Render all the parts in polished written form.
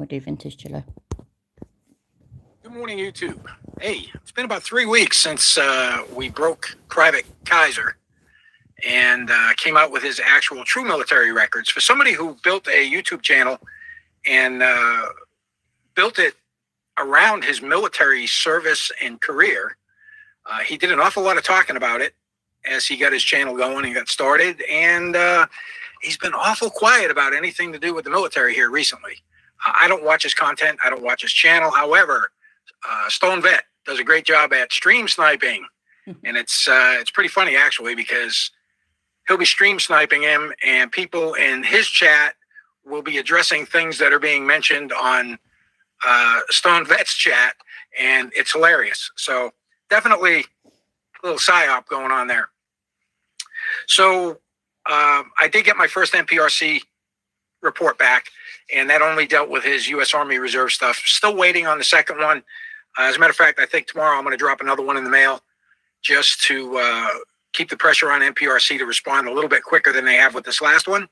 We'll do vintage chiller. Good morning, YouTube. Hey, it's been about 3 weeks since we broke Private Kaiser and came out with his actual true military records. For somebody who built a YouTube channel and built it around his military service and career, he did an awful lot of talking about it as he got his channel going and got started. And he's been awful quiet about anything to do with the military here recently. I don't watch his content. I don't watch his channel. However, Stone Vet does a great job at stream sniping. And it's pretty funny, actually, because he'll be stream sniping him and people in his chat will be addressing things that are being mentioned on Stone Vet's chat. And it's hilarious. So definitely a little psyop going on there. So I did get my first NPRC report back, and that only dealt with his U.S. Army Reserve stuff. Still waiting on the second one. As a matter of fact, I think tomorrow I'm going to drop another one in the mail just to keep the pressure on NPRC to respond a little bit quicker than they have with this last one.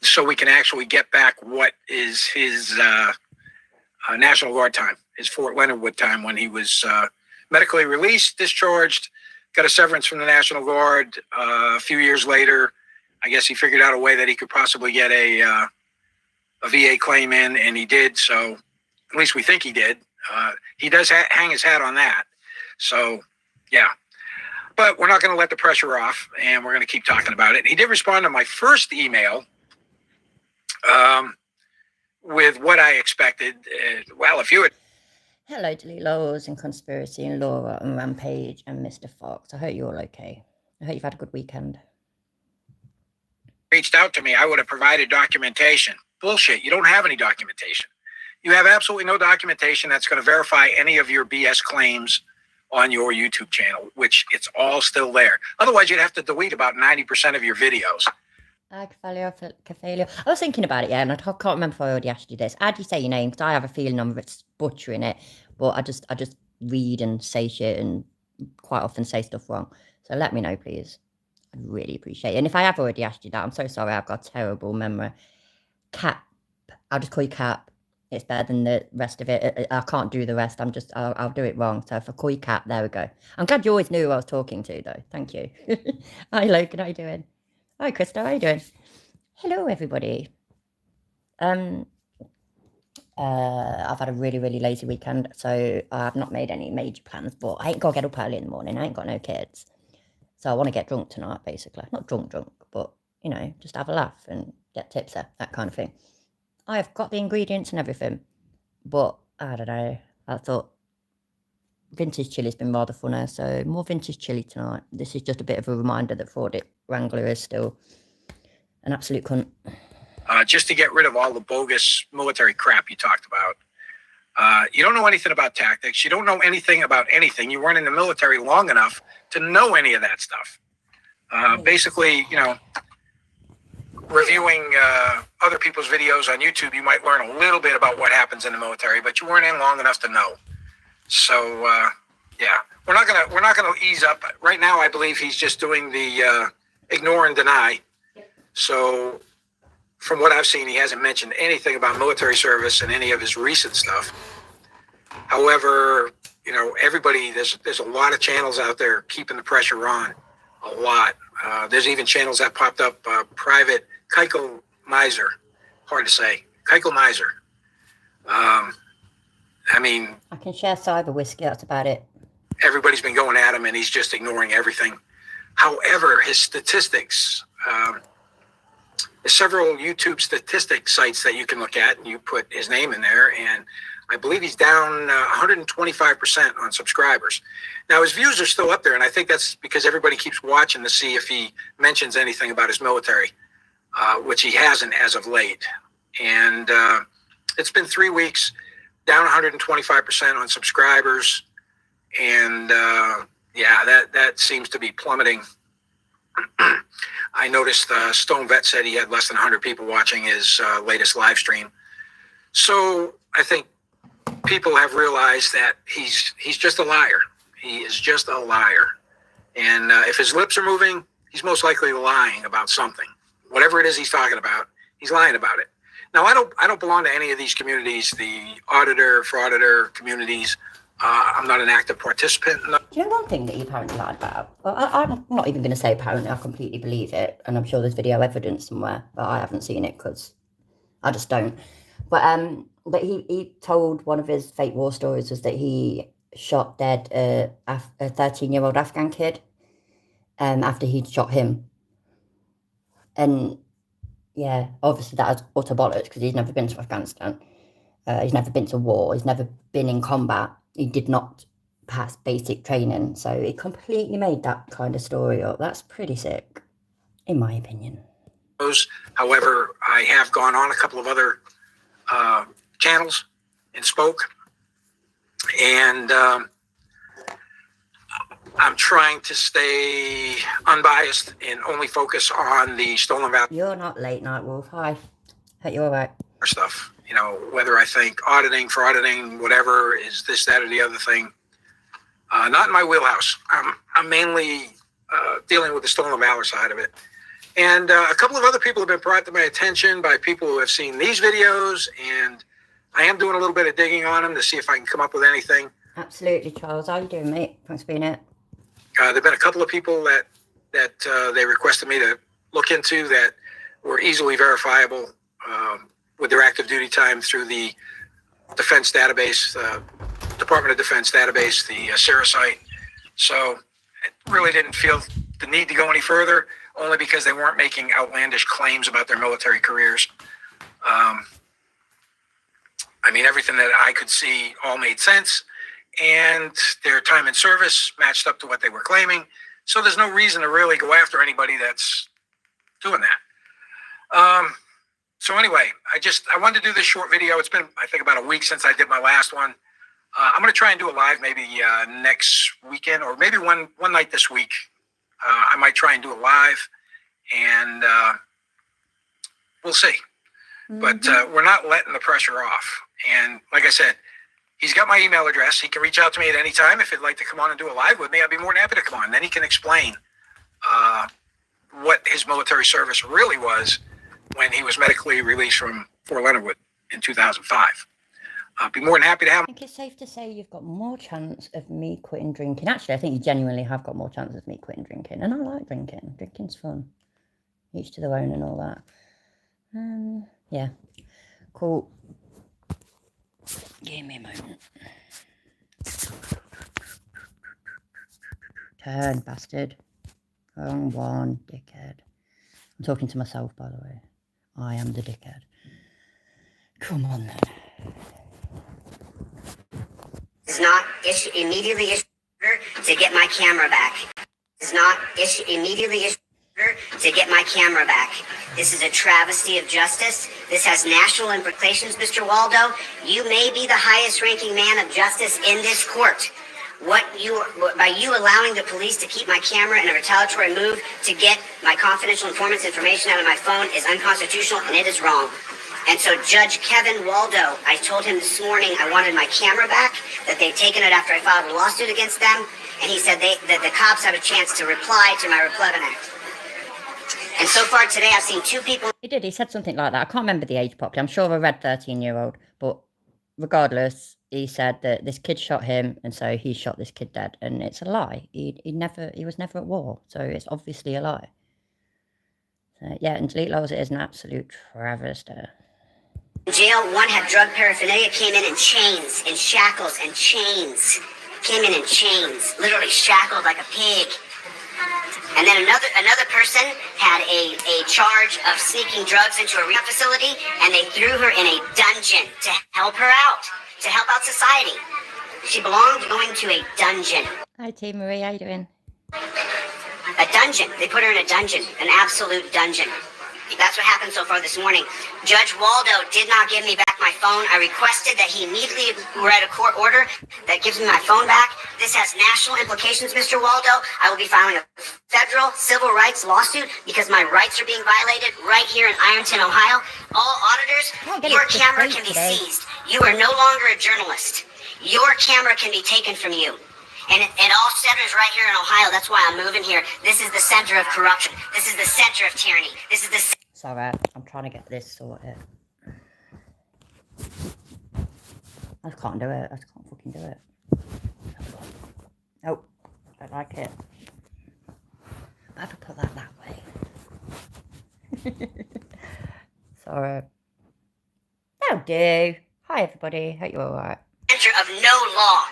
So we can actually get back what is his National Guard time, his Fort Leonard Wood time when he was medically released, discharged, got a severance from the National Guard. A few years later, I guess he figured out a way that he could possibly get a VA claim in, and he did. So at least we think he did. He does hang his hat on that. So, yeah. But we're not going to let the pressure off, and we're going to keep talking about it. He did respond to my first email with what I expected. Well, if you had... Hello, Delilos and Conspiracy and Laura and Rampage and Mr. Fox. I hope you're all okay. I hope you've had a good weekend. Reached out to me, I would have provided documentation. Bullshit. You don't have any documentation. You have absolutely no documentation that's going to verify any of your BS claims on your YouTube channel, which it's all still there. Otherwise, you'd have to delete about 90% of your videos. I was thinking about it, yeah, and I can't remember if I already asked you this. How do you say your name? Because I have a feeling I'm butchering it, but I just read and say shit and quite often say stuff wrong. So let me know, please. I'd really appreciate it. And if I have already asked you that, I'm so sorry. I've got a terrible memory. Cap. I'll just call you Cap. It's better than the rest of it. I can't do the rest. I'll do it wrong. So if I call you Cap, there we go. I'm glad you always knew who I was talking to, though. Thank you. Hi, Logan. How you doing? Hi, Krista. How you doing? Hello, everybody. I've had a really, really lazy weekend, so I've not made any major plans, but I ain't got to get up early in the morning. I ain't got no kids. So I want to get drunk tonight, basically. Not drunk, but, you know, just have a laugh and get tipsy, that kind of thing. I have got the ingredients and everything, but I don't know. I thought vintage chili's been rather funny, so more vintage chili tonight. This is just a bit of a reminder that Ford Wrangler is still an absolute cunt. Just to get rid of all the bogus military crap you talked about. You don't know anything about tactics. You don't know anything about anything. You weren't in the military long enough to know any of that stuff. Basically, you know, reviewing other people's videos on YouTube, you might learn a little bit about what happens in the military, but you weren't in long enough to know. So, yeah, we're not gonna ease up right now. I believe he's just doing the ignore and deny. So, from what I've seen, he hasn't mentioned anything about military service in any of his recent stuff. However, you know, everybody, there's a lot of channels out there keeping the pressure on, a lot. There's even channels that popped up, Private Keiko Miser, hard to say, Keiko Miser. I mean, I can share cyber whiskey, that's about it. Everybody's been going at him and he's just ignoring everything. However, his statistics, there's several YouTube statistic sites that you can look at, and you put his name in there, and I believe he's down 125% on subscribers. Now, his views are still up there, and I think that's because everybody keeps watching to see if he mentions anything about his military, which he hasn't as of late. And it's been 3 weeks, down 125% on subscribers, and yeah, that seems to be plummeting. I noticed Stone Vet said he had less than 100 people watching his latest live stream. So I think people have realized that he's just a liar. He is just a liar. And if his lips are moving, he's most likely lying about something. Whatever it is he's talking about, he's lying about it. Now, I don't belong to any of these communities, the auditor, frauditor communities. I'm not an active participant. Do you know one thing that he apparently lied about? Well, I'm not even going to say apparently, I completely believe it, and I'm sure there's video evidence somewhere, but I haven't seen it because I just don't. But he told one of his fake war stories was that he shot dead a 13-year-old Afghan kid after he'd shot him. And yeah, obviously that is utter bollocks because he's never been to Afghanistan. He's never been to war. He's never been in combat. He did not pass basic training. So he completely made that kind of story up. That's pretty sick, in my opinion. However, I have gone on a couple of other channels and spoke. And I'm trying to stay unbiased and only focus on the stolen value. You're not late night wolf. Hi. Hope you're all right. Stuff. You know, whether I think auditing, frauditing, whatever is this, that, or the other thing. Not in my wheelhouse. I'm mainly dealing with the stolen valor side of it. And a couple of other people have been brought to my attention by people who have seen these videos, and I am doing a little bit of digging on them to see if I can come up with anything. Absolutely, Charles. How you doing, mate? Thanks for being here. There have been a couple of people that they requested me to look into that were easily verifiable with their active duty time through the defense database, Department of Defense database, the SARA site. So I really didn't feel the need to go any further, only because they weren't making outlandish claims about their military careers. I mean, everything that I could see all made sense, and their time in service matched up to what they were claiming. So there's no reason to really go after anybody that's doing that. So anyway, I wanted to do this short video. It's been, I think, about a week since I did my last one. I'm going to try and do a live maybe next weekend, or maybe one night this week. I might try and do a live, and we'll see. Mm-hmm. But we're not letting the pressure off. And like I said, he's got my email address. He can reach out to me at any time if he'd like to come on and do a live with me. I'd be more than happy to come on. Then he can explain what his military service really was when he was medically released from Fort Leonard Wood in 2005. I'd be more than happy to have him. I think it's safe to say you've got more chance of me quitting drinking. Actually, I think you genuinely have got more chance of me quitting drinking. And I like drinking. Drinking's fun. Each to their own and all that. Yeah. Cool. Give me a moment. Turn, bastard. Wrong one, dickhead. I'm talking to myself, by the way. I am the dickhead. Come on, then. Does not immediately issue order to get my camera back. Does not immediately issue order to get my camera back. This is a travesty of justice. This has national implications, Mr. Waldo. You may be the highest ranking man of justice in this court. By you allowing the police to keep my camera in a retaliatory move to get my confidential informant's information out of my phone is unconstitutional, and it is wrong. And so Judge Kevin Waldo, I told him this morning I wanted my camera back, that they've taken it after I filed a lawsuit against them, and he said that the cops have a chance to reply to my replevin act. And so far today, I've seen two people. He did. He said something like that. I can't remember the age properly. I'm sure I read 13-year-old, but regardless, he said that this kid shot him, and so he shot this kid dead, and it's a lie. He was never at war, so it's obviously a lie. So yeah, and delete laws, it is an absolute travesty. Jail, one had drug paraphernalia, came in chains, in shackles and chains. Came in chains, literally shackled like a pig. And then another person had a charge of sneaking drugs into a rehab facility, and they threw her in a dungeon to help her out, to help out society. She belonged going to a dungeon. Hi, T. Marie, how you doing? A dungeon. They put her in a dungeon, an absolute dungeon. That's what happened so far this morning. Judge Waldo did not give me back my phone. I requested that he immediately write a court order that gives me my phone back. This has national implications, Mr. Waldo. I will be filing a federal civil rights lawsuit because my rights are being violated right here in Ironton, Ohio. All auditors, your camera can be seized. You are no longer a journalist. Your camera can be taken from you. And it all centers right here in Ohio. That's why I'm moving here. This is the center of corruption. This is the center of tyranny. This is the... Sorry, I'm trying to get this sorted. I just can't do it. I just can't fucking do it. Nope. Don't like it. I have to put that way. Sorry. That'll do. Hi, everybody. Hope you're alright. Center of no law.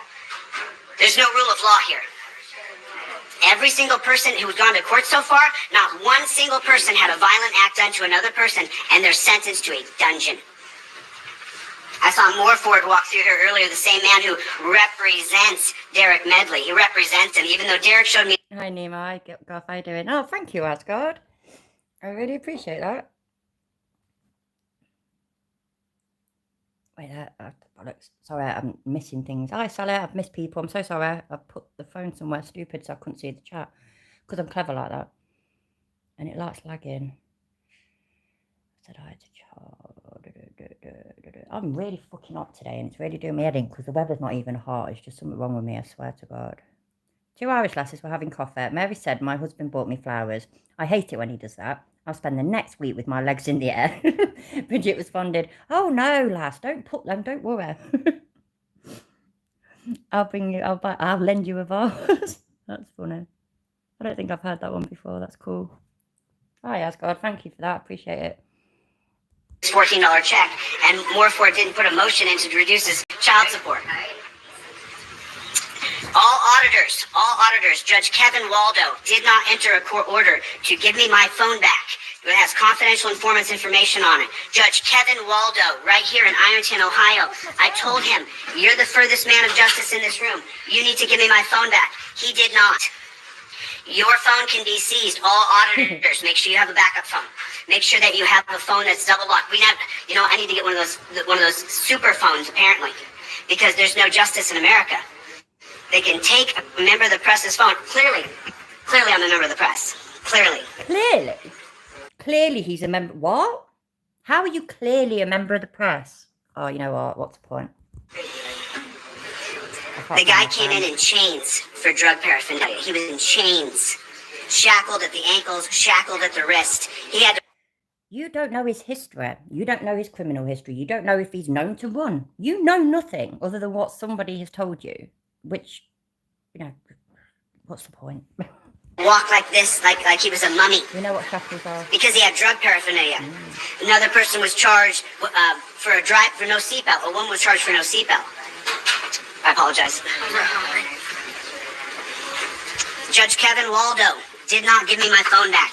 There's no rule of law here. Every single person who's gone to court so far, not one single person had a violent act done to another person, and they're sentenced to a dungeon. I saw Morford walk through here earlier, the same man who represents Derek Medley. He represents him, even though Derek showed me. Hi, Nima. How are you doing? Oh, thank you, Asgard. I really appreciate that. Wait, bollocks. Sorry, I'm missing things. Hi, Sally. I've missed people. I'm so sorry. I've put the phone somewhere stupid so I couldn't see the chat. Because I'm clever like that. And it likes lagging. I said hi to Charles. I'm really fucking hot today and it's really doing me head in because the weather's not even hot. It's just something wrong with me, I swear to God. 2 Irish lasses were having coffee. Mary said, my husband bought me flowers. I hate it when he does that. I'll spend the next week with my legs in the air. Bridget responded, oh no, lass, don't put them, don't worry. I'll lend you a vase. That's funny. I don't think I've heard that one before. That's cool. Hi, Asgard. Thank you for that. Appreciate it. $14 check, and Morford didn't put a motion in to reduce his child support. All auditors, Judge Kevin Waldo did not enter a court order to give me my phone back. It has confidential informants information on it. Judge Kevin Waldo, right here in Ironton, Ohio. I told him, you're the furthest man of justice in this room. You need to give me my phone back. He did not. Your phone can be seized. All auditors, make sure you have a backup phone. Make sure that you have a phone that's double locked. We have, I need to get one of those super phones apparently, because there's no justice in America. They can take a member of the press's phone. Clearly, I'm a member of the press. Clearly, he's a member. What? How are you clearly a member of the press? Oh, you know what? What's the point? The guy came in chains for drug paraphernalia. He was in chains, shackled at the ankles, shackled at the wrist. He had to. You don't know his history. You don't know his criminal history. You don't know if he's known to run. You know nothing other than what somebody has told you, which, what's the point? Walk like this, like he was a mummy. You know what shackles are? Because he had drug paraphernalia. Another person was charged for no seatbelt. A woman was charged for no seatbelt. I apologize. Judge Kevin Waldo did not give me my phone back.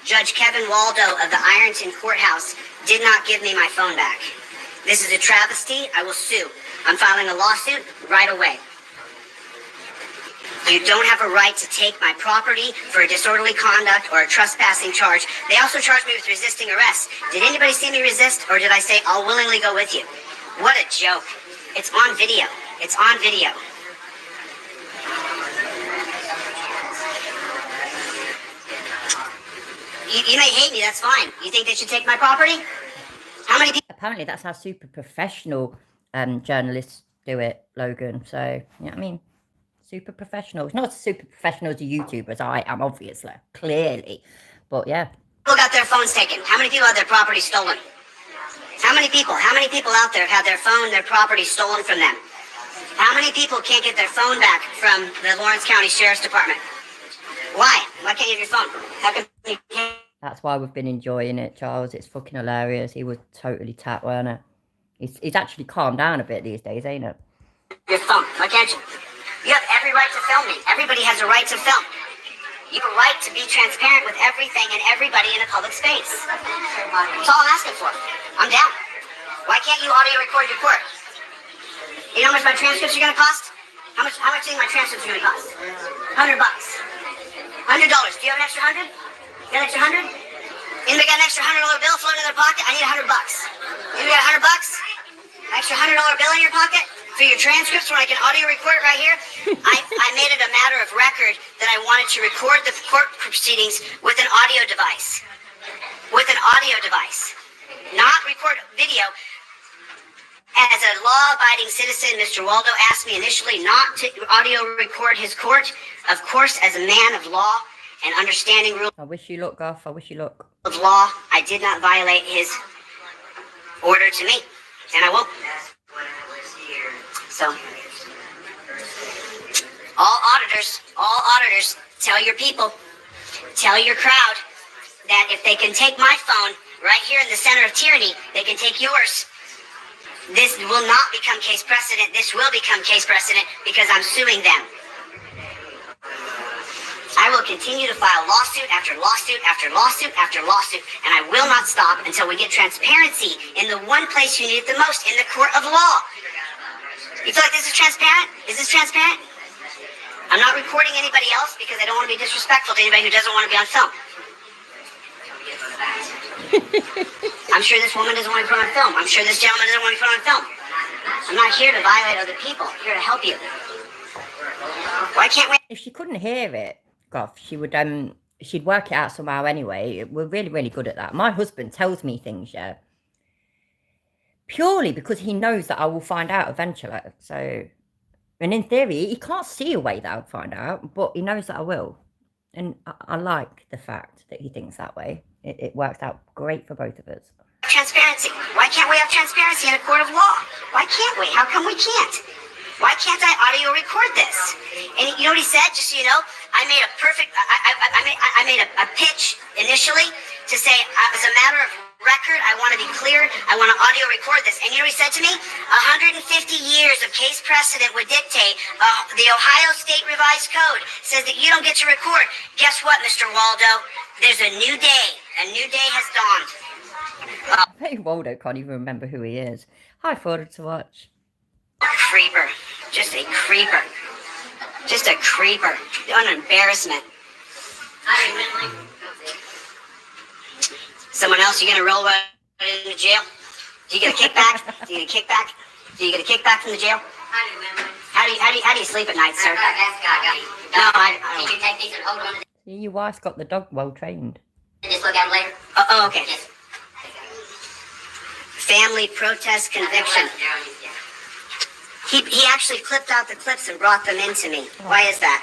Judge Kevin Waldo of the Ironton Courthouse did not give me my phone back. This is a travesty. I will sue. I'm filing a lawsuit right away. You don't have a right to take my property for a disorderly conduct or a trespassing charge. They also charged me with resisting arrest. Did anybody see me resist, or did I say, I'll willingly go with you? What a joke. It's on video. It's on video. You may hate me, that's fine. You think they should take my property? How many people? Apparently that's how super professional journalists do it, Logan. So, you know what I mean? Super professional. It's not as super professional as a YouTuber as I am, obviously. Clearly. But yeah. People got their phones taken. How many people had their property stolen? How many people out there have had their phone, their property stolen from them? How many people can't get their phone back from the Lawrence County Sheriff's Department? Why? Why can't you have your phone? How come you can't? That's why we've been enjoying it, Charles. It's fucking hilarious. He was totally tapped, wasn't it? He's actually calmed down a bit these days, ain't it? Your phone. Why can't you? You have every right to film me. Everybody has a right to film. You have a right to be transparent with everything and everybody in a public space. That's all I'm asking for. I'm down. Why can't you audio record your court? You know how much my transcripts are going to cost? How much do you think my transcripts are going to cost? $100. $100. Do you have an extra 100? You got an extra 100? Anybody got an extra $100 bill floating in their pocket? I need $100. You got $100? Extra $100 bill in your pocket for your transcripts when I can audio record it right here? I made it a matter of record that I wanted to record the court proceedings with an audio device. With an audio device. Not record video. As a law-abiding citizen, Mr. Waldo asked me initially not to audio record his court. Of course, as a man of law and understanding rules I wish you luck, Goff. I wish you luck. of law, I did not violate his order to me. And I won't. When I was here, So, all auditors, tell your people, tell your crowd that if they can take my phone right here in the center of tyranny, they can take yours. This will not become case precedent. This will become case precedent because I'm suing them. I will continue to file lawsuit after lawsuit after lawsuit after lawsuit, and I will not stop until we get transparency in the one place you need it the most, in the court of law. You feel like this is transparent? Is this transparent? I'm not recording anybody else because I don't want to be disrespectful to anybody who doesn't want to be on film. I'm sure this woman doesn't want to be put on film. I'm sure this gentleman doesn't want to be put on film. I'm not here to violate other people. I'm here to help you. Why can't we? If she couldn't hear it, Goff, she would she'd work it out somehow anyway. We're really, really good at that. My husband tells me things, yeah, purely because he knows that I will find out eventually. So, and in theory, he can't see a way that I'll find out, but he knows that I will. And I like the fact that he thinks that way. It works out great for both of us. Transparency. Why can't we have transparency in a court of law? Why can't we? How come we can't? Why can't I audio record this? And you know what he said? Just so you know, I made a perfect. I made a pitch initially to say, as a matter of record, I want to be clear. I want to audio record this. And you know what he said to me? 150 years of case precedent would dictate the Ohio State Revised Code says that you don't get to record. Guess what, Mr. Waldo? There's a new day. A new day has dawned. Hey, Waldo can't even remember who he is. Hi, forward to watch. Creeper. Just a creeper. Just a creeper. An embarrassment. Someone else, you gonna roll right into jail? Do you get a kickback? Do you get a kickback? Do you get a kickback from the jail? How do you sleep at night, sir? No, I don't. Did you take these and hold on to See, your wife's got the dog well trained. just look at them later? Oh, okay. Family protest conviction. He actually clipped out the clips and brought them into me. Why is that?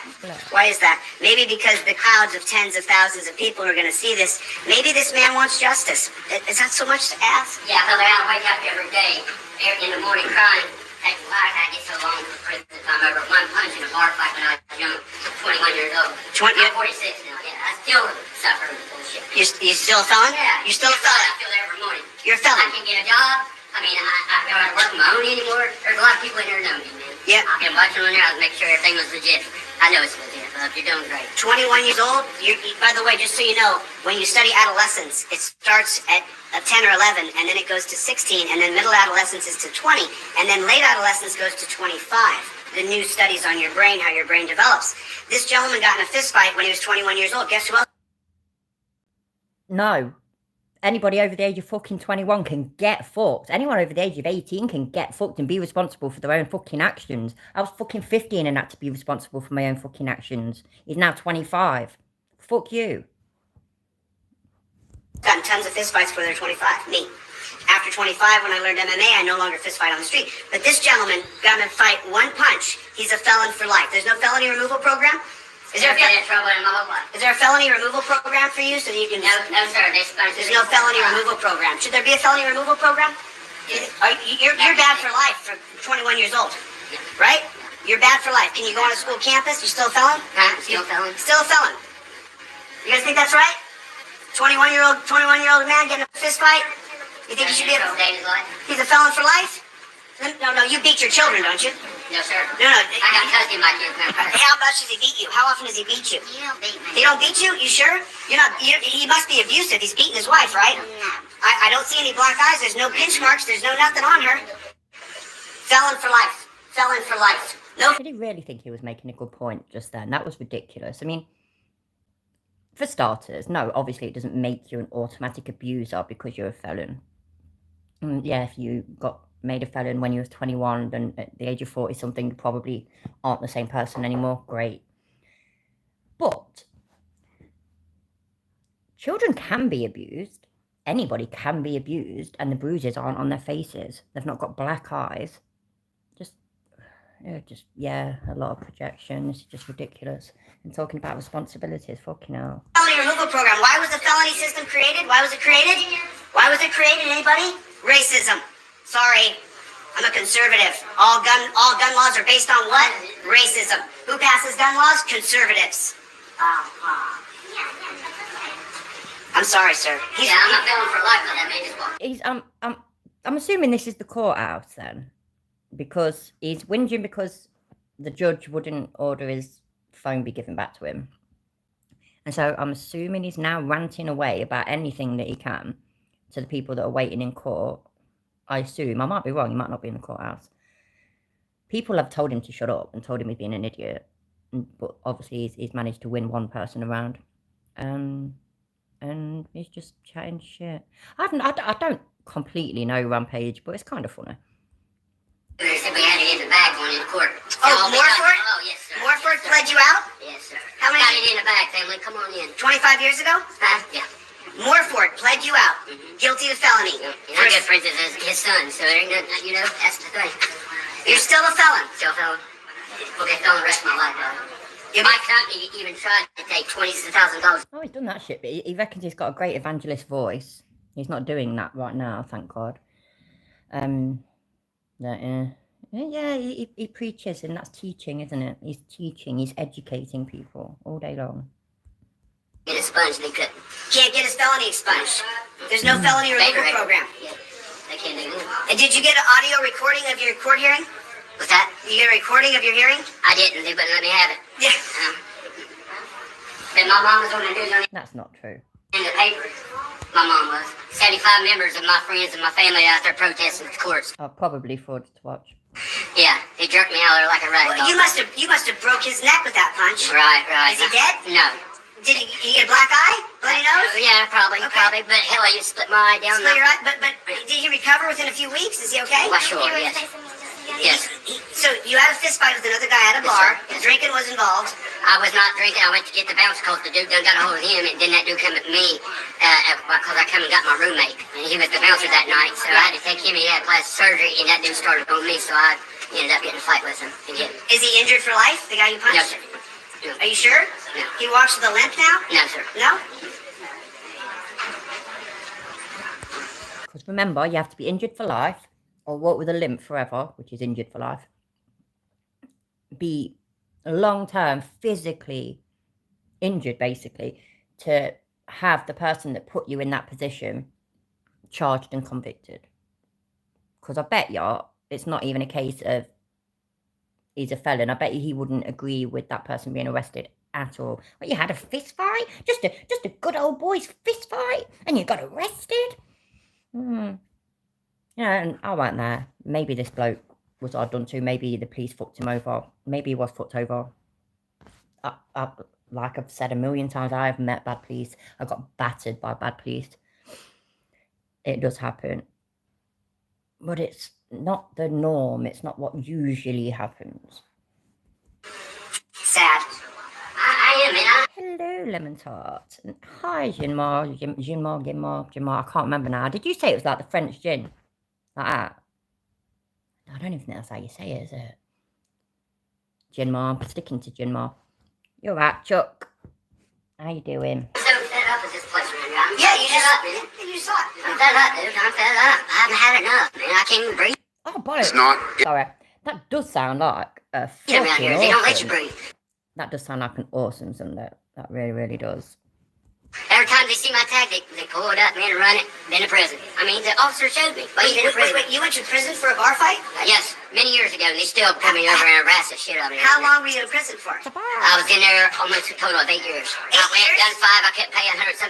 Why is that? Maybe because the crowds of tens of thousands of people are going to see this. Maybe this man wants justice. Is that so much to ask? Yeah, because I gotta wake up every day in the morning crying. Hey, why did I get so long for prison time over one punch in a bar fight when I was young, 21 years old? I'm 46 now. Yeah, I still suffer with bullshit. You still a felon? Yeah. You're still a felon? I feel that every morning. You're a felon. I can't get a job. I mean, I don't work on my own anymore. There's a lot of people in here who know me, man. Yeah. I've been watching on there. I was making sure everything was legit. I know it's legit, bub. You're doing great. 21 years old? By the way, just so you know, when you study adolescence, it starts at 10 or 11, and then it goes to 16, and then middle adolescence is to 20, and then late adolescence goes to 25. The new studies on your brain, how your brain develops. This gentleman got in a fist fight when he was 21 years old. Guess who else? No. Anybody over the age of fucking 21 can get fucked. Anyone over the age of 18 can get fucked and be responsible for their own fucking actions. I was fucking 15 and had to be responsible for my own fucking actions. He's now 25. Fuck you. Gotten tons of fist fights before they're 25. Me. After 25, when I learned MMA, I no longer fist fight on the street. But this gentleman got in a fight one punch. He's a felon for life. There's no felony removal program? Is there a felony removal program for you so that you can... No, sir. There's no felony removal program. Should there be a felony removal program? You're bad for life for 21 years old, right? You're bad for life. Can you go on a school campus? You still a felon? Still a felon. Still a felon. You guys think that's right? 21-year-old man getting a fist fight? You think he should be a... He's a felon for life? No, you beat your children, don't you? No, sir. No. I got custody of my kids now. How much does he beat you? How often does he beat you? He don't beat me. He don't beat you? You sure? He must be abusive. He's beating his wife, right? No. I don't see any black eyes. There's no pinch marks. There's no nothing on her. Felon for life. Felon for life. No. Did he really think he was making a good point just then? That was ridiculous. I mean, for starters, no, obviously it doesn't make you an automatic abuser because you're a felon. Yeah, if you got made a felon when you was 21, then at the age of 40 something, you probably aren't the same person anymore. Great. But children can be abused. Anybody can be abused, and the bruises aren't on their faces. They've not got black eyes. Yeah, a lot of projection. It's just ridiculous. And talking about responsibilities, fucking hell. Felony removal program. Why was the felony system created? Why was it created? Anybody? Racism. Sorry. I'm a conservative. All gun laws are based on what? Racism. Who passes gun laws? Conservatives. I'm sorry, sir. I'm not felon for life, but that man just walked. He's I'm assuming this is the courthouse then, because he's whinging because the judge wouldn't order his phone be given back to him. And so I'm assuming he's now ranting away about anything that he can to the people that are waiting in court. I assume. I might be wrong. He might not be in the courthouse. People have told him to shut up and told him he's being an idiot. But obviously he's managed to win one person around. And he's just chatting shit. I don't completely know Rampage, but it's kind of funny. They said we had it in the bag going in court. Oh, Morford? Oh, yes, sir. Morford fled you out? Yes, sir. How many? Got it in the bag, family. Come on in. 25 years ago? Yeah. Morford pled you out. Guilty of felony. And I'm good friends with his son, so there ain't nothing, you know, that's the thing. You're still a felon? Still a felon. Will be a felon the rest of my life, though. My company even tried to take $20,000. Oh, he's done that shit, but he reckons he's got a great evangelist voice. He's not doing that right now, thank God. Yeah, he preaches, and that's teaching, isn't it? He's teaching, he's educating people all day long. Get a sponge, they couldn't. Can't get his felony expunged. There's no felony removal program. Yeah, they can't do that. And did you get an audio recording of your court hearing? What's that? You get a recording of your hearing? I didn't. They wouldn't let me have it. Yeah. But my mom was on the news. That's not true. In the paper. My mom was. 75 members of my friends and my family out there protesting the courts. Oh, probably forced to watch. Yeah, he jerked me out there like a rag doll. You must have broke his neck with that punch. Right. Is he dead? No. Did he get a black eye? Bloody nose? Yeah, probably. But hell, you split my eye down. Split your eye? But did he recover within a few weeks? Is he okay? Well, sure, yes. Yes. So you had a fist fight with another guy at a bar. Yes, drinking was involved. I was not drinking. I went to get the bounce coat. The dude done got a hold of him, and then that dude come at me because I come and got my roommate, and he was the bouncer that night. So I had to take him. He had plastic surgery, and that dude started on me. So I ended up getting a fight with him again. Is he injured for life? The guy you punched? No, sir. No. Are you sure? No. He walks with a limp now? No, sir. No? Because remember, you have to be injured for life, or walk with a limp forever, which is injured for life. Be long-term physically injured, basically, to have the person that put you in that position charged and convicted. Because I bet you it's not even a case of he's a felon. I bet you he wouldn't agree with that person being arrested at all. But you had a fist fight? Just a good old boy's fist fight? And you got arrested? Yeah, and I went there. Maybe this bloke was odd done to. Maybe the police fucked him over. Maybe he was fucked over. Like I've said a million times, I have met bad police. I got battered by bad police. It does happen. But it's not the norm. It's not what usually happens. Sad. I am, man. Hello, Lemon Tart. Hi, Ginmar. I can't remember now. Did you say it was like the French gin? Like that? I don't even think that's how you say it, is it? Ginmar. I'm sticking to Ginmar. You're right, Chuck. How you doing? I'm so fed up with this place, man. Yeah, you just up, man. You saw it. I'm fed up, dude. I'm fed up. I haven't had enough, man. I can't even breathe. Oh, bollocks. It's not. Sorry. That does sound like a Get fucking around here. awesome. They don't let you breathe. That does sound like an awesome Sunday. That really, really does. Every time they see my tag, they pull it up, man, and run it. Been to prison. I mean, the officer showed me. Wait, you went to prison for a bar fight? Yes, many years ago, and they still come me over and harass the shit out of me. How long were you in prison for? I was in there almost a total of 8 years. I went, done 5, I kept paying $100,000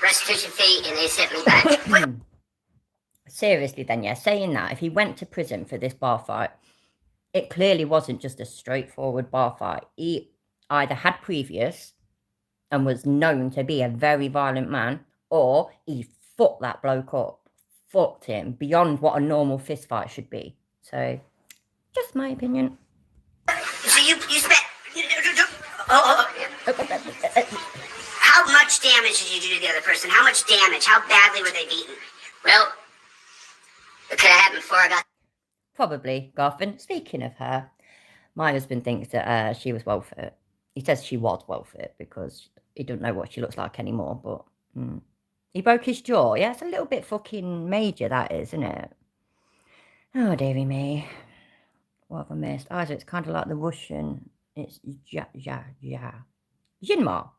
restitution fee, and they sent me back. Seriously then, yeah, saying that, if he went to prison for this bar fight, it clearly wasn't just a straightforward bar fight. He either had previous and was known to be a very violent man, or he fucked that bloke up, fucked him beyond what a normal fist fight should be. So, just my opinion. So you spent... How much damage did you do to the other person? How much damage? How badly were they beaten? Well, it could have happened before I got... Probably, Garfin. Speaking of her, my husband thinks that she was well fit. He says she was well fit because he doesn't know what she looks like anymore, but he broke his jaw. Yeah, it's a little bit fucking major, that is, isn't it? Oh, dearie me. What have I missed? Oh, so it's kind of like the Russian. It's ja. Jinma.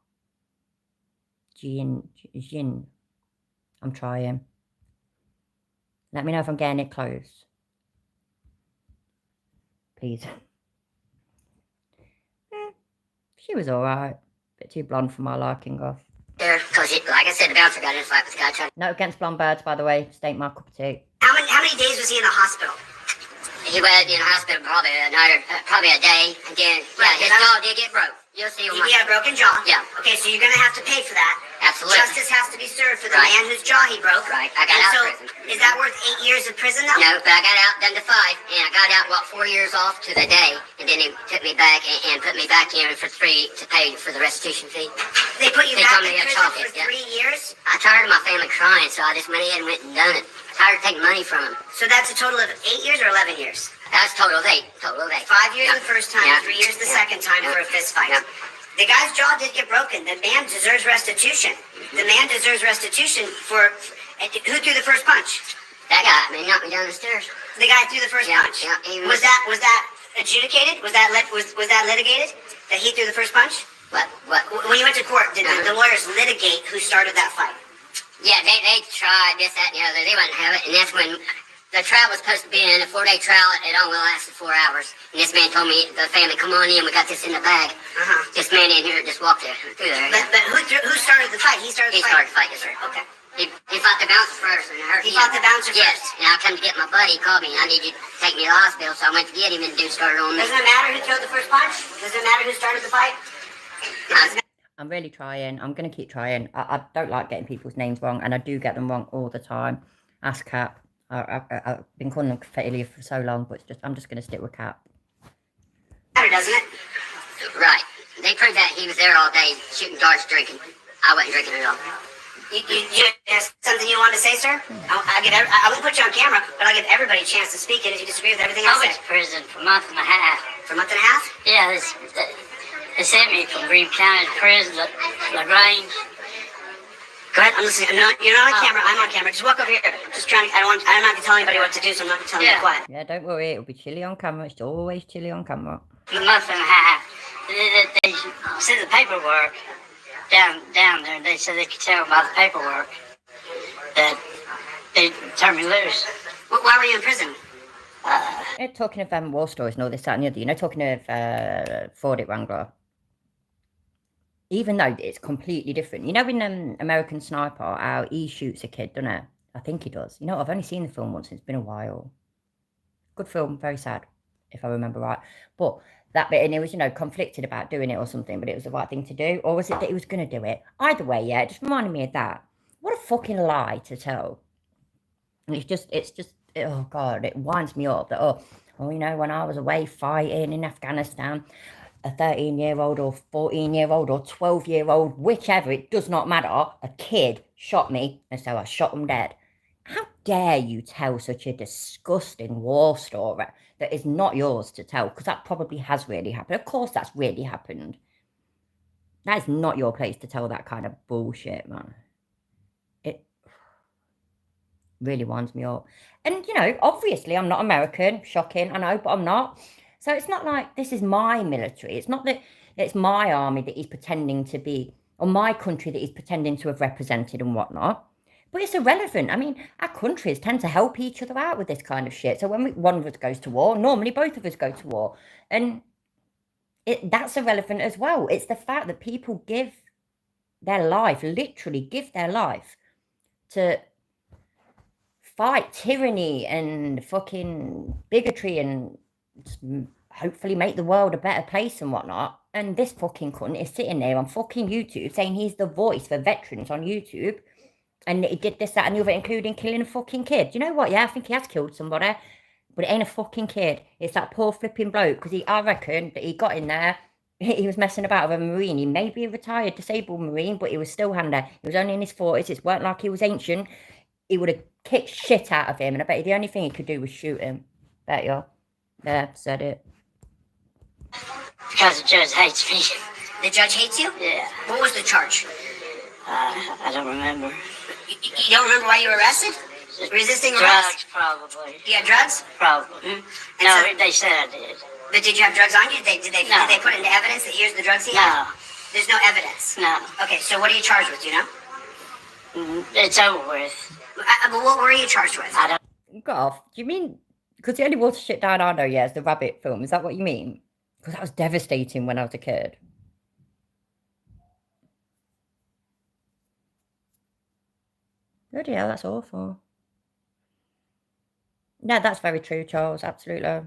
Jin. I'm trying. Let me know if I'm getting it close. Please. She was alright. Bit too blonde for my liking off. There, because like I said, the bouncer got in a fight with the guy trying. No against blonde birds, by the way. Just ain't my cup of tea. How many days was he in the hospital? He was in the hospital probably a night or probably a day. And then, yeah, his jaw did get broke. You'll see. He had a broken jaw. Yeah. Okay, so you're gonna have to pay for that. Absolutely. Justice has to be served for the man whose jaw he broke. Right. I got out of prison. Is that worth 8 years of prison though? No, but I got out done to 5, and I got out 4 years off to the day, and then they took me back and put me back in for 3 to pay for the restitution fee. They put you back in prison for 3 years? I tired of my family crying, so I just went ahead and went and done it. Tired of taking money from them. So that's a total of 8 years or 11 years? That's total of 8. Total of 8. 5 years the first time, 3 years the second time for a fist fight. The guy's jaw did get broken. The man deserves restitution. The man deserves restitution for who threw the first punch? That guy. I mean, knocked me down the stairs. The guy threw the first punch. Yeah, was that adjudicated? Was that litigated? That he threw the first punch? What? When you went to court, did the lawyers litigate who started that fight? Yeah, they tried this, that, and the other. They wouldn't have it, and that's when the trial was supposed to be in a 4-day trial. It only lasted 4 hours. And this man told me, the family, come on in, we got this in the bag. This man in here just walked through there. But who started the fight? He started the fight? He started the fight, yes, sir. Okay. He fought the bouncer first. And he fought the bouncer first? Yes. And I come to get my buddy. He called me. I need you to take me to the hospital. So I went to get him, and the dude started on me. Doesn't it matter who threw the first punch? Doesn't it matter who started the fight? I'm really trying. I'm going to keep trying. I don't like getting people's names wrong, and I do get them wrong all the time. Ask Cap. I've been calling him failure for so long, but I'm just going to stick with Cap. Matter, doesn't it? Right. They proved that he was there all day shooting darts, drinking. I wasn't drinking at all. You have something you want to say, sir? I won't put you on camera, but I'll give everybody a chance to speak. And if you disagree with everything I I say. was in prison for a month and a half. For a month and a half? Yeah, they sent me from Green County to prison, LaGrange. Go ahead, I'm listening. You're not on camera. I'm on camera. Just walk over here. Just trying. I'm not going to tell anybody what to do, so I'm not going to tell you to be quiet. Yeah, don't worry. It'll be chilly on camera. It's always chilly on camera. A month and a half. They sent the paperwork down there. They said they could tell by the paperwork that they turned me loose. Why were you in prison? You're talking of war stories and all this, that, and the other. You know, talking of Ford it Wrangler. Even though it's completely different. You know in American Sniper, how he shoots a kid, doesn't it? I think he does. You know, I've only seen the film once. It's been a while. Good film. Very sad, if I remember right. But that bit, and he was, conflicted about doing it or something, but it was the right thing to do. Or was it that he was going to do it? Either way, yeah, it just reminded me of that. What a fucking lie to tell. And it's just, oh, God, it winds me up that, when I was away fighting in Afghanistan, a 13-year-old or 14-year-old or 12-year-old, whichever, it does not matter, a kid shot me, and so I shot them dead. How dare you tell such a disgusting war story that is not yours to tell? Because that probably has really happened. Of course that's really happened. That is not your place to tell that kind of bullshit, man. It really winds me up. And, obviously I'm not American. Shocking, I know, but I'm not. So it's not like this is my military. It's not that it's my army that he's pretending to be, or my country that he's pretending to have represented and whatnot. But it's irrelevant. I mean, our countries tend to help each other out with this kind of shit. So when one of us goes to war, normally both of us go to war. And that's irrelevant as well. It's the fact that people give their life, literally give their life to fight tyranny and fucking bigotry and hopefully make the world a better place and whatnot. And this fucking cunt is sitting there on fucking YouTube saying he's the voice for veterans on YouTube. And he did this, that, and the other, including killing a fucking kid. You know what? Yeah, I think he has killed somebody. But it ain't a fucking kid. It's that poor flipping bloke. Because I reckon that he got in there. He was messing about with a Marine. He may be a retired disabled Marine, but he was still handy. He was only in his 40s. It weren't like he was ancient. He would have kicked shit out of him. And I bet you the only thing he could do was shoot him. Bet you. There, said it. Because the judge hates me. The judge hates you? Yeah. What was the charge? I don't remember. You don't remember why you were arrested? Resisting drugs, arrest? probably. You had drugs? Probably. And No, so- they said I did. But did you have drugs on you? Did they No. put into evidence that here's the drugs he had? No, There's no evidence. no. Okay, so what are you charged with, do you know? It's over with. But what were you charged with? I don't. Got off. Do you mean because the only water shit down I know, yeah, is the Rabbit film? Is that what you mean? Because that was devastating when I was a kid. Bloody hell, that's awful. No, that's very true, Charles. Absolutely.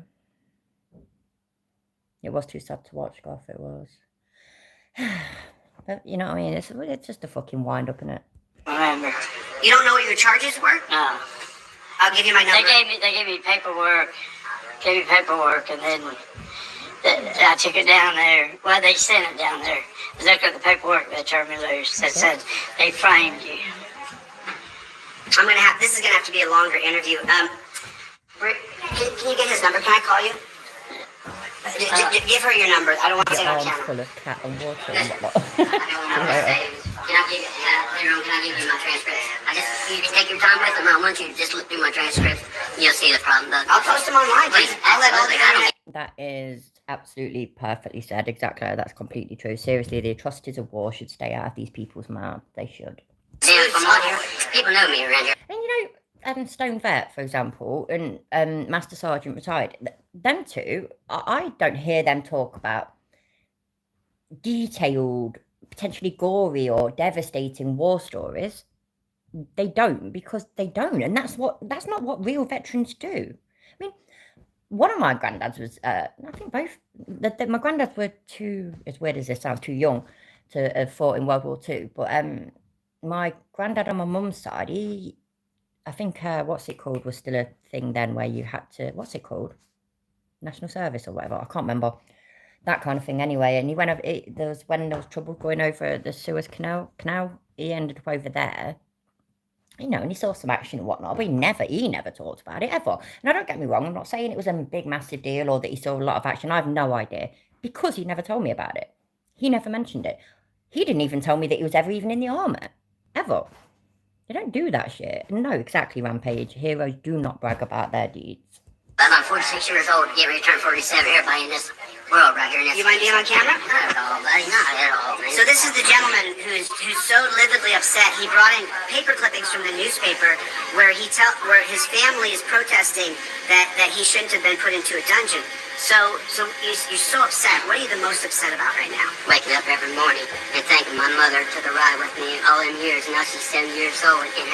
It was too sad to watch, Goff. It was. But you know what I mean? It's just a fucking wind up, innit? Remember? You don't know what your charges were? No. I'll give you my They number. gave me paperwork. And then I took it down there. Well, they sent it down there. I looked at the paperwork they turned me loose. That said they framed you. This is gonna have to be a longer interview. Can you get his number? Can I call you? Give her your number. I don't want to say Your on arms camera. full of cat and water and whatnot. Can I give you my transcripts? You can take your time with them. I want you to just look through my transcripts. You'll see the problem. I'll post them online, please. I'll let all the internet. That is absolutely perfectly said. Exactly. That's completely true. Seriously, the atrocities of war should stay out of these people's mouths. They should. From on here. People know me around here. And you know, Stone Vet, for example, and Master Sergeant retired. Them two, I don't hear them talk about detailed, potentially gory or devastating war stories. They don't, because they don't, and that's not what real veterans do. I mean, one of my granddads was, I think both, my granddads were too, as weird as this sounds, too young to have fought in World War II, but my granddad on my mum's side, I think, what's it called, was still a thing then, where you had to, what's it called? National Service or whatever, I can't remember. That kind of thing anyway. And he went over, when there was trouble going over the Suez Canal, he ended up over there. You know, and he saw some action and whatnot, but he never talked about it, ever. Now, don't get me wrong, I'm not saying it was a big, massive deal or that he saw a lot of action. I have no idea, because he never told me about it. He never mentioned it. He didn't even tell me that he was ever even in the army. Ever. They don't do that shit. No, exactly, Rampage. Heroes do not brag about their deeds. I'm 46 years old, getting ready to turn 47. Everybody in this world right here. You mind being on camera? Not at all, buddy. Not at all, man. So this is the gentleman who's so lividly upset. He brought in paper clippings from the newspaper where where his family is protesting that he shouldn't have been put into a dungeon. So you're so upset. What are you the most upset about right now? Waking up every morning and thanking my mother took a ride with me all them years. Now she's 7 years old and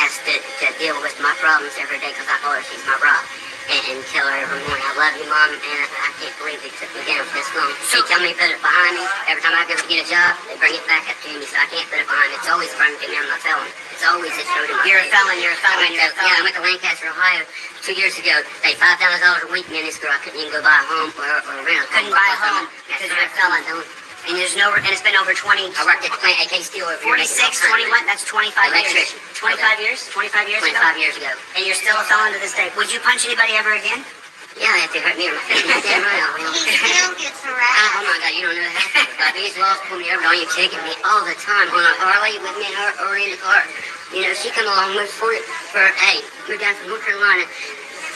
has to deal with my problems every day because I told her she's my rock. And tell her every morning, I love you, Mom, and I can't believe they took me down for this long. They tell me to put it behind me. Every time I go to get a job, they bring it back up to me, so I can't put it behind me. It's always burned to me. I'm a felon. It's always a show to my face. You're a felon. Yeah, I went to Lancaster, Ohio 2 years ago. Paid $5,000 a week, man. This girl, I couldn't even go buy a home or rent. Couldn't buy a home because you're a felon. And it's been over 20. I worked at the plant AK Steel over 46, 21, that's 25 years. 25 years? 25 years ago? 25 years ago. And you're still a felon to this day. Would you punch anybody ever again? Yeah, if they hurt me or my face. Damn right I will. He still gets harassed. Oh my God, you don't know that. These laws pull me over on you, taking me all the time on a Harley with me and her or in the car. You know, she come along with we're down from North Carolina.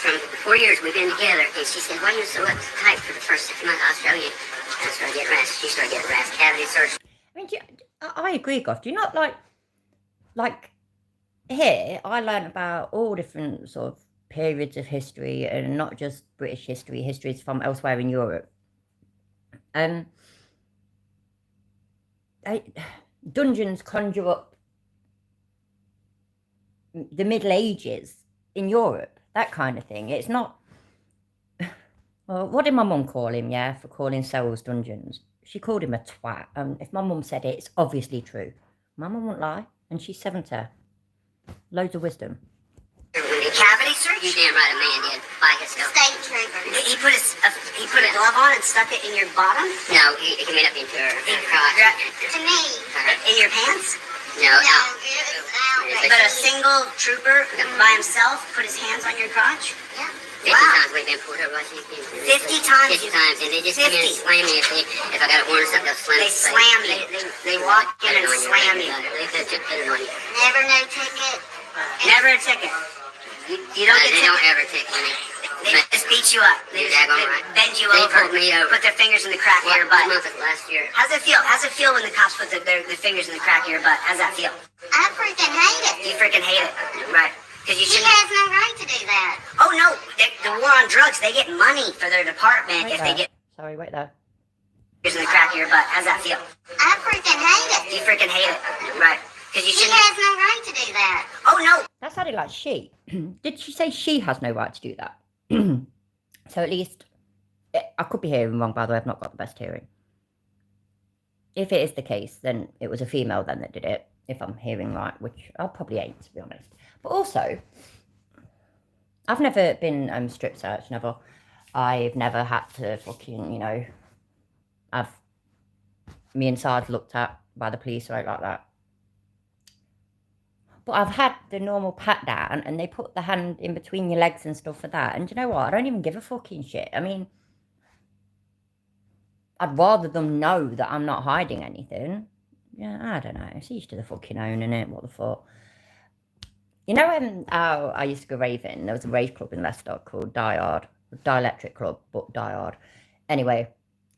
From 4 years we've been together, and she said, why are you so uptight for the first 6 months? I'll show you. I started getting harassed. She started getting harassed. Cavity search. I mean, I agree, Goff. Do you not like here? I learned about all different sort of periods of history, and not just British history. Histories from elsewhere in Europe. Dungeons conjure up the Middle Ages in Europe. That kind of thing. It's not. Well, what did my mum call him, yeah, for calling cells dungeons? She called him a twat. If my mum said it, it's obviously true. My mum won't lie, and she's 70. Loads of wisdom. Cavity search? You damn right a man did. By himself. State trooper. He put a glove on and stuck it in your bottom? No, he made up into her crotch. To me. In your pants? No, out. But a single trooper by himself put his hands on your crotch? Yeah. 50 times we've been pulled over. 50 times? 50 times, and they just come in and slam me if I got a warrant or something. They slam you. They walk in and slam you. They put it on you. Never no ticket. Never a ticket. You don't get They tickets. don't ever ticket me. They just beat you up. They You're just daggone right. bend you They over. pulled me over. Put their fingers in the crack of your What butt. month is last year? How's it feel? How's it feel when the cops put their fingers in the crack of your butt? How's that feel? I freaking hate it. You freaking hate it, right? Because you She shouldn't. has no right to do that. Oh no, the war on drugs. They get money for their department Wait if they there. get Sorry, wait there. fingers in the crack of your butt. How's that feel? I freaking hate it. You freaking hate it, right? Because you She shouldn't. has no right to do that. Oh no. That sounded like she. Did she say she has no right to do that? So at least, I could be hearing wrong, by the way, I've not got the best hearing. If it is the case, then it was a female then that did it, if I'm hearing right, which I probably ain't, to be honest. But also, I've never been strip searched, never. I've never had to fucking, you know, have me inside looked at by the police or anything like that. But I've had the normal pat down and they put the hand in between your legs and stuff for that. And you know what? I don't even give a fucking shit. I mean, I'd rather them know that I'm not hiding anything. Yeah, I don't know. It's each to the fucking own, innit? What the fuck? You know, I used to go raving. There was a rave club in Leicester called Dielectric Club, but Diard. Anyway,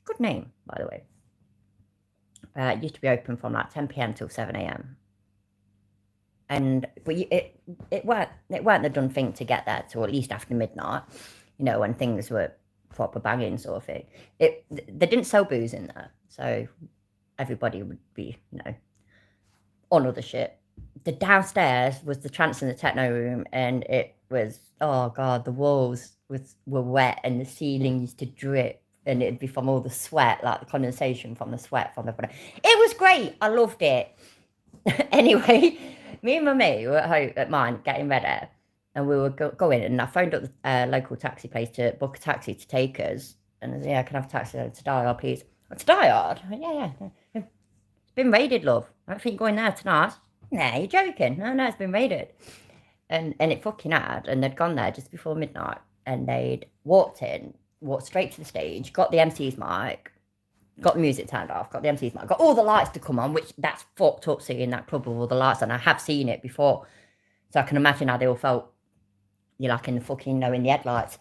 good name, by the way. It used to be open from like 10 p.m. till 7 a.m. But it weren't the done thing to get there till at least after midnight, you know, when things were proper banging sort of thing. They didn't sell booze in there, so everybody would be, you know, on other shit. The downstairs was the trance and the techno room, and it was, oh god, the walls were wet and the ceiling used to drip, and it'd be from all the sweat, like the condensation from the sweat from the. It was great. I loved it. Anyway, me and my mate were at home at mine getting ready, and we were going, and I phoned up the local taxi place to book a taxi to take us. And I said, yeah, can I have a taxi to Diard, please? Oh, to Diard? Yeah. It's been raided, love. I don't think you're going there tonight. Nah, you're joking. No, it's been raided. And it fucking had, and they'd gone there just before midnight, and they'd walked straight to the stage, got the MC's mic, got the music turned off, got the MC's mic, got all the lights to come on, which that's fucked up seeing that club with all the lights on. I have seen it before, so I can imagine how they all felt, you know, like in the fucking, in the headlights.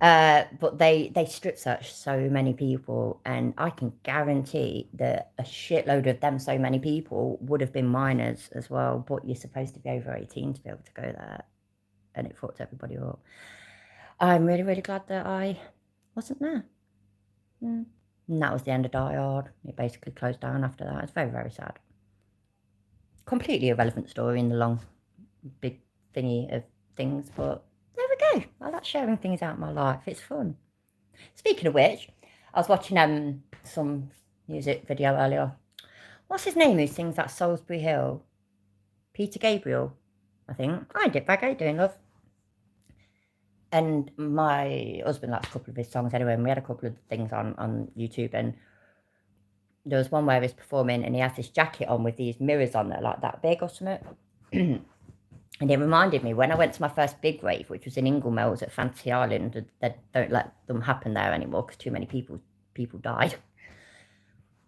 But they strip searched so many people, and I can guarantee that a shitload of them, so many people, would have been minors as well. But you're supposed to be over 18 to be able to go there, and it fucked everybody up. I'm really, really glad that I wasn't there. And that was the end of Diard. It basically closed down after that. It's very, very sad. Completely irrelevant story in the long, big thingy of things, but there we go. I like sharing things out of my life. It's fun. Speaking of which, I was watching some music video earlier. What's his name who sings that Salisbury Hill? Peter Gabriel, I think. I did back. How you doing, love? And my husband likes a couple of his songs anyway, and we had a couple of things on YouTube, and there was one where he's performing and he has this jacket on with these mirrors on there, like that big or something. And it reminded me when I went to my first big rave, which was in Inglemells at Fantasy Island. They don't let them happen there anymore because too many people died.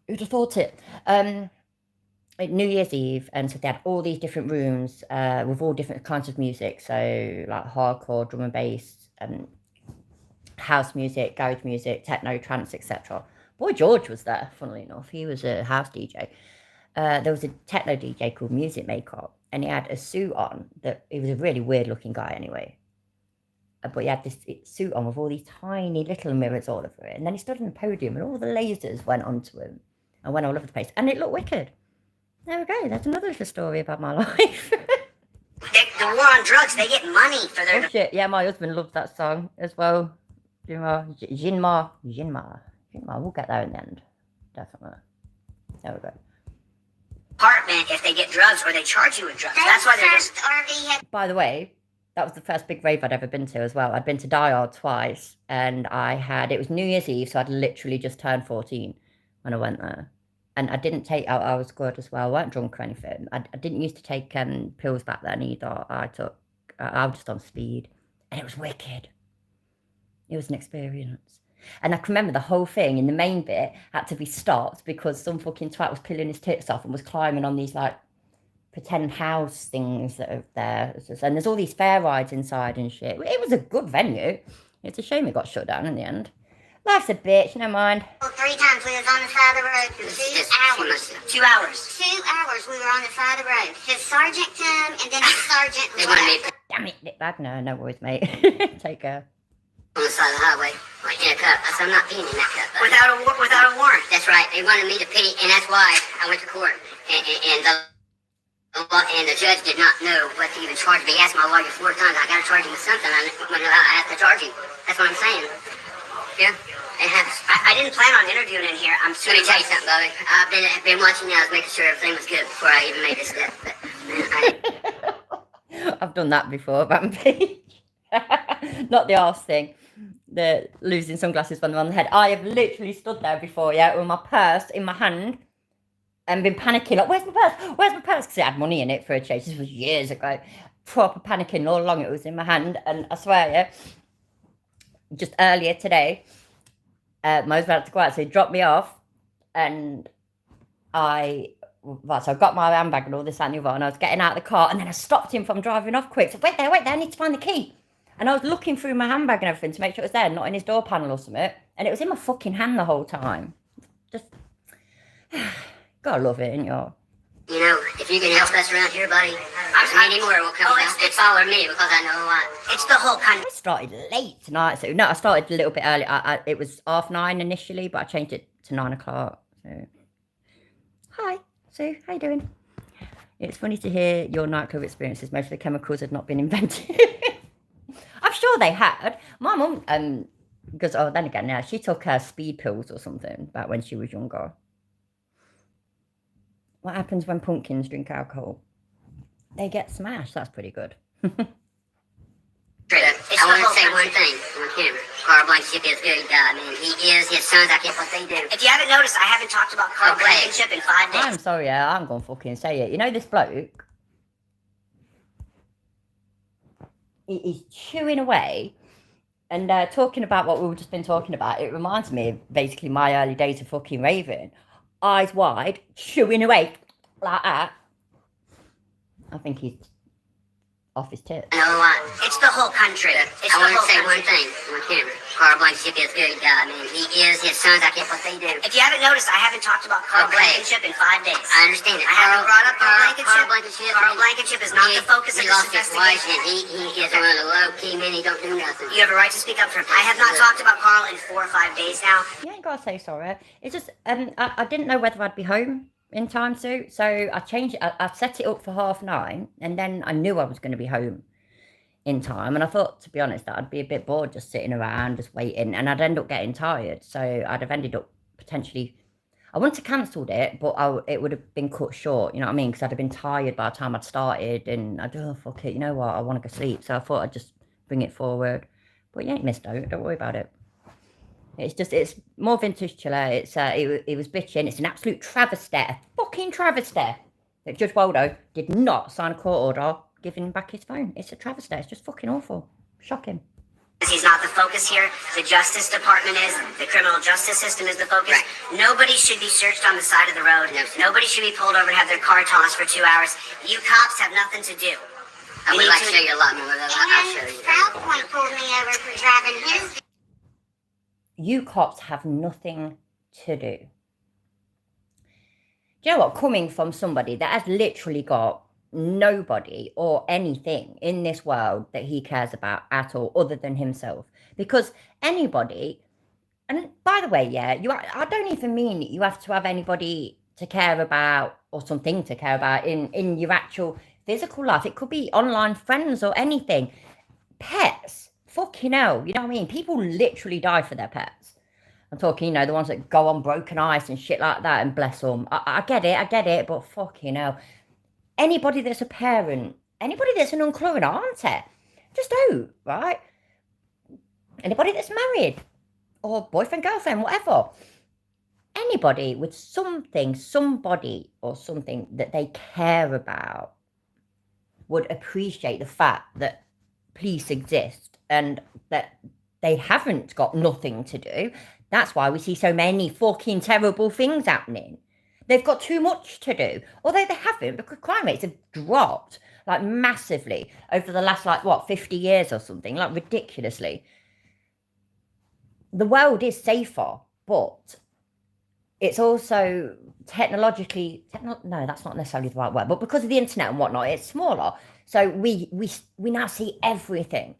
Who'd have thought it? New Year's Eve, and so they had all these different rooms with all different kinds of music, so like hardcore, drum and bass, house music, garage music, techno, trance, etc. Boy George was there, funnily enough. He was a house DJ. There was a techno DJ called Music Maker, and he had a suit on. He was a really weird looking guy anyway, but he had this suit on with all these tiny little mirrors all over it, and then he stood on the podium and all the lasers went onto him and went all over the place, and it looked wicked. There we go. That's another little story about my life. The war on drugs. They get money for their. Oh shit! Yeah, my husband loves that song as well. Jinma. We'll get there in the end, definitely. There we go. Apartment if they get drugs or they charge you with drugs. That's why they're just. By the way, that was the first big rave I'd ever been to as well. I'd been to Diard twice, and it was New Year's Eve, so I'd literally just turned 14 when I went there. And I didn't take, I was good as well. I weren't drunk or anything. I didn't used to take pills back then either. I was just on speed. And it was wicked. It was an experience. And I can remember the whole thing in the main bit had to be stopped because some fucking twat was peeling his tits off and was climbing on these like pretend house things that are there. And there's all these fair rides inside and shit. It was a good venue. It's a shame it got shut down in the end. Life's a bitch, never mind. 3 times we was on the side of the road for 2 hours. 2 hours. 2 hours we were on the side of the road. His sergeant come, and then the sergeant They wanted me left. Damn it, Dick Bag. No worries, mate. Take care. on the side of the highway, like in a cup. I said, I'm not peeing in that cup. Without a warrant. That's right. They wanted me to pee, and that's why I went to court. And the judge did not know what to even charge me. He asked my lawyer 4 times. I got to charge him with something. I have to charge him. That's what I'm saying. Yeah, it happens. I didn't plan on interviewing in here. I'm Let me tell you something, Bobby. I've been watching you. I was making sure everything was good before I even made this step. But I've done that before, Bambi. Not the arse thing. The losing sunglasses on the head. I have literally stood there before, yeah, with my purse in my hand and been panicking, like, where's my purse? Where's my purse? Because it had money in it for a change. This was years ago. Proper panicking all along. It was in my hand. And I swear, yeah, just earlier today, I was about to go out, so he dropped me off, and so I got my handbag and all this and the other, and I was getting out of the car, and then I stopped him from driving off quick. So wait there, I need to find the key. And I was looking through my handbag and everything to make sure it was there, not in his door panel or something. And it was in my fucking hand the whole time. Just, gotta love it, ain't you? you know, if you can help us around here, buddy, any more will come. It's all on me because I know why. It's the whole country. I started late tonight, so no, I started a little bit early. It was 9:30 initially, but I changed it to 9 o'clock. So, hi, Sue, how you doing? It's funny to hear your nightclub experiences. Most of the chemicals had not been invented. I'm sure they had. My mum, because then again, yeah, she took her speed pills or something back when she was younger. What happens when pumpkins drink alcohol? They get smashed. That's pretty good. I want to say one thing on camera. Carl Blankenship is good. God, man, he is. His sons, I can't what they do. If you haven't noticed, I haven't talked about Carl Blankenship in 5 days. I'm sorry, yeah, I'm gonna fucking say it. You know this bloke? He's chewing away and talking about what we've just been talking about. It reminds me of basically my early days of fucking raving. Eyes wide, chewing away like that. I think he's off his tip. I know why. It's the whole country. I want to say one thing on camera. Carl Blankenship is good. God, man, he is. His sons, I can't what they do. If you haven't noticed, I haven't talked about Carl Blankenship in 5 days. I understand it. I haven't brought up Carl Carl Blankenship. Blankenship. Carl Blankenship is not the focus of He this lost his wife, investigation. and he is one of the low-key men. He don't do nothing. You have a right to speak up for him. I have not talked about Carl in 4 or 5 days now. You ain't gotta say sorry. It's just I didn't know whether I'd be home in time, Sue. So I changed it. I set it up for 9:30, and then I knew I was going to be home in time. And I thought, to be honest, that I'd be a bit bored just sitting around, just waiting, and I'd end up getting tired. So I'd have ended up potentially. I wouldn't have cancelled it, but it would have been cut short. You know what I mean? Because I'd have been tired by the time I'd started, and I'd fuck it. You know what? I want to go sleep. So I thought I'd just bring it forward. But you ain't missed out. Don't worry about it. It's more vintage chiller. It was bitching. It's an absolute travesty, a fucking travesty that Judge Waldo did not sign a court order giving back his phone. It's a travesty. It's just fucking awful. Shocking. He's not the focus here. The Justice Department is. The criminal justice system is the focus. Right. Nobody should be searched on the side of the road. No. Nobody should be pulled over and have their car tossed for 2 hours. You cops have nothing to do. I would like to show you a lot more, though. I'll show And you. Proud Point pulled me over for driving his. You cops have nothing to do. Do you know what? Coming from somebody that has literally got nobody or anything in this world that he cares about at all other than himself. Because anybody, and by the way, yeah, I don't even mean you have to have anybody to care about or something to care about in your actual physical life. It could be online friends or anything. Pets, fucking hell, you know what I mean? People literally die for their pets. I'm talking, the ones that go on broken ice and shit like that, and bless them. I get it, but fucking hell. Anybody that's a parent, anybody that's an uncle or an auntie, just don't, right? Anybody that's married, or boyfriend, girlfriend, whatever. Anybody with somebody or something that they care about would appreciate the fact that police exist and that they haven't got nothing to do. That's why we see so many fucking terrible things happening. They've got too much to do. Although they haven't, because crime rates have dropped like massively over the last, like, what, 50 years or something, like ridiculously. The world is safer, but it's also technologically, no, that's not necessarily the right word, but because of the internet and whatnot, it's smaller. So we now see everything.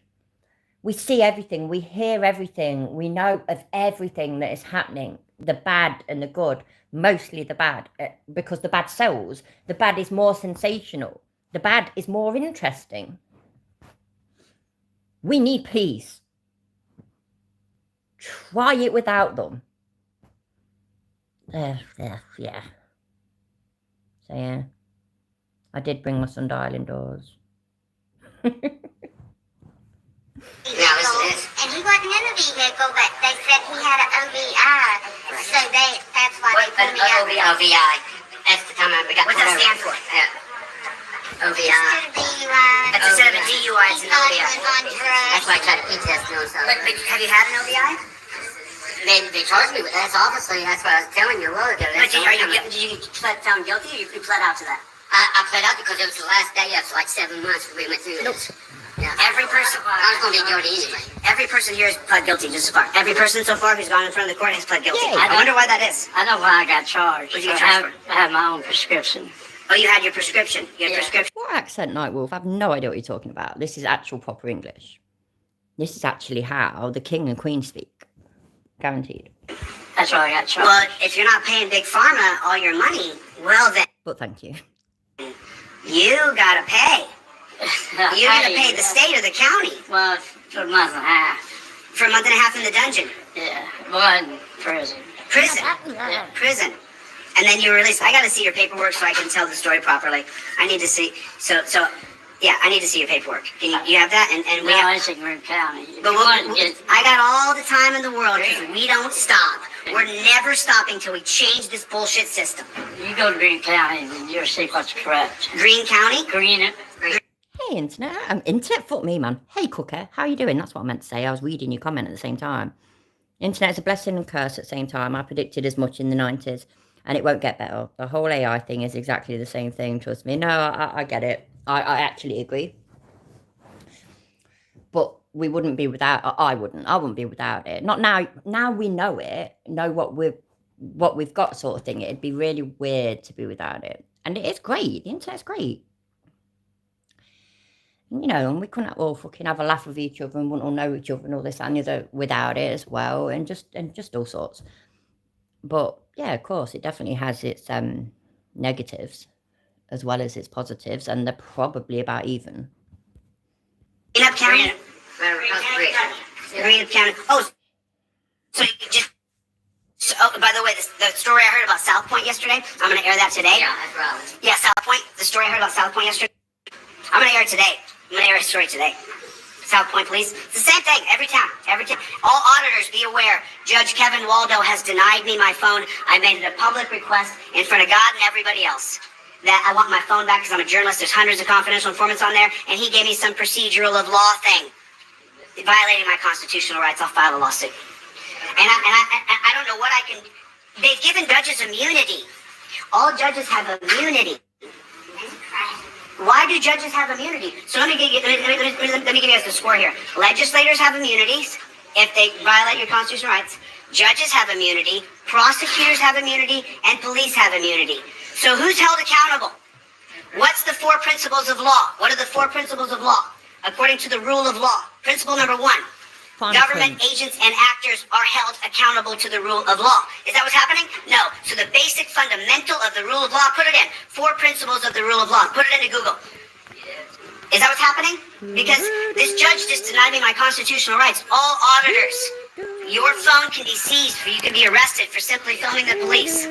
We see everything, we hear everything, we know of everything that is happening, the bad and the good, mostly the bad, because the bad sells. The bad is more sensational. The bad is more interesting. We need police. Try it without them. Yeah. So yeah, I did bring my sundial indoors. And he wasn't in a vehicle, but they said he had an OVI. So that's why they put me out. OVI. That's the time we got. What's that stand for? OVI. That's instead of a DUI, it's an OVI. That's why I tried to e-test you and stuff. But have you had an OVI? They charged me with that. That's obviously, that's what I was telling you a while ago. But did you get found guilty, or you pled out to that? I pled out because it was the last day of like 7 months we went through this. Yeah. Every person, I was going to be guilty anyway. Every person here has pled guilty just so far. Every person so far who's gone in front of the court has pled guilty. Yeah. I wonder why that is. I know why I got charged. What did you get charged for? I have my own prescription. Oh, you had your prescription. You had prescription. What accent, Nightwolf? I have no idea what you're talking about. This is actual proper English. This is actually how the king and queen speak. Guaranteed. That's why I got charged. Well, if you're not paying Big Pharma all your money, well then, But thank you. you gotta pay. You gotta pay the state or the county Well, for a month and a half. for a month and a half in the dungeon. Yeah. Well, in prison. Prison. And then you were released. I gotta see your paperwork so I can tell the story properly. I need to see. Yeah, I need to see your paperwork. Can you have that? And we No, have. it's in Green County. If But you want to get, I got all the time in the world because we don't stop. We're never stopping till we change this bullshit system. you go to Green County and you'll see what's correct. Green County? Green. Hey, internet. Internet, fuck me, man. Hey, Cooker. How you doing? That's what I meant to say. I was reading your comment at the same time. Internet's a blessing and curse at the same time. I predicted as much in the 90s, and it won't get better. The whole AI thing is exactly the same thing, trust me. No, I get it. I actually agree. But we wouldn't be without, I wouldn't be without it. Not now. Now we know it, know what we've got, sort of thing. It'd be really weird to be without it. And it is great. The internet's great. You know, and we couldn't all fucking have a laugh with each other and wouldn't all know each other and all this and the other without it as well, and just all sorts. But yeah, of course, it definitely has its negatives as well as its positives, and they're probably about even. Green Up County? Green Up County. Oh, so you just. So, oh, by the way, the story I heard about South Point yesterday, I'm going to air that today. Yeah, that's right. Yeah, South Point. The story I heard about South Point yesterday, I'm going to air it today. I'm going to air a story today. South Point Police. It's the same thing every time. All auditors, be aware. Judge Kevin Waldo has denied me my phone. I made it a public request in front of God and everybody else that I want my phone back because I'm a journalist. There's hundreds of confidential informants on there, and he gave me some procedural of law thing violating my constitutional rights. I'll file a lawsuit. And I don't know what I can. They've given judges immunity. All judges have immunity. Why do judges have immunity? So let me give you guys the score here. Legislators have immunities if they violate your constitutional rights. Judges have immunity. Prosecutors have immunity, and police have immunity. So who's held accountable? What's the 4 principles of law? What are the 4 principles of law? According to the rule of law. Principle number 1. Government agents and actors are held accountable to the rule of law. Is that what's happening? No. So the basic fundamental of the rule of law, put it in. 4 principles of the rule of law. Put it into Google. Is that what's happening? Because this judge just denied me my constitutional rights. All auditors, your phone can be seized or you can be arrested for simply filming the police.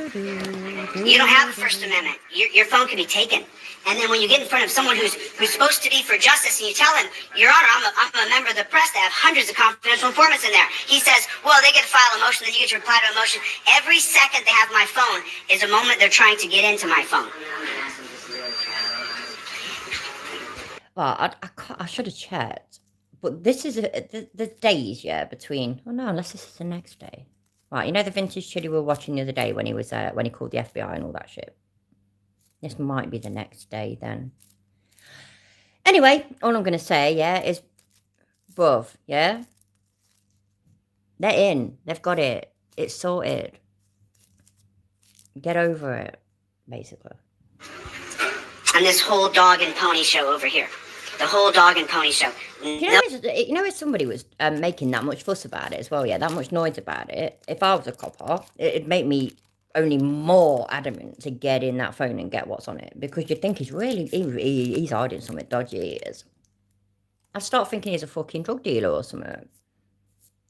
You don't have the First Amendment. Your phone can be taken. And then when you get in front of someone who's supposed to be for justice and you tell him, Your Honor, I'm a member of the press that have hundreds of confidential informants in there. He says, well, they get to file a motion, then you get to reply to a motion. Every second they have my phone is a moment they're trying to get into my phone. Well, I should have checked. But this is the days, yeah, between... Oh, no, unless this is the next day. Right, you know the vintage chili we were watching the other day when he was when he called the FBI and all that shit? This might be the next day then. Anyway, all I'm going to say, yeah, is, bruv, yeah? They're in. They've got it. It's sorted. Get over it, basically. And this whole dog and pony show over here. The whole dog and pony show. You know, if somebody was making that much fuss about it as well, yeah, that much noise about it, if I was a copper, it'd make me only more adamant to get in that phone and get what's on it, because you'd think he's really, he's hiding something dodgy, he is. I'd start thinking he's a fucking drug dealer or something.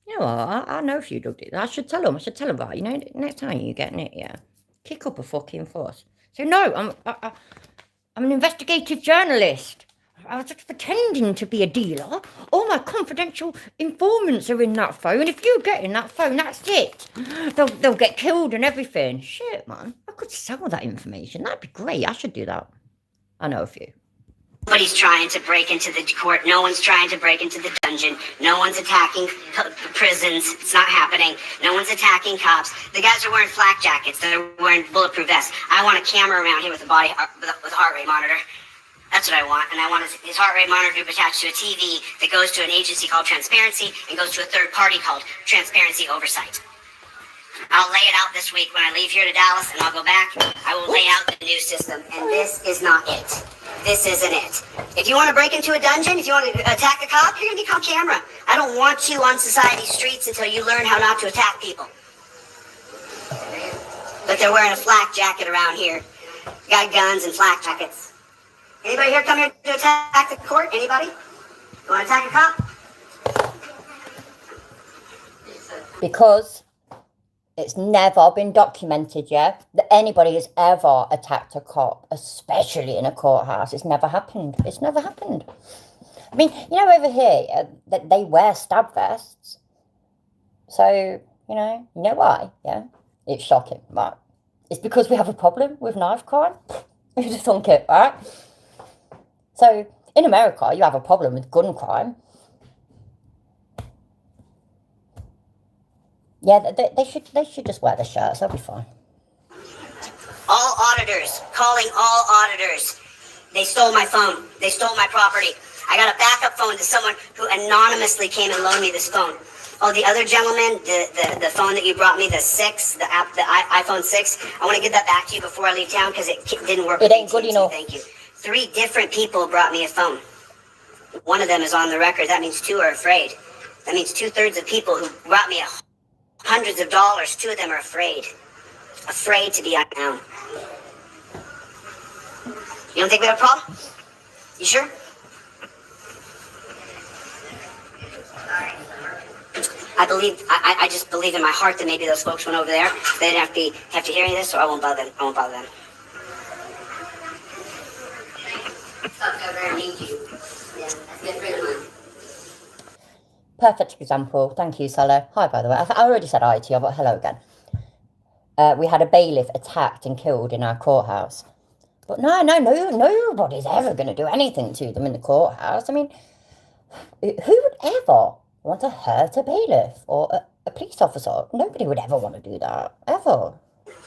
You know what, I know a few drug dealers. I should tell him, right, you know, next time you're getting it, yeah, kick up a fucking fuss. So no, I'm an investigative journalist. I was just pretending to be a dealer. All my confidential informants are in that phone. If you get in that phone, that's it. They'll get killed and everything. Shit, man. I could sell that information. That'd be great. I should do that. I know a few. Nobody's trying to break into the court. No one's trying to break into the dungeon. No one's attacking prisons. It's not happening. No one's attacking cops. The guys are wearing flak jackets. They're wearing bulletproof vests. I want a camera around here with a body with a heart rate monitor. That's what I want. And I want his heart rate monitor to be attached to a TV that goes to an agency called Transparency and goes to a third party called Transparency Oversight. I'll lay it out this week when I leave here to Dallas, and I'll go back. I will lay out the new system, and this is not it. This isn't it. If you want to break into a dungeon, if you want to attack a cop, you're going to be on camera. I don't want you on society's streets until you learn how not to attack people. But they're wearing a flak jacket around here. Got guns and flak jackets. Anybody here come here to attack the court? Anybody? You want to attack a cop? Because it's never been documented yet that anybody has ever attacked a cop, especially in a courthouse. It's never happened. It's never happened. I mean, you know, over here, that they wear stab vests. So, you know why? Yeah, it's shocking, right? It's because we have a problem with knife crime. You just thunk it, right? So, in America, you have a problem with gun crime. Yeah, they should just wear the shirts. They'll be fine. All auditors, calling all auditors. They stole my phone. They stole my property. I got a backup phone to someone who anonymously came and loaned me this phone. Oh, the other gentleman, the phone that you brought me, the iPhone 6, I want to give that back to you before I leave town because it didn't work. It ain't good enough. Thank you. 3 different people brought me a phone. One of them is on the record. That means 2 are afraid. That means 2/3 of people who brought me hundreds of dollars, 2 of them are afraid. Afraid to be unknown. You don't think we have a problem? You sure? I just believe in my heart that maybe those folks went over there. They didn't have to hear any of this, so I won't bother them. I won't bother them. Perfect example. Thank you, Solo. Hi, by the way. I already said hi to you, but hello again. We had a bailiff attacked and killed in our courthouse. But no, nobody's ever going to do anything to them in the courthouse. I mean, who would ever want to hurt a bailiff or a police officer? Nobody would ever want to do that, ever.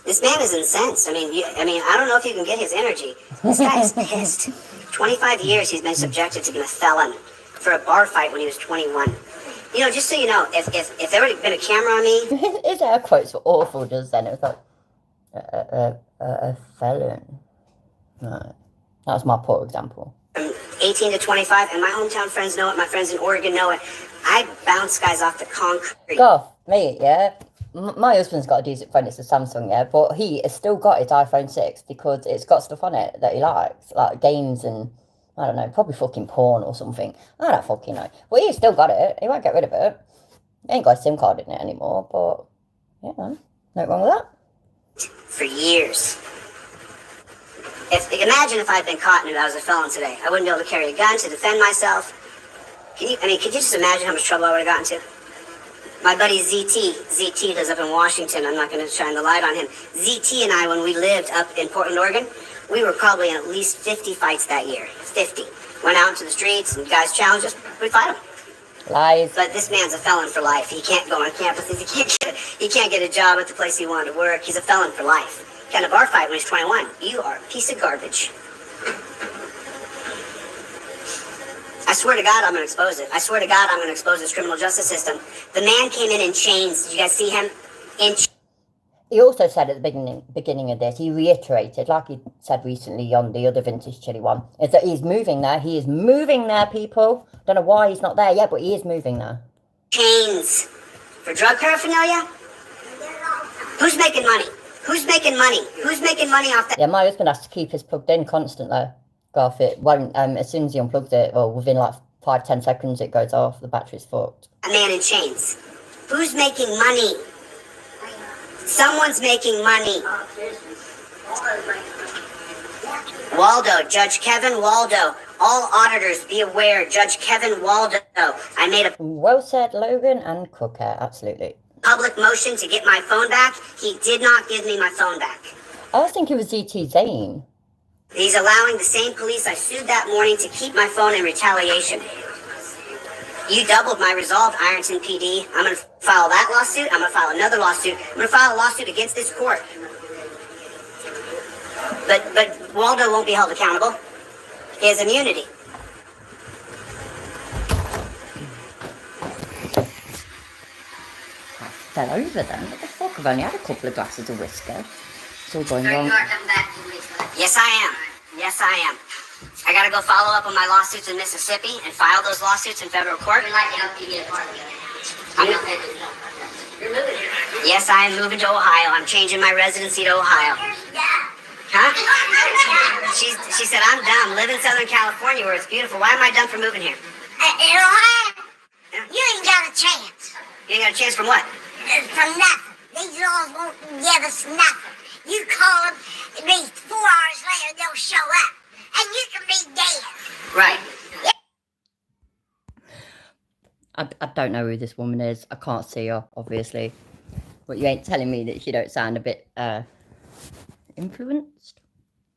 This man is incensed. I mean, I don't know if you can get his energy. This guy is pissed. 25 years he's been subjected to being a felon for a bar fight when he was 21. You know, just so you know, if there had been a camera on me... His air quotes were awful just then. It was like, a felon. Right. That was my poor example. From 18 to 25, and my hometown friends know it, my friends in Oregon know it. I bounce guys off the concrete. God, me, yeah. My husband's got a decent phone, it's a Samsung, yeah, but he has still got his iPhone 6 because it's got stuff on it that he likes, like games and, I don't know, probably fucking porn or something. I don't fucking know. But he's still got it. He won't get rid of it. He ain't got a SIM card in it anymore, but, yeah, no wrong with that. For years. Imagine if I'd been caught and I was a felon today. I wouldn't be able to carry a gun to defend myself. Could you just imagine how much trouble I would have gotten to? My buddy ZT lives up in Washington. I'm not going to shine the light on him. ZT and I, when we lived up in Portland, Oregon, we were probably in at least 50 fights that year. 50. Went out into the streets and guys challenged us. We'd fight them. Lies. But this man's a felon for life. He can't go on campuses. He can't get a job at the place he wanted to work. He's a felon for life. He got in a bar fight when he's 21. You are a piece of garbage. I swear to God, I'm going to expose it. I swear to God, I'm going to expose this criminal justice system. The man came in chains. Did you guys see him? He also said at the beginning of this, he reiterated, like he said recently on the other Vintage Chili one, is that he's moving there. He is moving there, people. Don't know why he's not there yet, but he is moving there. Chains for drug paraphernalia? Who's making money? Who's making money? Who's making money off that? Yeah, my husband has to keep his plugged in constantly. Garth, it won't, as soon as he unplugs it, or within like 5-10 seconds, it goes off. The battery's fucked. A man in chains. Who's making money? Someone's making money. Waldo, Judge Kevin Waldo. All auditors be aware, Judge Kevin Waldo. I made a Well said, Logan and Cooker, absolutely. public motion to get my phone back. He did not give me my phone back. I was thinking it was ZT Zane. He's allowing the same police I sued that morning to keep my phone in retaliation. You doubled my resolve, Ironton PD. I'm going to file that lawsuit. I'm going to file another lawsuit. I'm going to file a lawsuit against this court. But Waldo won't be held accountable. He has immunity. I fell over then. What the fuck? I've only had a couple of glasses of whiskey. It's all going wrong. Yes, I am. Yes, I am. I got to go follow up on my lawsuits in Mississippi and file those lawsuits in federal court. We'd like to help you get a part of it. You're moving here. Yes, I am moving to Ohio. I'm changing my residency to Ohio. Huh? She said, I'm done. Live in Southern California where it's beautiful. Why am I done for moving here? In Ohio, you ain't got a chance. You ain't got a chance from what? From nothing. These laws won't give us nothing. You call them, at least 4 hours later, they'll show up. And you can be dead. Right. I don't know who this woman is. I can't see her, obviously. But you ain't telling me that she don't sound a bit influenced,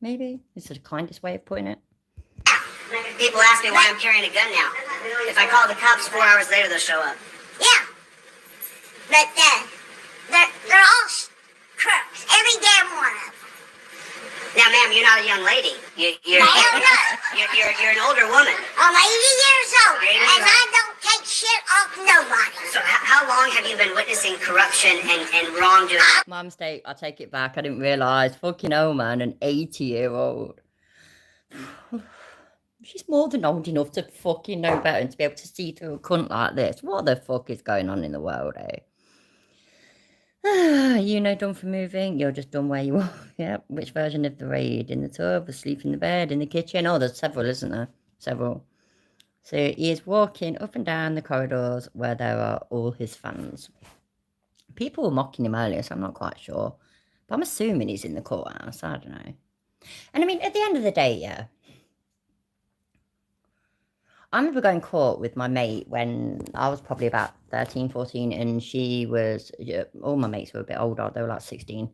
maybe? Is the kindest way of putting it? People ask me why I'm carrying a gun now. If I call the cops 4 hours later, they'll show up. Yeah. But they're all crooks. Every damn one of them. Now, ma'am, you're not a young lady. You're an older woman. I'm 80 years old, You're 80 and years I don't take shit off nobody. So how long have you been witnessing corruption and wrongdoing? My mistake. I take it back. I didn't realise. Fucking hell, man. An 80-year-old. She's more than old enough to fucking know better and to be able to see through a cunt like this. What the fuck is going on in the world, eh? You know, done for moving. You're just done where you are. Yep. Which version of the raid? In the tub, asleep in the bed, in the kitchen? Oh, there's several, isn't there? Several. So he is walking up and down the corridors where there are all his fans. People were mocking him earlier, so I'm not quite sure. But I'm assuming he's in the courthouse. I don't know. And I mean, at the end of the day, yeah. I remember going to court with my mate when I was probably about 13, 14, and she was, all my mates were a bit older, they were like 16.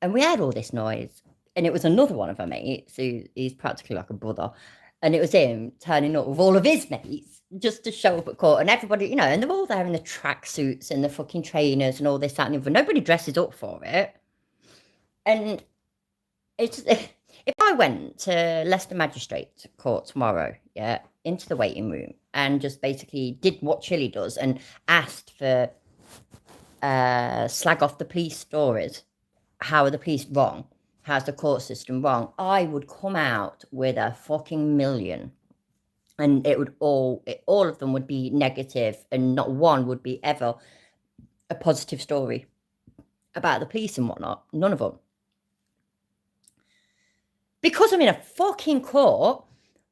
And we heard all this noise, and it was another one of our mates, who he's practically like a brother, and it was him turning up with all of his mates just to show up at court, and everybody, you know, and they're all there in the tracksuits and the fucking trainers and all this, that, and the other. Nobody dresses up for it. And it's, if I went to Leicester Magistrate Court tomorrow, yeah, into the waiting room and just basically did what Chili does and asked for slag off the police stories. How are the police wrong? How's the court system wrong? I would come out with a fucking million, and it would all of them would be negative, and not one would be ever a positive story about the police and whatnot. None of them. Because I'm in a fucking court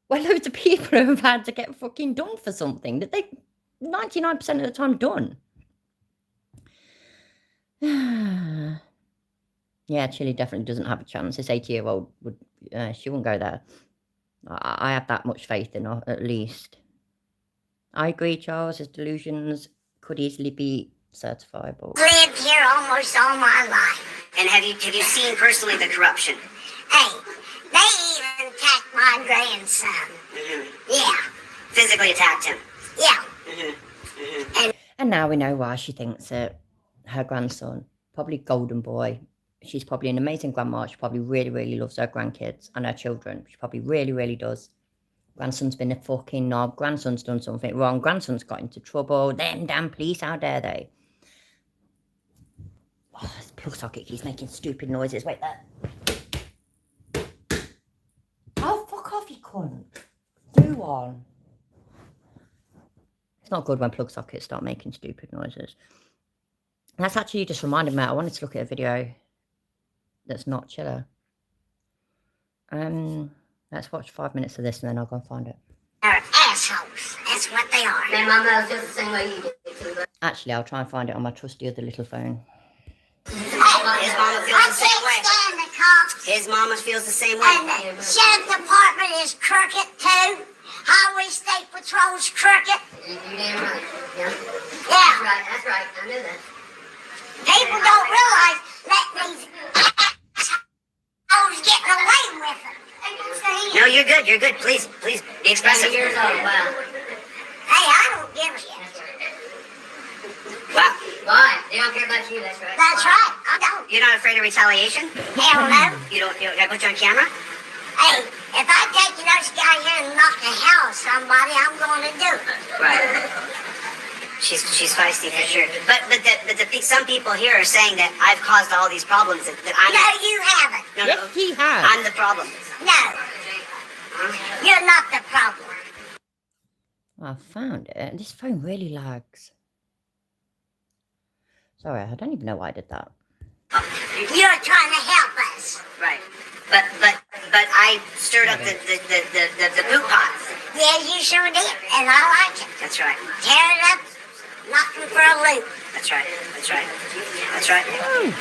where loads of people have had to get fucking done for something that they 99% of the time done. Yeah, Chili definitely doesn't have a chance. This 80-year-old would, she wouldn't go there. I have that much faith in her, at least. I agree, Charles. His delusions could easily be certifiable. Lived here almost all my life. And have you seen personally the corruption? Hey, they even attacked my grandson. Mm-hmm. Yeah, Physically attacked him. yeah. And now we know why she thinks that her grandson, probably golden boy, she's probably an amazing grandma. She probably really, really loves her grandkids and her children. She probably really, really does. Grandson's been a fucking knob. Grandson's done something wrong. Grandson's got into trouble. Them damn police, how dare they? Oh, this plug socket keeps making stupid noises. Wait there. Oh, fuck off, you cunt. Do one. It's not good when plug sockets start making stupid noises. That's actually just reminded me, I wanted to look at a video that's not chiller. Let's watch 5 minutes of this and then I'll go and find it. They're assholes. That's what they are. Man, my mouth just the same way you do. Actually, I'll try and find it on my trusty other little phone. His mama feels I the same way. can't stand the cops. His mama feels the same And way. the sheriff department is crooked too. Highway State Patrol's crooked. You damn right. Yeah. Yeah. That's right. I knew that. People don't realize that these assholes getting away with it. No, you're good. You're good. Please be expressive. Years old. Wow. Hey, I don't give a shit. Wow. Why? They don't care about you. That's right. That's right. I don't. You're not afraid of retaliation? Hell no. You don't. I put you on camera. Hey, if I take this guy here and knock the hell out of somebody, I'm going to do it. Right. She's feisty for sure. But some people here are saying that I've caused all these problems. That I'm. No, you haven't. No, Yes, he has. I'm the problem. No. You're not the problem. I found it. This phone really lags. Sorry, I don't even know why I did that. You're trying to help us. Right. But I stirred up the poop pot. Yeah, you sure did. And I like it. That's right. Tear it up, knock him for a loop. That's right.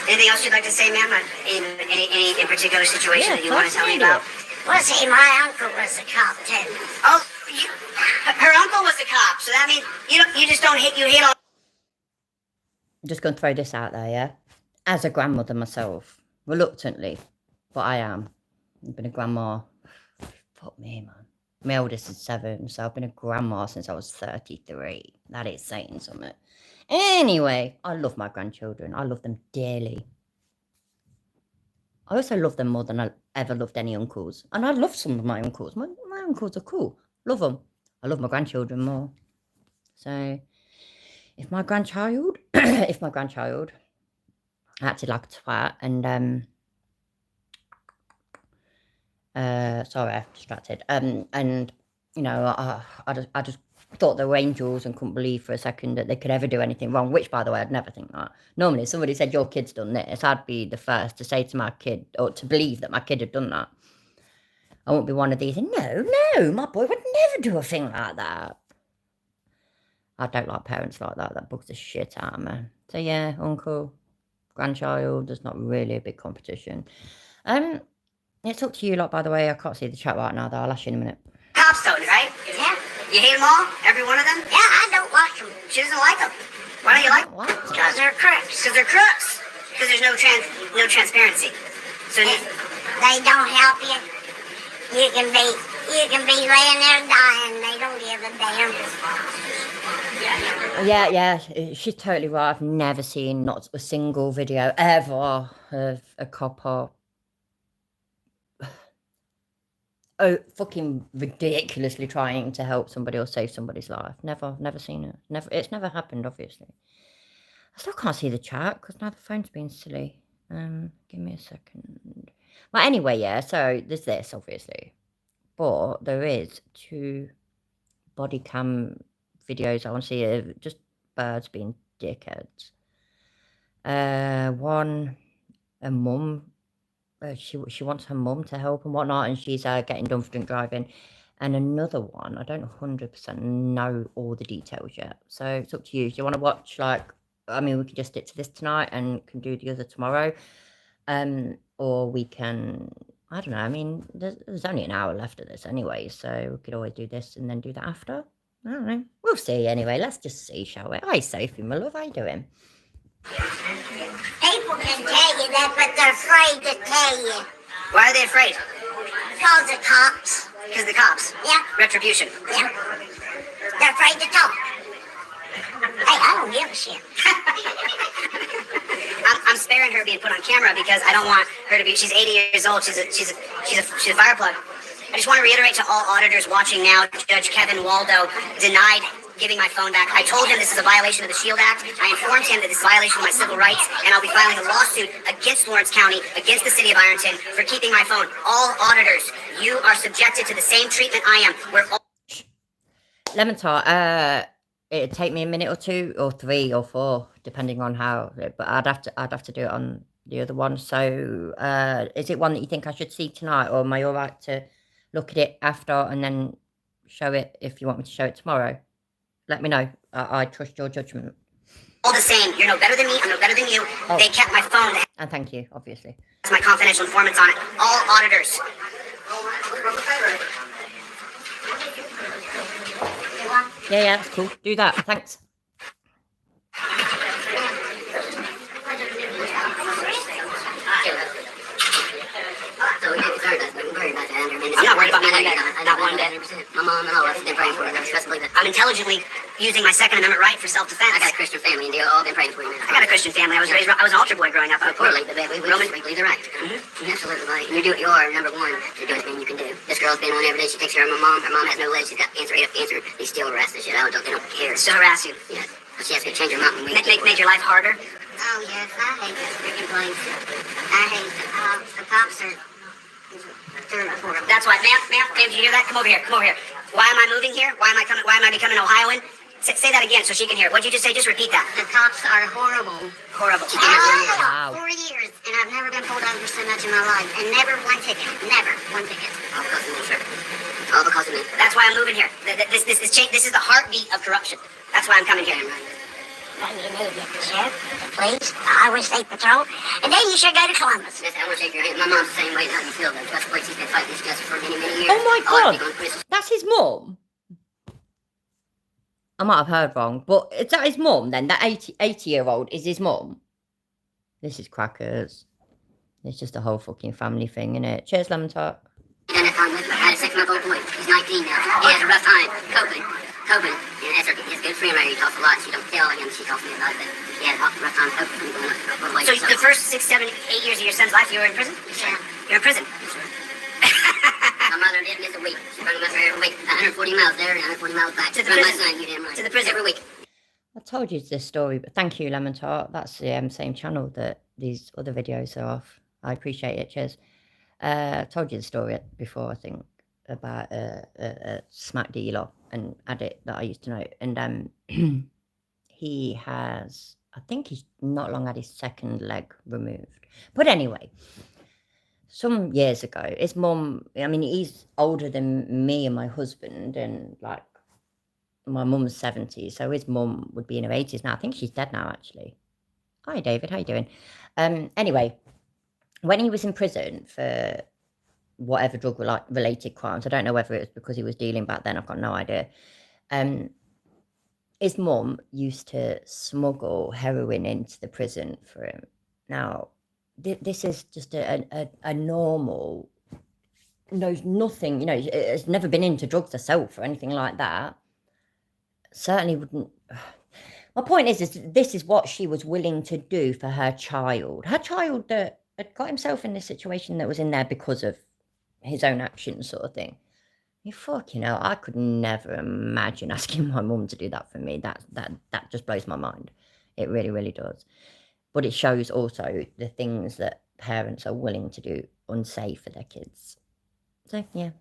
Anything else you'd like to say, ma'am? Any in particular situation that you want to tell me about? Well, see, my uncle was a cop too. Oh, her uncle was a cop, so that means you just don't hate. You hate all. I'm just going to throw this out there, yeah? As a grandmother myself, reluctantly, but I am. I've been a grandma. Fuck me, man. My oldest is 7, so I've been a grandma since I was 33. That is saying something. Anyway, I love my grandchildren. I love them dearly. I also love them more than I ever loved any uncles. And I love some of my uncles. My uncles are cool. Love them. I love my grandchildren more. So, if my grandchild acted like a twat and, sorry, I'm distracted. And, you know, I just thought they were angels and couldn't believe for a second that they could ever do anything wrong, which, by the way, I'd never think that. Normally, if somebody said, your kid's done this, I'd be the first to say to my kid, or to believe that my kid had done that. I won't be one of these, no, my boy would never do a thing like that. I don't like parents like that. That bugs the shit out of me. So, yeah, uncle, grandchild, there's not really a big competition. It's up to you lot, by the way. I can't see the chat right now, though. I'll ask you in a minute. Cops don't, right? Yeah. You hate them all? Every one of them? Yeah, I don't like them. She doesn't like them. Why don't you like them? What? Because they're crooks. Because they're crooks. Because there's no transparency. So They don't help you. You can be laying there dying. They don't give a damn. Yeah, she's totally right. I've never seen not a single video ever of a cop or fucking ridiculously trying to help somebody or save somebody's life. Never seen it. It's never happened, obviously. I still can't see the chat because now the phone's being silly. Give me a second. Well, anyway, yeah, so there's this, obviously. But there is 2 body cam videos I want to see of just birds being dickheads. One, a mum. She wants her mum to help and whatnot, and she's getting done for drink driving. And another one, I don't 100% know all the details yet. So it's up to you. Do you want to watch, we can just stick to this tonight and can do the other tomorrow. Or we can, I don't know, there's only an hour left of this anyway, so we could always do this and then do that after. I don't know. We'll see anyway. Let's just see, shall we? Hi, Sophie, my love. How you doing? People can tell you that, but they're afraid to tell you. why are they afraid? Because the cops. Because the cops. Yeah. Retribution. Yeah. They're afraid to talk. I don't give a shit. I'm sparing her being put on camera because I don't want her to be. She's 80 years old. She's a fire plug. I just want to reiterate to all auditors watching now, Judge Kevin Waldo denied giving my phone back. I told him this is a violation of the SHIELD Act. I informed him that this is a violation of my civil rights, and I'll be filing a lawsuit against Lawrence County, against the city of Ironton for keeping my phone. All auditors, you are subjected to the same treatment I am. We're all Lemon tart. It'd take me a minute or 2 or 3 or 4, depending on how. But I'd have to do it on the other one. So, is it one that you think I should see tonight, or am I all right to look at it after and then show it if you want me to show it tomorrow? Let me know. I trust your judgment. all the same. You're no better than me. I'm no better than you. Oh. They kept my phone. And thank you, obviously. That's my confidential informants on it. All auditors. Yeah, that's cool. Do that. Thanks. I'm not worried about me. Not one bit. My mom and all of us have been praying for you. I'm intelligently using my Second Amendment right for self-defense. I got a Christian family, and they've all been praying for you. I got a Christian family. I was an altar boy growing up. Poorly, but we believe the right. Absolutely right. You are number one. You're doing everything you can do. This girl's been on every day. She takes care of my mom. Her mom has no legs. She's got cancer. They still harass the shit out. They don't care. To harass you. Yeah. But she has to change her mountain. Make your life harder. Oh, yes, I hate this freaking place. I hate the cops are... That's why, ma'am, did you hear that? Come over here. Why am I moving here? Why am I becoming Ohioan? Say that again so she can hear. What'd you just say? Just repeat that. The cops are horrible. Horrible. Wow. 4 years, and I've never been pulled over so much in my life, and never one ticket. Never one ticket. All because of me, sir. All because of me. That's why I'm moving here. This is the heartbeat of corruption. That's why I'm coming here. I need to get the sheriff, the police, the Highway State Patrol, and then you should go to Columbus. Listen, I want to shake your hand. My mom's the same way. How do you feel? The trust police, he's been fighting this justice for many, many years. Oh my All God. the people in prison. That's his mum. I might have heard wrong, but is that his mum then? That 80-year-old is his mum? This is crackers. It's just a whole fucking family thing, innit? Cheers, lemon tart. And if I'm with I had a 6-month-old boy. He's 19 now. He has a rough time coping. And that's his good friend right here. He talks a lot. She don't tell him. She talks to me about it. But he had a rough time coping. So the first 6, 7, 8 years of your son's life, you were in prison? Yeah. You're in prison. My mother didn't miss a week. She run with her every week. 140 miles there and 140 miles back. To the Run my prison. son, you damn right. To the prison. Every week. I told you this story, but thank you, lemon tart. That's the same channel that these other videos are off. I appreciate it. Cheers. I told you the story before, I think, about a smack dealer and addict that I used to know. And he has, I think he's not long had his second leg removed. But anyway, some years ago, his mum, I mean, he's older than me and my husband, and like my mum's 70, so his mum would be in her 80s now. I think she's dead now, actually. Hi, David. How you doing? Anyway, when he was in prison for whatever drug-related crimes, I don't know whether it was because he was dealing back then. I've got no idea. His mum used to smuggle heroin into the prison for him. Now, this is just a normal, knows nothing, has never been into drugs herself or anything like that. Certainly wouldn't. My point is this is what she was willing to do for her child. Her child that had got himself in this situation that was in there because of his own actions, sort of thing. You fucking hell, I could never imagine asking my mum to do that for me. That just blows my mind. It really, really does. But it shows also the things that parents are willing to do unsafe for their kids. So, yeah.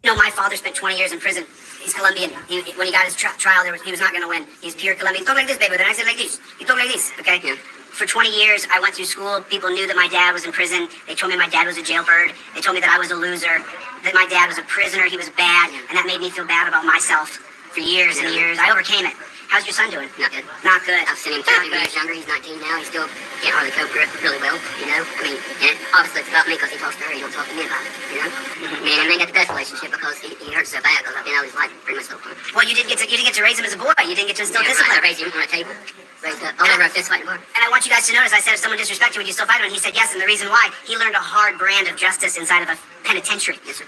My father spent 20 years in prison. He's Colombian. When he got his trial, he was not going to win. He's pure Colombian. Talk like this, baby. Then I said like this. You talk like this, okay? Yeah. For 20 years, I went through school. People knew that my dad was in prison. They told me my dad was a jailbird. They told me that I was a loser, that my dad was a prisoner. He was bad, and that made me feel bad about myself for years and years. I overcame it. How's your son doing? Not good. Not good. I've seen him 30 years younger. He's 19 now. He still can't hardly cope really well, I mean, and obviously it's about me because he talks to her. He don't talk to me about it, Man, and they got the best relationship because he hurts so bad because I've been out his life pretty much so far. Well, you didn't get to raise him as a boy. You didn't get to instill discipline. I raised him on a table. I'll never have fist fighting bar. And I want you guys to notice, I said if someone disrespected you, would you still fight him? And he said yes, and the reason why, he learned a hard brand of justice inside of a penitentiary. Yes, sir.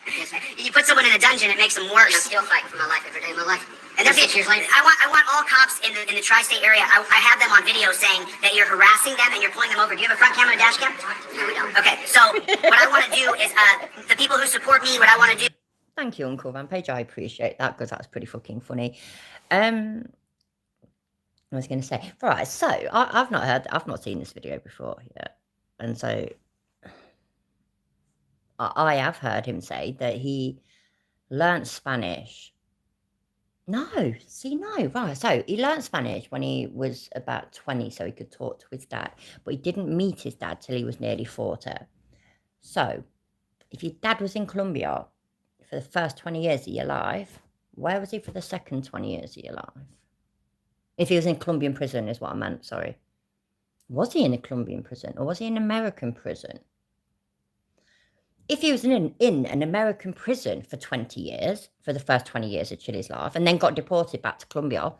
Yes, sir. You put someone in a dungeon, it makes them And I'm worse. still fighting for my life every day of my life. And they're 6 years later. I want all cops in the tri-state area. I have them on video saying that you're harassing them and you're pulling them over. Do you have a front camera and a dash cam? No, we don't. Okay, so what I want to do is the people who support me, what I want to do. Thank you, Uncle Rampage. I appreciate that because that's pretty fucking funny. I was going to say, right, so I've not seen this video before yet. And so I have heard him say that he learnt Spanish. No, right. So he learnt Spanish when he was about 20 so he could talk to his dad. But he didn't meet his dad till he was nearly 40. So if your dad was in Colombia for the first 20 years of your life, where was he for the second 20 years of your life? If he was in Colombian prison is what I meant, sorry. Was he in a Colombian prison or was he in an American prison? If he was in an American prison for 20 years, for the first 20 years of Chile's life, and then got deported back to Colombia,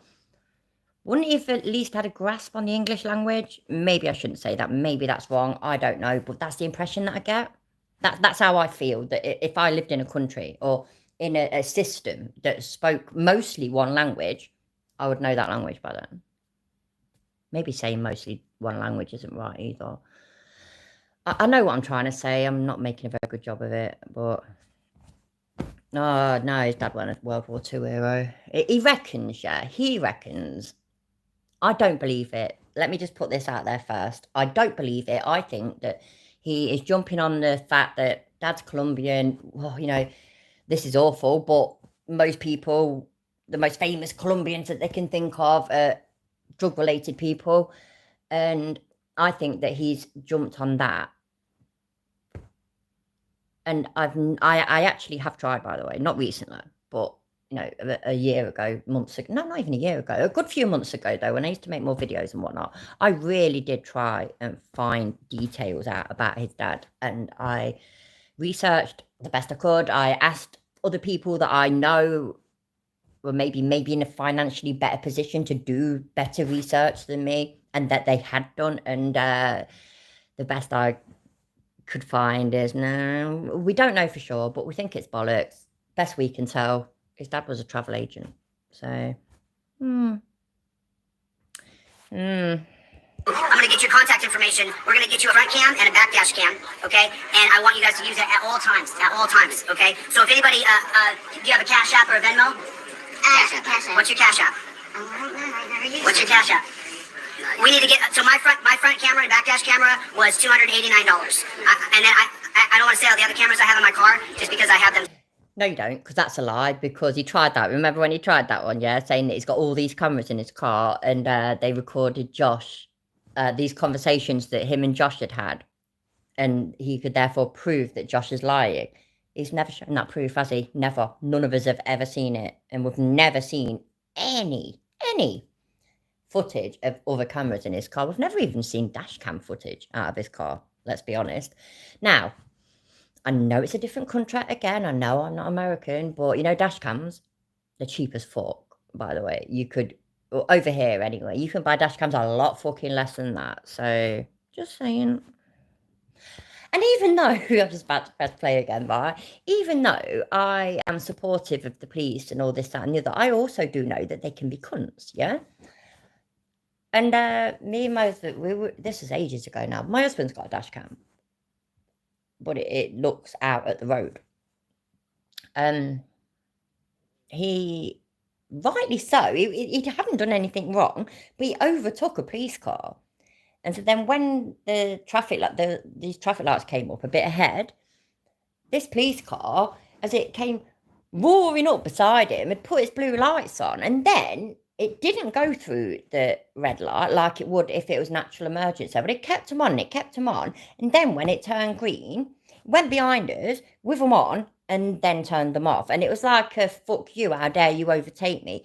wouldn't he have at least had a grasp on the English language? Maybe I shouldn't say that. Maybe that's wrong. I don't know. But that's the impression that I get. That's how I feel, that if I lived in a country or in a system that spoke mostly one language, I would know that language by then. Maybe saying mostly one language isn't right either. I know what I'm trying to say. I'm not making a very good job of it, but no, his dad wasn't a World War II hero. He reckons, yeah, he reckons. I don't believe it. Let me just put this out there first. I don't believe it. I think that he is jumping on the fact that dad's Colombian. Well, you know, this is awful, but most people, the most famous Colombians that they can think of are drug-related people. And I think that he's jumped on that. And I actually have tried, by the way, not recently, but, you know, a year ago, months ago, no, not even a year ago, a good few months ago, though, when I used to make more videos and whatnot, I really did try and find details out about his dad. And I researched the best I could. I asked other people that I know were maybe in a financially better position to do better research than me, and that they had done. And the best I could find is, no, we don't know for sure, but we think it's bollocks. Best we can tell, his dad was a travel agent. So, I'm going to get your contact information. We're going to get you a front cam and a back dash cam, okay? And I want you guys to use it at all times, okay? So if anybody, do you have a Cash App or a Venmo? Cash App. What's your Cash App? What's your Cash App? We need to get, so my front camera and back dash camera was $289. And then I don't want to say all the other cameras I have in my car just because I have them. No, you don't, because that's a lie, because he tried that. Remember when he tried that one, yeah? Saying that he's got all these cameras in his car, and they recorded Josh, these conversations that him and Josh had. And he could therefore prove that Josh is lying. He's never shown that proof, has he? Never. None of us have ever seen it. And we've never seen any footage of other cameras in his car. We've never even seen dash cam footage out of his car, let's be honest. Now, I know it's a different country again. I know I'm not American, but, you know, dash cams, they're cheap as fuck, by the way. You could, well, over here anyway, you can buy dash cams a lot fucking less than that. So, just saying. And even though, I'm just about to press play again, right? Even though I am supportive of the police and all this, that, and the other, I also do know that they can be cunts, yeah? And me and my husband, this is ages ago now. My husband's got a dash cam, but it looks out at the road. He, rightly so, he hadn't done anything wrong, but he overtook a police car. And so then when the these traffic lights came up a bit ahead, this police car, as it came roaring up beside him, had put its blue lights on, and then it didn't go through the red light like it would if it was natural emergency, but it kept them on, and then when it turned green, went behind us with them on, and then turned them off. And it was like a fuck you, how dare you overtake me.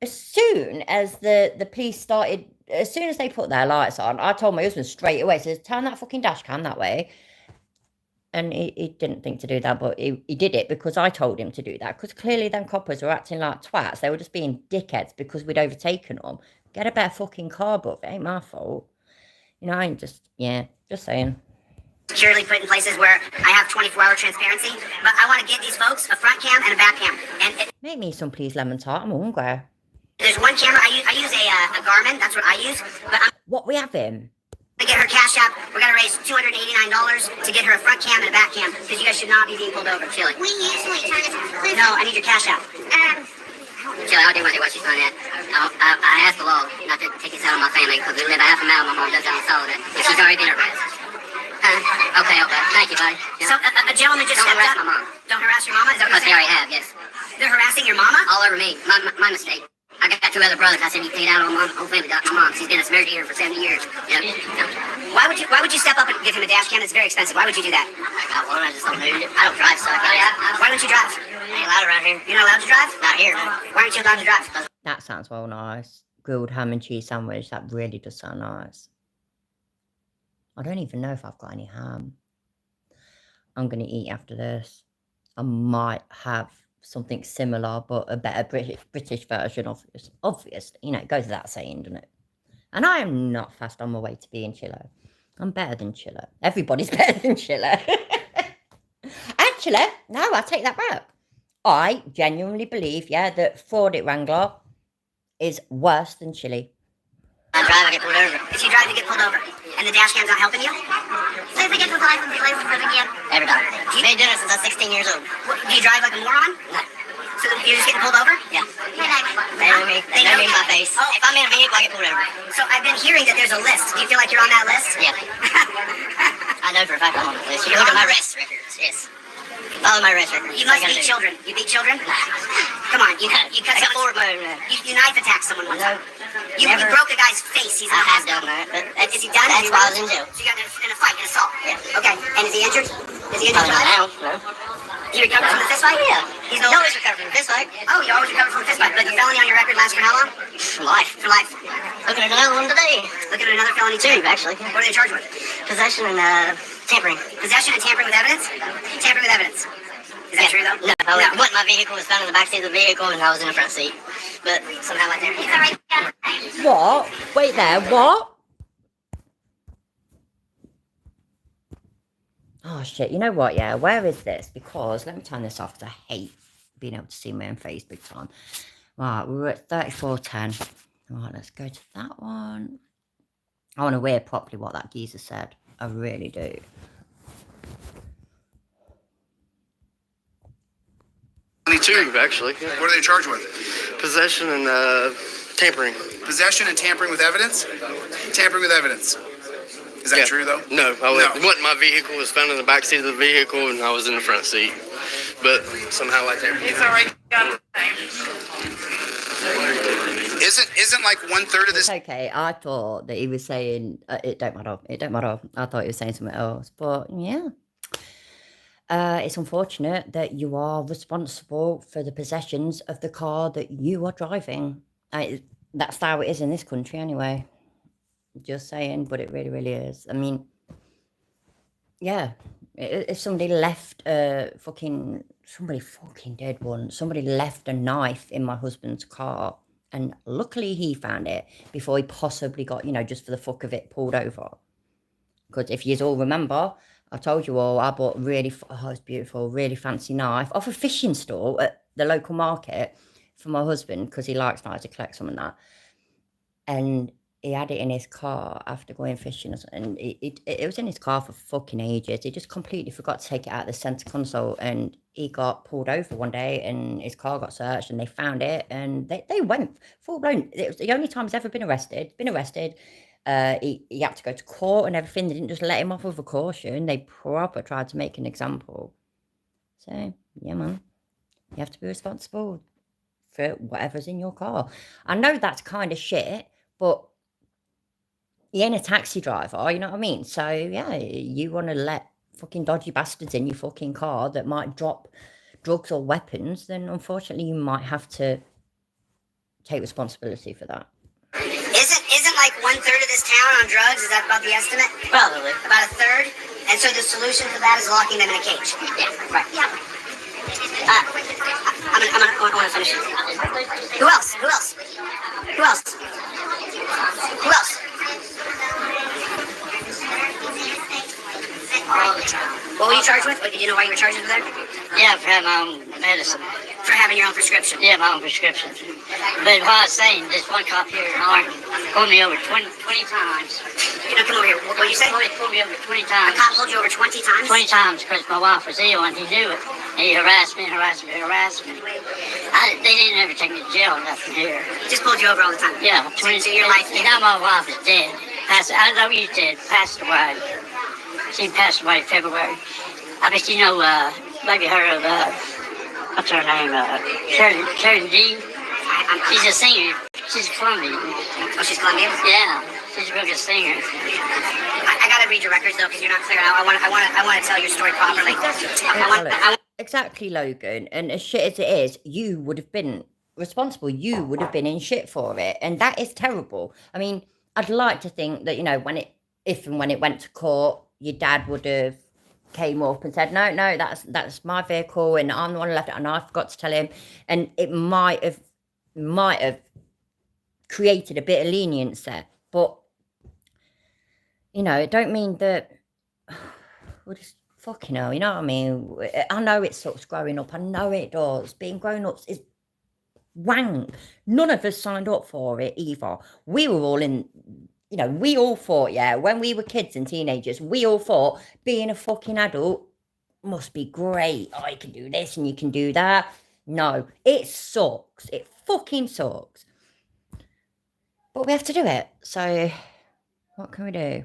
As soon as the police started, as soon as they put their lights on, I told my husband straight away, says, turn that fucking dash cam that way. And he didn't think to do that, but he did it because I told him to do that. Because clearly them coppers were acting like twats. They were just being dickheads because we'd overtaken them. Get a better fucking car, but it ain't my fault. You know, I ain't just saying. Securely put in places where I have 24-hour transparency. But I want to get these folks a front cam and a back cam. And Make me some, please, lemon tart. I'm hungry. There's one camera. I use a Garmin. That's what I use. But I'm What, we have him? gonna get her cash app. We're gonna raise $289 to get her a front cam and a back cam because you guys should not be being pulled over. Chili. We usually turn it. No, I need your cash app. Chili, I'll do what she's trying at. I asked the law not to take this out on my family because we live a half a mile. My mom does down in Solid, and she's already been arrested. Okay. Thank you, buddy. So a gentleman just Don't stepped harass up. my mom. Don't harass your mama. Is that what Because they you're already saying? have, yes. They're harassing your mama. All over me. My mistake. I got 2 other brothers. I said you take it out on my whole family. My mom. She's been a married here for 70 years. You know? Why would you step up and give him a dash cam? It's very expensive. Why would you do that? I got one. I just don't need it. I don't drive, so I can't. Why don't you drive? I ain't allowed around here. You're not allowed to drive? Not here. Why aren't you allowed to drive? That sounds well nice. Grilled ham and cheese sandwich. That really does sound nice. I don't even know if I've got any ham. I'm going to eat after this. I might have something similar, but a better British version, obviously. You know, it goes without saying, doesn't it? And I am not fast on my way to being Chiller. I'm better than Chiller. Everybody's better than Chiller. Actually, no, I take that back. I genuinely believe, that Ford Wrangler is worse than Chili. I drive, I get pulled over. If you drive, you get pulled over. And the dash cam's not helping you? So if we get the license plate again. Every time. I've been doing it since I was 16 years old. Do you drive like a moron? No. So you're just getting pulled over? Yeah. They They know me. They know me in my face. Oh. If I'm in a vehicle, I get pulled over. So I've been hearing that there's a list. Do you feel like you're on that list? Yeah. I know for a fact I'm on the list. You can look at my arrest records. Yes. Follow my arrest records. You must beat children. You beat children? Come on, you cut I got someone. forward You knife attacked someone one time. You never. broke a guy's face. He's in I the have hospital. done that, but Is he done? that's why I was in jail. So you got in a fight, an assault. Yeah. Okay. And is he injured? Is he injured? Now, no. He recovered from the fist fight? Yeah. He's You no. always recover from this fight. Oh, you always recover from a fist fight. But the felony on your record lasts for how long? For life. For life. Looking at another one today. Looking at another felony too. 2, actually. What are they charged with? Possession and tampering. Possession and tampering with evidence? Tampering with evidence. Is that true though? No, what my vehicle was found in the backseat of the vehicle and I was in the front seat. But somehow I there. It's alright. What? Wait there, what? Oh shit, you know what, where is this? Because, let me turn this off because I hate being able to see my own face big time. Right, we were at 34:10. Right, let's go to that one. I want to hear properly what that geezer said. I really do. Two, actually. What are they charged with? Possession and tampering. Possession and tampering with evidence? Tampering with evidence. Is that true, though? No, What my vehicle was found in the backseat of the vehicle and I was in the front seat. But somehow like that. It's alright. Isn't like 1/3 of this? It's okay. I thought that he was saying, it don't matter. It don't matter. I thought he was saying something else. But, yeah. It's unfortunate that you are responsible for the possessions of the car that you are driving. That's how it is in this country anyway. Just saying, but it really, really is. I mean, yeah, if somebody left somebody fucking did one. Somebody left a knife in my husband's car, and luckily he found it before he possibly got, just for the fuck of it, pulled over. Because if you all remember, I told you all, I bought it's beautiful, really fancy knife off a fishing store at the local market for my husband because he likes knives to collect some and that. And he had it in his car after going fishing, and it was in his car for fucking ages. He just completely forgot to take it out of the centre console, and he got pulled over one day, and his car got searched, and they found it, and they went full blown. It was the only time he's ever been arrested. He had to go to court and everything. They didn't just let him off with a caution. They proper tried to make an example. So yeah, man, you have to be responsible for whatever's in your car. I know that's kind of shit, but you ain't a taxi driver, you know what I mean? So, yeah, you want to let fucking dodgy bastards in your fucking car that might drop drugs or weapons, then unfortunately you might have to take responsibility for that. Isn't like 1/3 of this town on drugs? Is that about the estimate? Probably. About a third? And so the solution to that is locking them in a cage. Yeah, right. Yeah. I want to finish it. Who else? What were you charged with? Did you know why you were charged with that? Yeah, I've had my own medicine. For having your own prescription. Yeah, my own prescription. But what I was saying, this one cop here in Oregon pulled me over 20 times. You know, come over here. What you say? Pulled me over 20 A times. cop pulled you over 20 times? 20 times because my wife was ill and he knew it. And he harassed me. They didn't ever take me to jail or nothing here. He just pulled you over all the time? Yeah, 20 So your life. Now my wife is dead. I know she's dead. Passed away. She passed away in February. I bet you know, maybe heard of, what's her name? Karen D. She's a singer. She's Colombian. Oh, she's Colombian? Yeah, she's a real good singer. I gotta read your records though, because you're not clear. I want to tell your story properly. Exactly, Logan. And as shit as it is, you would have been responsible. You would have been in shit for it, and that is terrible. I mean, I'd like to think that, you know, if and when it went to court, your dad would have came up and said, no, that's my vehicle, and I'm the one who left it, and I forgot to tell him, and it might have created a bit of lenience there. But you know, it don't mean that we're just fucking hell, you know what I mean? I know it sucks growing up. I know it does. Being grown up is wank. None of us signed up for it either. We were all in, you know, we all thought, yeah, when we were kids and teenagers, we all thought being a fucking adult must be great. Oh, you can do this and you can do that. No, it sucks. It fucking sucks. But we have to do it. So what can we do?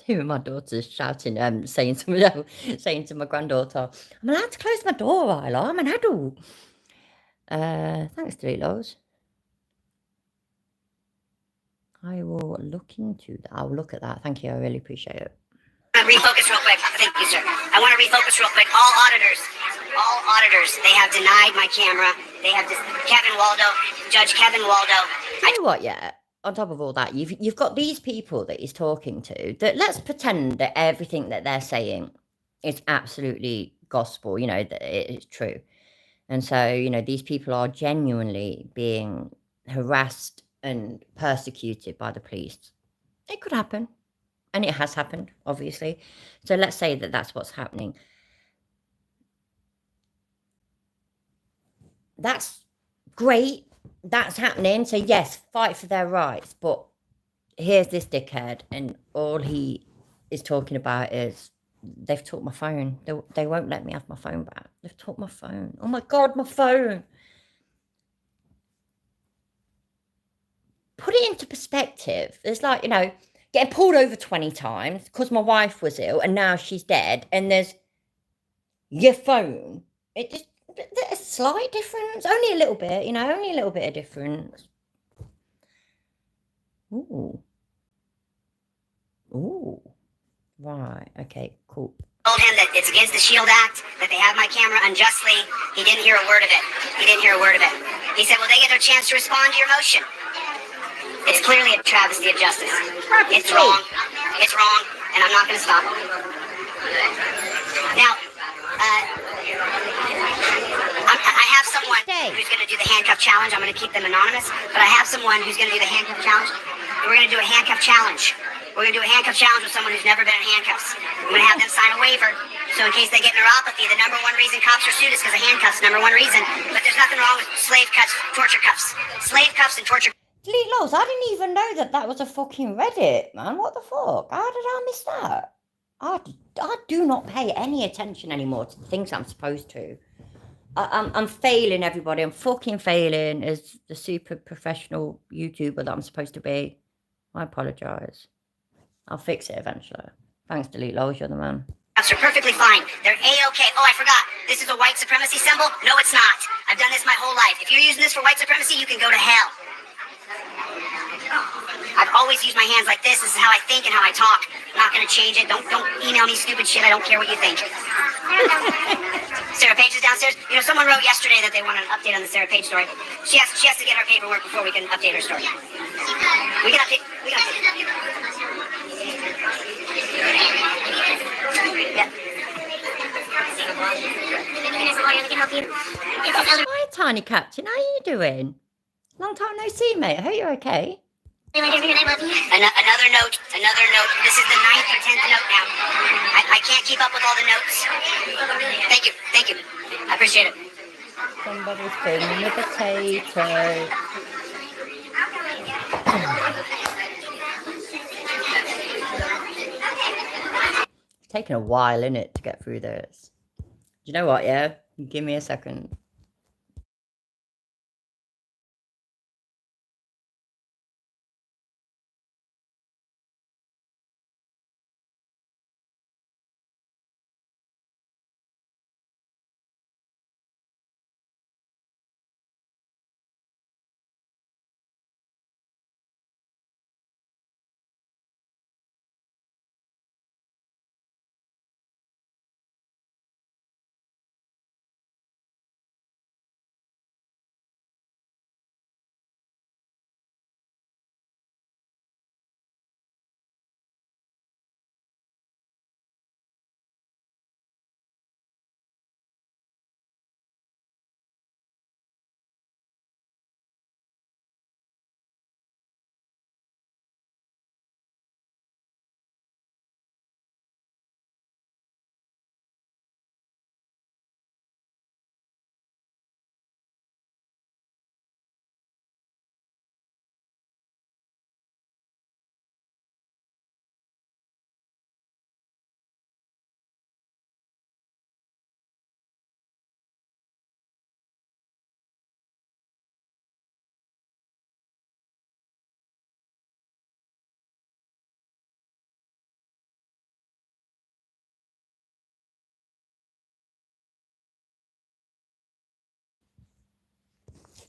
Even my daughter's shouting, saying to my granddaughter, I'm allowed to close my door, Isla. I'm an adult. Thanks, Delete Lows. I will look into that. I'll look at that. Thank you. I really appreciate it. Refocus real quick. Thank you, sir. I want to refocus real quick. All auditors, they have denied my camera. They have Judge Kevin Waldo. You know what, yeah? On top of all that, you've got these people that he's talking to, that let's pretend that everything that they're saying is absolutely gospel, you know, that it is true. And so, you know, these people are genuinely being harassed and persecuted by the police. It could happen. And it has happened, obviously. So let's say that that's what's happening. That's great. That's happening. So yes, fight for their rights. But here's this dickhead, and all he is talking about is they've took my phone. They won't let me have my phone back. They've took my phone. Oh my God, my phone. Put it into perspective. It's like, you know, getting pulled over 20 times because my wife was ill and now she's dead, and there's your phone. It just, there's a slight difference. Only a little bit, you know, only a little bit of difference. Ooh. Right. Okay, cool. Told him that it's against the SHIELD Act, that they have my camera unjustly. He didn't hear a word of it. He said, well, they get their chance to respond to your motion. It's clearly a travesty of justice. It's wrong, and I'm not going to stop. Now, I have someone who's going to do the handcuff challenge. I'm going to keep them anonymous, but I have someone who's going to do the handcuff challenge. We're going to do a handcuff challenge. We're going to do a handcuff challenge with someone who's never been in handcuffs. I'm going to have them sign a waiver, so in case they get neuropathy, the number one reason cops are sued is because of handcuffs, number one reason. But there's nothing wrong with slave cuffs, torture cuffs. Slave cuffs and torture. Delete Lows, I didn't even know that was a fucking Reddit, man. What the fuck? How did I miss that? I do not pay any attention anymore to the things I'm supposed to. I'm failing, everybody. I'm fucking failing as the super professional YouTuber that I'm supposed to be. I apologise. I'll fix it eventually. Thanks, Delete Lows, you're the man. Cuffs are perfectly fine. They're A-OK. Oh, I forgot. This is a white supremacy symbol? No, it's not. I've done this my whole life. If you're using this for white supremacy, you can go to hell. I've always used my hands like this. This is how I think and how I talk. I'm not going to change it. Don't email me stupid shit. I don't care what you think. Sarah Page is downstairs. You know, someone wrote yesterday that they want an update on the Sarah Page story. She has to get her paperwork before we can update her story. We can update. Hi, Tiny Captain. How are you doing? Long time no see, mate. I hope you're okay. Another note. This is the 9th or 10th note now. I can't keep up with all the notes. Thank you. I appreciate it. Somebody's filming a potato. It's taken a while, innit, to get through this. Do you know what, yeah? Give me a second.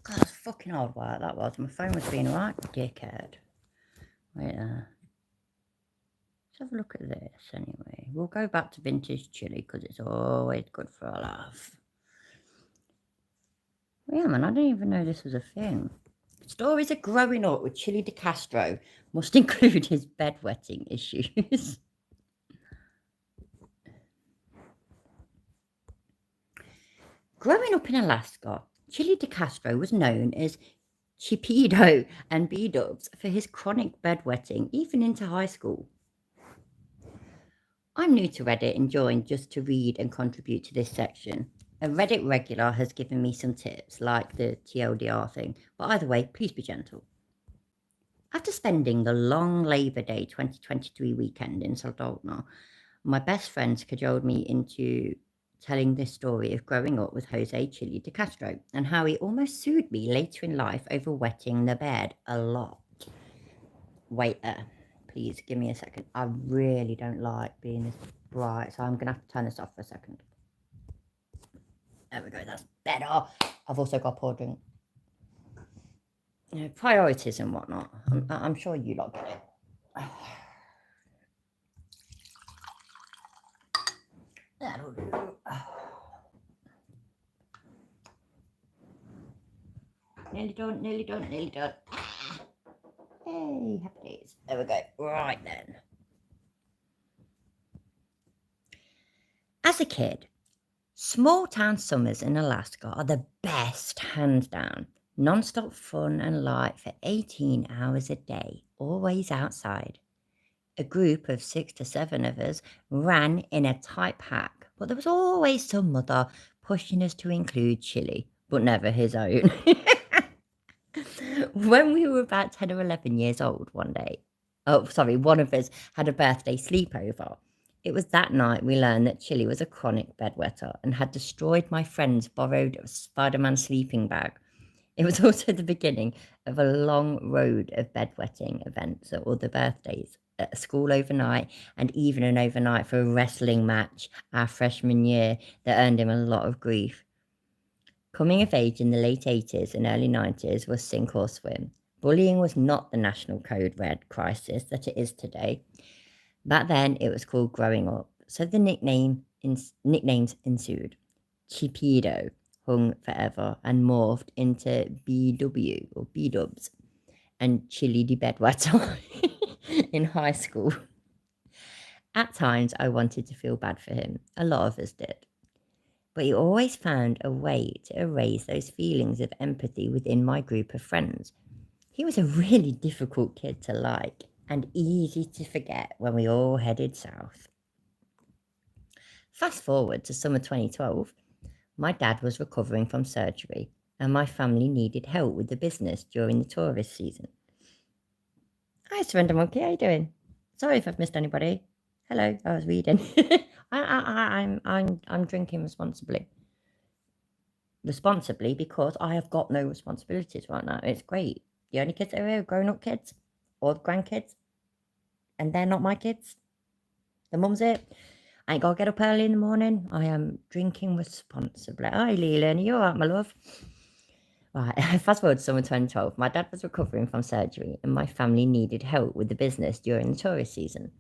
God, that's fucking hard work that was. My phone was being right dickhead. Wait there. Let's have a look at this anyway. We'll go back to vintage chili because it's always good for a laugh. Yeah, man, I didn't even know this was a thing. Stories of growing up with Chili De Castro must include his bedwetting issues. Growing up in Alaska, Chili De Castro was known as Chipedo and B-dubs for his chronic bedwetting, even into high school. I'm new to Reddit and joined just to read and contribute to this section. A Reddit regular has given me some tips, like the TLDR thing, but either way, please be gentle. After spending the long Labour Day 2023 weekend in Soldotna, my best friends cajoled me into telling this story of growing up with Jose Chili De Castro and how he almost sued me later in life over wetting the bed a lot. Wait there. Please give me a second. I really don't like being this bright, so I'm going to have to turn this off for a second. There we go, that's better. I've also got a poor drink. You know, priorities and whatnot. I'm sure you lot get it. That'll do. Nearly done. Hey, happy days. There we go. Right then. As a kid, small town summers in Alaska are the best, hands down. Non-stop fun and light for 18 hours a day, always outside. A group of 6 to 7 of us ran in a tight pack, but there was always some mother pushing us to include Chili, but never his own. When we were about 10 or 11 years old one of us had a birthday sleepover. It was that night we learned that Chili was a chronic bedwetter and had destroyed my friend's borrowed Spider-Man sleeping bag. It was also the beginning of a long road of bedwetting events at other birthdays, at a school overnight, and even an overnight for a wrestling match our freshman year that earned him a lot of grief. Coming of age in the late 80s and early 90s was sink or swim. Bullying was not the national code red crisis that it is today. Back then, it was called growing up, so the nicknames ensued. Chipedo hung forever and morphed into BW or B-dubs and Chili de Bedwetter in high school. At times, I wanted to feel bad for him. A lot of us did. But he always found a way to erase those feelings of empathy within my group of friends. He was a really difficult kid to like and easy to forget when we all headed south. Fast forward to summer 2012, my dad was recovering from surgery and my family needed help with the business during the tourist season. Hi, Surrender Monkey, how you doing? Sorry if I've missed anybody. Hello, I was reading. I'm drinking responsibly. Responsibly because I have got no responsibilities right now. It's great. The only kids that are here are grown-up kids or grandkids, and they're not my kids. The mum's it. I ain't got to get up early in the morning. I am drinking responsibly. Hi, Leland. Are you all right, my love? Right, fast forward to summer 2012. My dad was recovering from surgery and my family needed help with the business during the tourist season.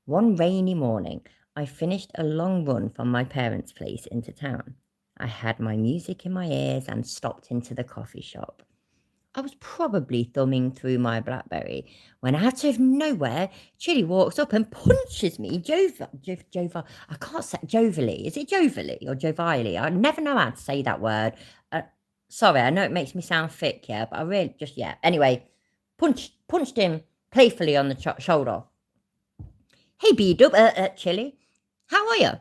One rainy morning, I finished a long run from my parents' place into town. I had my music in my ears and stopped into the coffee shop. I was probably thumbing through my BlackBerry when out of nowhere, Chili walks up and punches me. I can't say jovially. Is it jovially or jovially? I never know how to say that word. Sorry, I know it makes me sound thick, yeah, but I really Anyway, punched him playfully on the shoulder. Hey, B-Dub, Chili, how are you?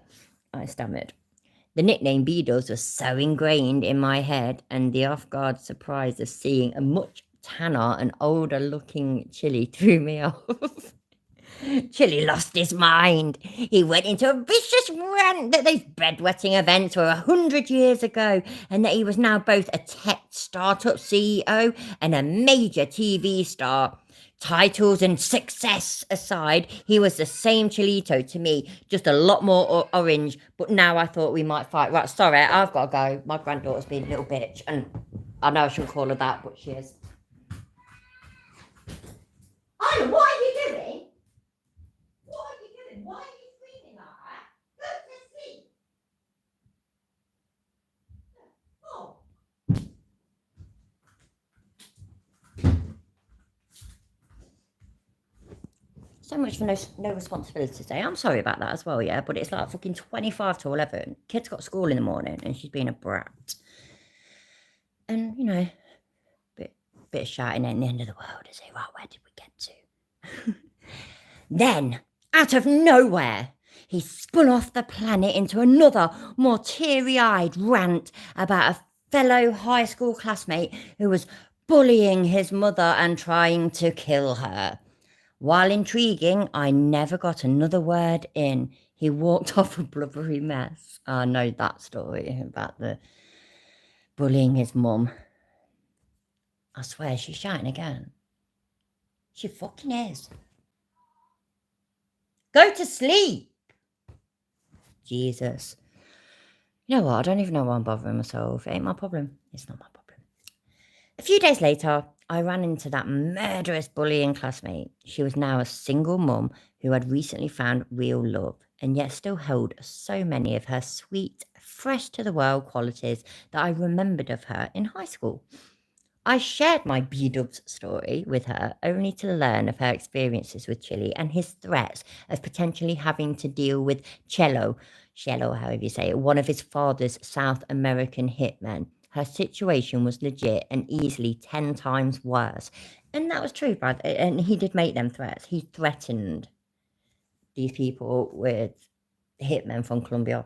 I stammered. The nickname B-Dubs was so ingrained in my head, and the off-guard surprise of seeing a much tanner and older-looking Chili threw me off. Chili lost his mind. He went into a vicious rant that those bedwetting events were 100 years ago and that he was now both a tech startup CEO and a major TV star. Titles and success aside, he was the same Chilito to me, just a lot more orange, but now I thought we might fight. Right, sorry, I've got to go. My granddaughter's been a little bitch, and I know I shouldn't call her that, but she is. Isla, what are you doing? What are you doing? Why are you screaming like that? Go to sleep. Oh. So much for no responsibility today. I'm sorry about that as well, yeah, but it's like fucking 25 to 11. Kid's got school in the morning and she's being a brat. And, you know, bit of shouting ain't the end of the world, is it? Right, where did we get to? Then, out of nowhere, he spun off the planet into another, more teary-eyed rant about a fellow high school classmate who was bullying his mother and trying to kill her. While intriguing, I never got another word in. He walked off a blubbery mess. I know that story about the bullying his mum. I swear, she's shouting again. She fucking is. Go to sleep. Jesus. You know what? I don't even know why I'm bothering myself. It ain't my problem. It's not my problem. A few days later, I ran into that murderous bullying classmate. She was now a single mum who had recently found real love and yet still held so many of her sweet, fresh to the world qualities that I remembered of her in high school. I shared my B-Dubs story with her only to learn of her experiences with Chili and his threats of potentially having to deal with Cello, however you say it, one of his father's South American hitmen. Her situation was legit and easily 10 times worse. And that was true, Brad. And he did make them threats. He threatened these people with hitmen from Colombia.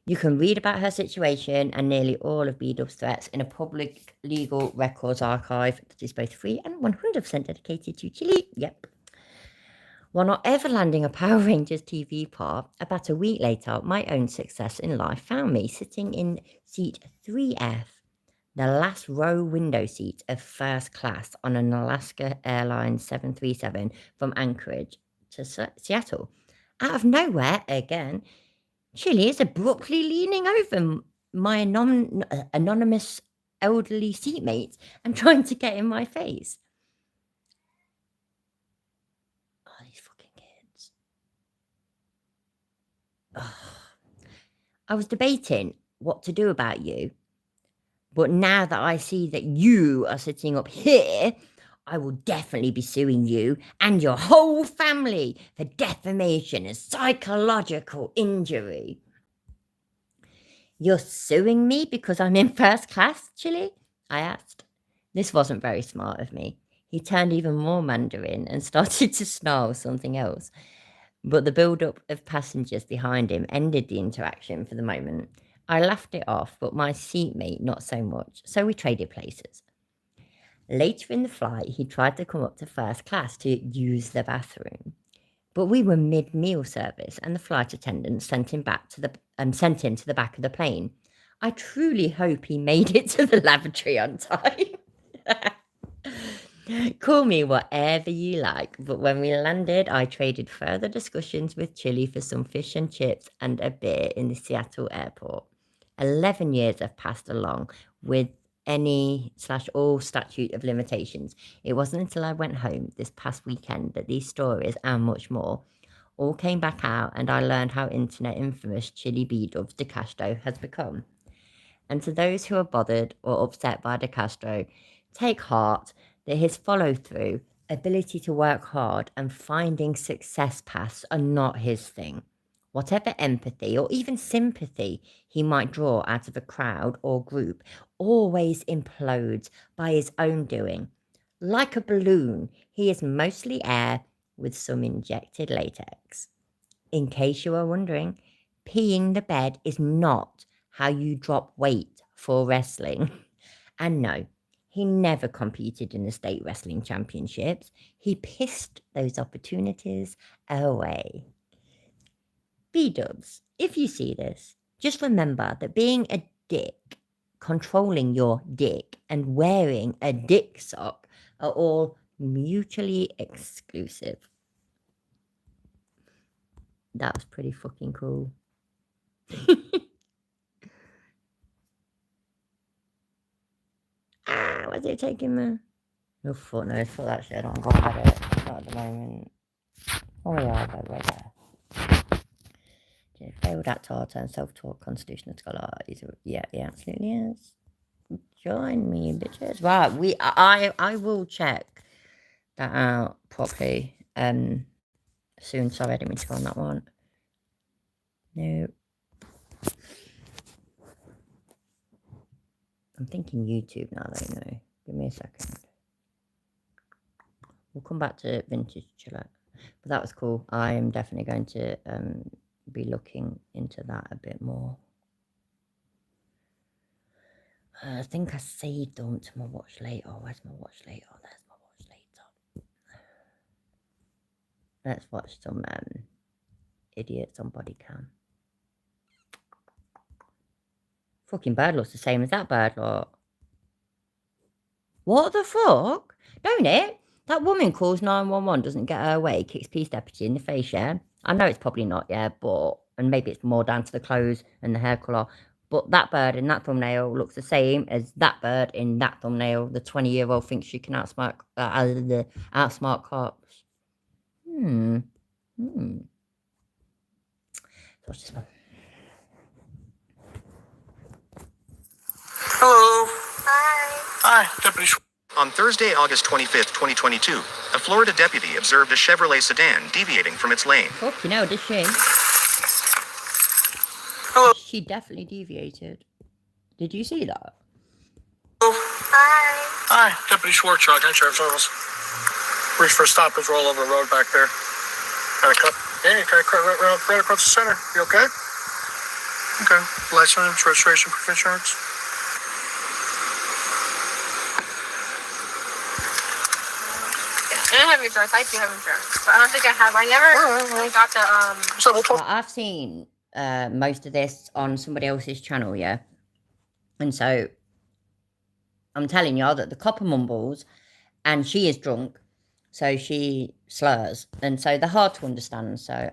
You can read about her situation and nearly all of B-Dub's threats in a public legal records archive that is both free and 100% dedicated to Chile. Yep. While not ever landing a Power Rangers TV part, about a week later, my own success in life found me sitting in seat 3F, the last row window seat of first class on an Alaska Airlines 737 from Anchorage to Seattle. Out of nowhere, again, Chili is abruptly leaning over my anonymous elderly seatmate and trying to get in my face. Oh, these fucking kids. Oh. I was debating what to do about you, but now that I see that you are sitting up here, I will definitely be suing you and your whole family for defamation and psychological injury. You're suing me because I'm in first class, Chili? I asked. This wasn't very smart of me. He turned even more Mandarin and started to snarl something else. But the build-up of passengers behind him ended the interaction for the moment. I laughed it off, but my seatmate not so much, so we traded places. Later in the flight, he tried to come up to first class to use the bathroom. But we were mid-meal service, and the flight attendant sent him to the back of the plane. I truly hope he made it to the lavatory on time. Call me whatever you like, but when we landed, I traded further discussions with Chili for some fish and chips and a beer in the Seattle airport. 11 years have passed along with any/all statute of limitations. It wasn't until I went home this past weekend that these stories and much more all came back out, and I learned how internet infamous Chili B-Dubs De Castro has become. And to those who are bothered or upset by De Castro, take heart that his follow-through, ability to work hard, and finding success paths are not his thing. Whatever empathy or even sympathy he might draw out of a crowd or group always implodes by his own doing. Like a balloon, he is mostly air with some injected latex. In case you are wondering, peeing the bed is not how you drop weight for wrestling. And no, he never competed in the state wrestling championships. He pissed those opportunities away. B-Dubs, if you see this, just remember that being a dick, controlling your dick, and wearing a dick sock are all mutually exclusive. That was pretty fucking cool. Where's it taking me? No fuck knows. Fuck that shit. I'm going at it. Not at the moment. Oh yeah, right there. Failed actor and self-taught constitutional scholar. Yeah, he absolutely is. Join me, bitches. Right, I will check that out properly. Soon. Sorry, I didn't mean to go on that one. No. I'm thinking YouTube now, though. No, give me a second. We'll come back to vintage chiller, but that was cool. I am definitely going to be looking into that a bit more. I think I saved them to my watch later. Where's my watch later? There's my watch later. Let's watch some idiots on body cam. Fucking bird looks the same as that bird lot. What the fuck? Don't it? That woman calls 911, doesn't get her way, kicks Peace Deputy in the face, yeah? I know it's probably not, yeah, but... And maybe it's more down to the clothes and the hair colour. But that bird in that thumbnail looks the same as that bird in that thumbnail. The 20-year-old thinks she can outsmart cops. Watch this one. Hello. Hi. Hi, Deputy. On Thursday, August 25th, 2022, a Florida deputy observed a Chevrolet sedan deviating from its lane. Fuck, you know, did she? Hello. She definitely deviated. Did you see that? Hi. Hi, Deputy Schwartz, County Sheriff's Office. Reach for a stop because we're all over the road back there. Kind of cut. Yeah, you kind of cut right across the center. You okay? Okay. License, registration, proof of insurance. I don't have insurance. I do have insurance, but I don't think I have. I never really got the So we'll talk. Well, I've seen most of this on somebody else's channel, yeah. And so I'm telling y'all that the copper mumbles, and she is drunk, so she slurs, and so they're hard to understand. So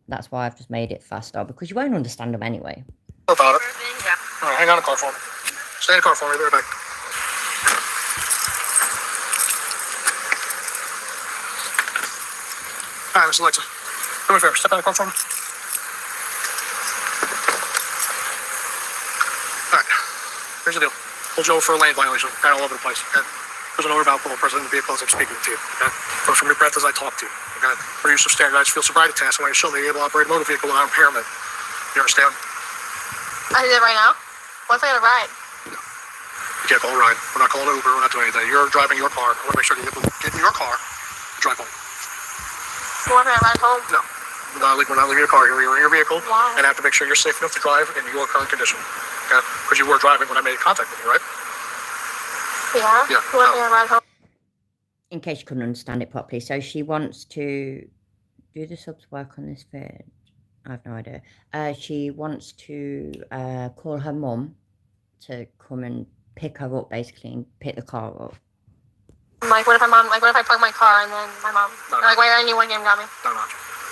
that's why I've just made it faster, because you won't understand them anyway. About it. Yeah. All right, hang on the car for me. Stay in the car for me. Be right back. All right, Miss Alexa. Do me a favor. Step out of the car for me. All right. Here's the deal. Hold you over for a lane violation. Kind of all over the place. Okay? There's an odor of alcohol present in the vehicle as I'm speaking to you. Okay? Or from your breath as I talk to you. Okay? For use of standardized field sobriety tests, I want you to show me you're able to operate a motor vehicle without impairment. You understand? I did it right now. What's I gonna ride? You can't call a ride. We're not calling Uber. We're not doing anything. You're driving your car. I want to make sure you get in your car, drive home. You want me to ride home? No. We're not leaving your car. You're in your vehicle. Why? And I have to make sure you're safe enough to drive in your current condition. Okay? Because you were driving when I made contact with you, right? Yeah? Yeah. You want me to ride home? In case you couldn't understand it properly. So she wants to do the subs work on this vid. I have no idea. She wants to call her mum to come and pick her up, basically, and pick the car up. Like, what if my mom, like, what if I park my car and then my mom, like, why are anyone game got me? No.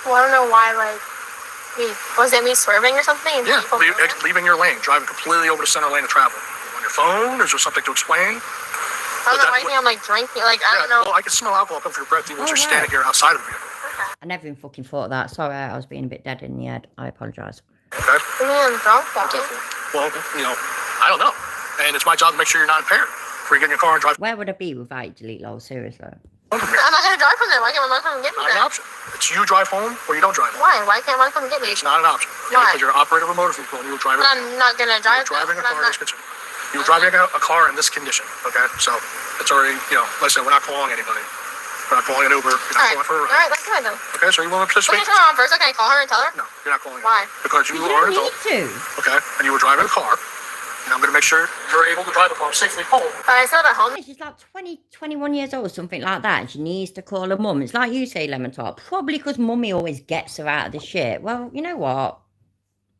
Well, I don't know why, like, was it me swerving or something? Yeah, leaving your lane, driving completely over the center lane of travel. On your phone? Is there something to explain? I don't know why you think I'm, like, drinking. Like, I don't know. Well, I can smell alcohol coming from your breath even once you're standing here outside of the vehicle. I never even fucking thought of that. Sorry, I was being a bit dead in the head. I apologise. Okay? I mean, I'm drunk, though. Well, I don't know. And it's my job to make sure you're not impaired. Before you get in your car and drive. Where would I be without Delete Lol? Seriously. I'm not gonna drive from there. Why can't my mom come and get me? Not an option. It's you drive home or you don't drive home. Why? Why can't my mom come and get me? It's not an option. Why? Because you're an operator of a motor vehicle and you were driving. But I'm not gonna drive. You were driving a car in this condition. You were driving a car in this condition. Okay, so it's already, like I said, we're not calling anybody. We're not calling an Uber. You're not calling for a ride. All right, let's go ahead then. Okay, so you want to participate? Can I call her first? Can I call her and tell her? No, you're not calling. Why? Because you You are don't an adult. need to. Okay, and you were driving a car. And I'm going to make sure you're able to drive the car safely home. But I still at home. She's like 20, 21 years old, something like that, and she needs to call her mum. It's like you say, Lemon Top. Probably because mummy always gets her out of the shit. Well, you know what?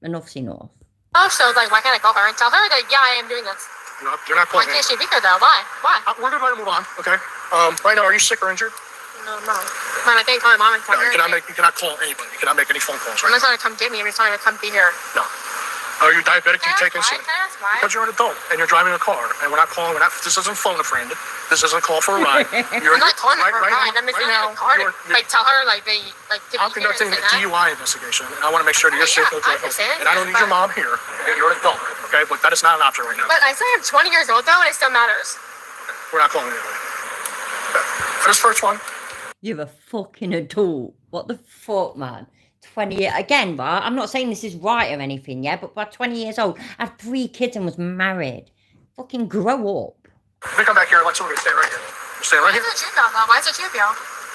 Enough's enough. Oh, so like, why can't I call her and tell her that, yeah, I am doing this? You're not Why calling can't she be here though? Why? We're going to move on, okay? Right now, are you sick or injured? No. Man, I can't call my mom and tell No, her. you cannot call anybody. You cannot make any phone calls I'm right not trying to come get me. I'm just trying to come be here. now. No. Are you diabetic? Do you take insulin? That's why. Because you're an adult and you're driving a car, and we're not calling. This isn't phone a friend. This isn't a call for a ride. I'm not calling her for a ride. I'm just right going to call her. Like, tell her, like, I'm conducting a DUI investigation, and I want to make sure that you're safe to drive home. And I don't need your mom here. You're an adult, okay? But that is not an option right now. But I still am 20 years old, though, and it still matters. We're not calling anybody. Okay. For this first one. You're a fucking adult. What the fuck, man? 20 years. Again, right? I'm not saying this is right or anything, yeah? But by 20 years old, I had 3 kids and was married. Fucking grow up. Let me come back here and let somebody stay right here. Stay right here. Why is it cheap, though? Why is it cheap, yo?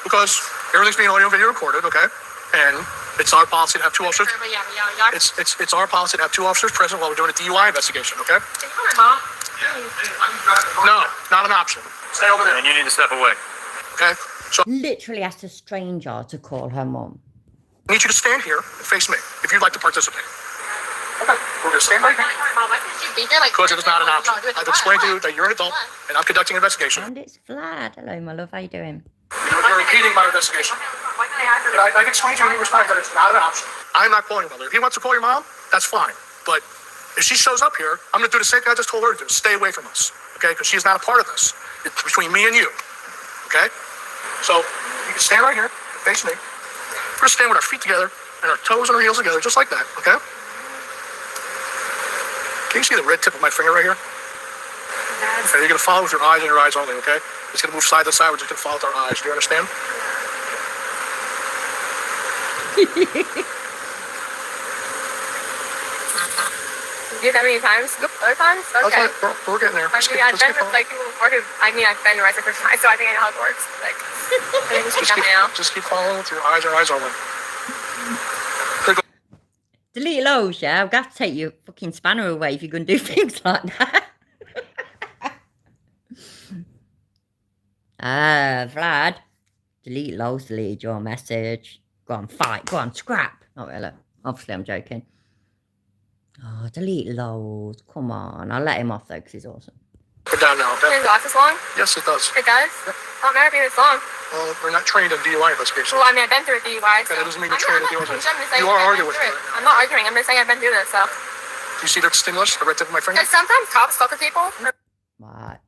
Because everything's being audio and video recorded, okay? And it's our policy to have 2 officers. Yeah. It's our policy to have 2 officers present while we're doing a DUI investigation, okay? Can you call my mom? No, not an option. Stay over there. And you need to step away. Okay? So Literally asked a stranger to call her mum. I need you to stand here and face me if you'd like to participate. Okay. We're going to stand right here. Because it is not an option. I've explained to you that you're an adult and I'm conducting an investigation. And it's Vlad. Hello, my love. How you doing? You're repeating my investigation. I've explained to you numerous times that it's not an option. I'm not calling your mother. If he wants to call your mom, that's fine. But if she shows up here, I'm going to do the same thing I just told her to do. Stay away from us. Okay? Because she's not a part of this. It's between me and you. Okay? So you can stand right here, face me. We're going to stand with our feet together and our toes and our heels together, just like that, okay? Can you see the red tip of my finger right here? Okay, you're going to follow with your eyes and your eyes only, okay? It's going to move side to side. We're just going to follow with our eyes. Do you understand? You did that many times? Other times? Okay. We're getting there. I've been with like people before who, I've been arrested for time, so I think I know how it works. Like, just keep following with your eyes only. Delete Lows, yeah? I've got to take your fucking spanner away if you're going to do things like that. Vlad. Delete Lows, delete your message. Go on, fight. Go on, scrap. Not really. Obviously, I'm joking. Oh, delete Lows. Come on. I'll let him off, though, because he's awesome. Put down now, okay? Does it last this long? Yes, it does. It does? I don't remember being this long. Well, we're not trained in DUI investigations. Well, I mean, I've been through a DUI, so... Okay, that doesn't mean you're trained in DUI. You are arguing with me right now. I'm not arguing. I'm just saying I've been through this, so... Do you see the stimulus, the red tip of my finger? Because sometimes cops fuck with people. Right.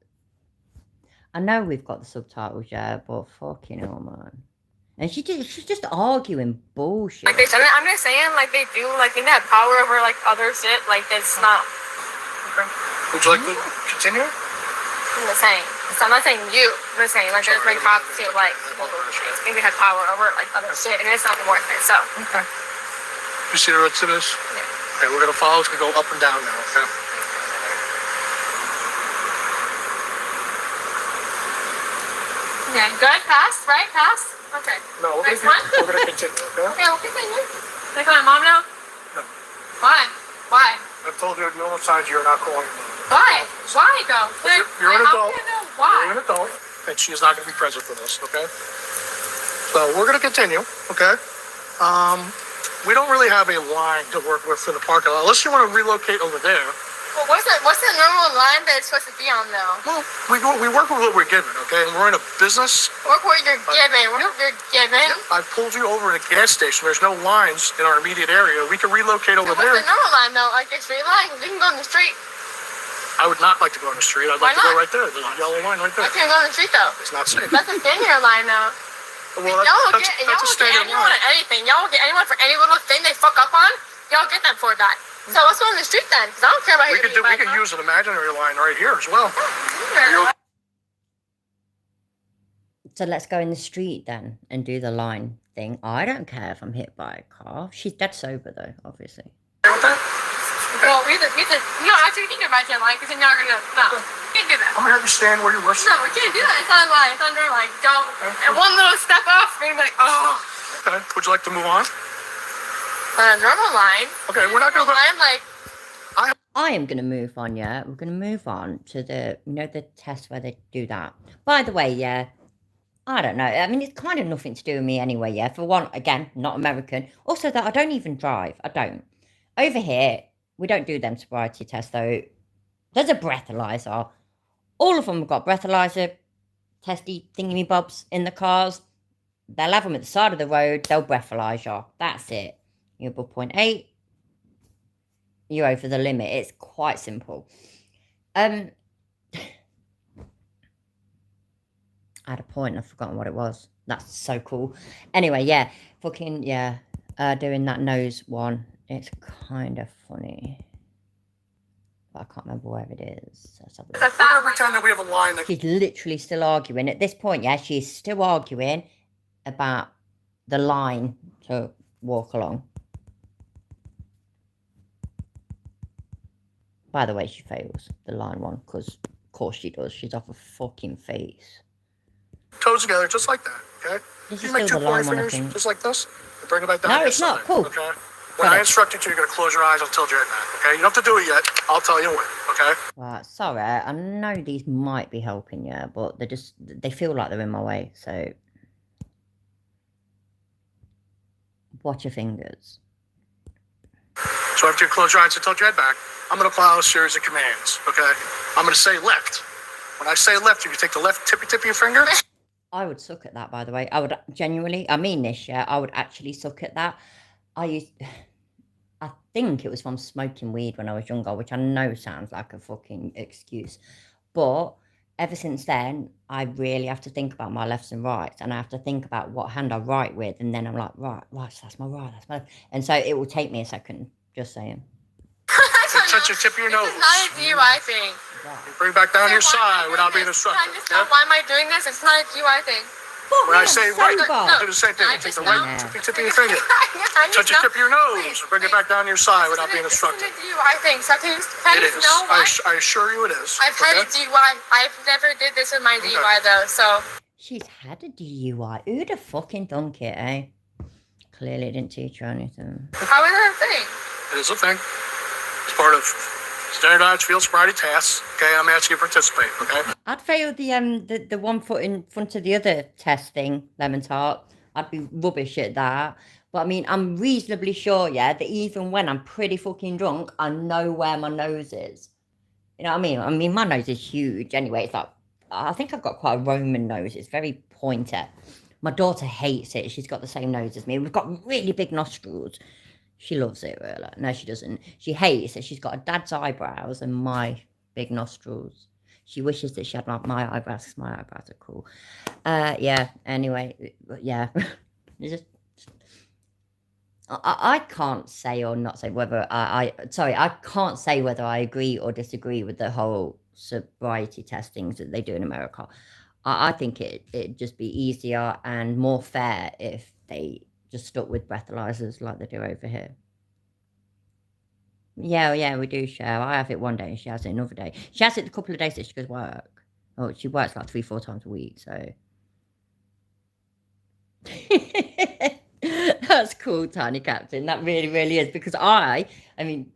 I know we've got the subtitles, yeah, but fucking hell, man. And she's just arguing bullshit. Like, I'm just saying, like, they do, like, they have power over, like, other shit. Like, it's not... Would you like to continue? I'm just saying. So I'm not saying you. I'm just saying, like, there's like cops who, like, maybe have power over, like, other shit, and it's not worth it, so... Okay. You see the red tip of this? Yeah. Okay, we're going to follow. It's going to go up and down now, okay? Okay, good. Pass, right? Pass. Okay. No, we're Next one? gonna continue, okay? Okay, we'll continue. Like my mom now? No. Why? Why? I've told you numerous times you're not calling me. Why? Why though? You're an adult. Why? You're an adult, and she is not going to be present for this, okay? So we're going to continue, okay? We don't really have a line to work with in the parking lot, unless you want to relocate over there. Well, what's the normal line that it's supposed to be on though? Well, we work with what we're given, okay? And we're in a business. Work what you're given. Work what you're given. I pulled you over in a gas station. There's no lines in our immediate area. We can relocate over What's there. the normal line though? Like the street line? You can go on the street. I would not like to go on the street. I'd like to go right there. There's a yellow line right there. I can't go on the street though. It's not safe. That's a standard line though. Well, Y'all will that's get a standard anyone line. on anything. Y'all will get anyone for any little thing they fuck up on. Y'all get them for that. So let's go on the street then, because I don't care about We could use an imaginary line right here as well. So let's go in the street then and do the line thing. I don't care if I'm hit by a car. She's dead sober though, obviously. Well, we actually think about your line, because you're not gonna. No, we can't do that. I'm gonna have you stand where you were. No, we can't do that. It's not a line. It's under like don't. And one little step off, being like, oh. Okay. Would you like to move on? On a normal line. Okay, we're not gonna go. I'm like. I am going to move on, yeah. We're going to move on to the, the test where they do that. By the way, yeah, I don't know. I mean, it's kind of nothing to do with me anyway, yeah. For one, again, not American. Also, that I don't even drive. I don't. Over here, we don't do them sobriety tests, though. There's a breathalyzer. All of them have got breathalyzer, testy thingy-bobs in the cars. They'll have them at the side of the road. They'll breathalyze you. That's it. You're above 0.8. You're over the limit. It's quite simple. I had a point. I've forgotten what it was. That's so cool. Anyway, yeah. Fucking, yeah. Doing that nose one. It's kind of funny. But I can't remember where it is. Let's have a look. We're gonna pretend that we have a line that. She's literally still arguing. At this point, yeah, she's still arguing about the line to walk along. By the way, she fails the line one, because of course she does. She's off her fucking face. Toes together, just like that, okay? This You is make still two the line pointing one, I fingers, think. just like this, and bring it back down. No, to your it's not. side, Cool. Okay? When I instruct you to, you're going to close your eyes until you're at that, okay? You don't have to do it yet. I'll tell you when, okay? Right, sorry, I know these might be helping you, but they feel like they're in my way, so watch your fingers. So after you close your eyes and tilt your head back, I'm going to apply a series of commands, okay? I'm going to say left. When I say left, you can take the left tip of your finger. I would suck at that, by the way. I would genuinely, I mean this, yeah, I would actually suck at that. I think it was from smoking weed when I was younger, which I know sounds like a fucking excuse. But ever since then, I really have to think about my lefts and rights, and I have to think about what hand I write with, and then I'm like, right, so that's my right, that's my left. And so it will take me a second, just saying. Touch your tip of your nose. It's not a DUI thing. You bring back down your side without being instructed. Why am I doing this? It's not a DUI thing. When I say right, sober. do the same thing. Take the right tip of your finger. I Touch your tip of your nose. Bring it back down your side without being instructed. It's not a DUI thing. So can It you is. know why? I assure you it is. I've had a DUI. I've never did this with my DUI though, so. She's had a DUI. Who'd have fucking thunk it, eh? Clearly didn't teach her anything. How is that a thing? It is a thing. It's part of standardized field sobriety tasks. Okay, I'm asking you to participate. Okay. I'd fail the 1 foot in front of the other test thing, lemon tart. I'd be rubbish at that. But I mean, I'm reasonably sure, yeah, that even when I'm pretty fucking drunk, I know where my nose is. You know what I mean? I mean, my nose is huge anyway. It's like, I think I've got quite a Roman nose. It's very pointy. My daughter hates it. She's got the same nose as me. We've got really big nostrils. She loves it, really. No, she doesn't. She hates that she's got her dad's eyebrows and my big nostrils. She wishes that she had my eyebrows, because my eyebrows are cool. Yeah, anyway, yeah. Just, I can't say or not say whether I can't say whether I agree or disagree with the whole sobriety testings that they do in America. I think it'd just be easier and more fair if they just stuck with breathalyzers like they do over here. Yeah, we do share. I have it one day and she has it another day. She has it a couple of days that she goes work. Oh, she works like 3-4 times a week, so That's cool, Tiny Captain. That really, really is. Because I mean,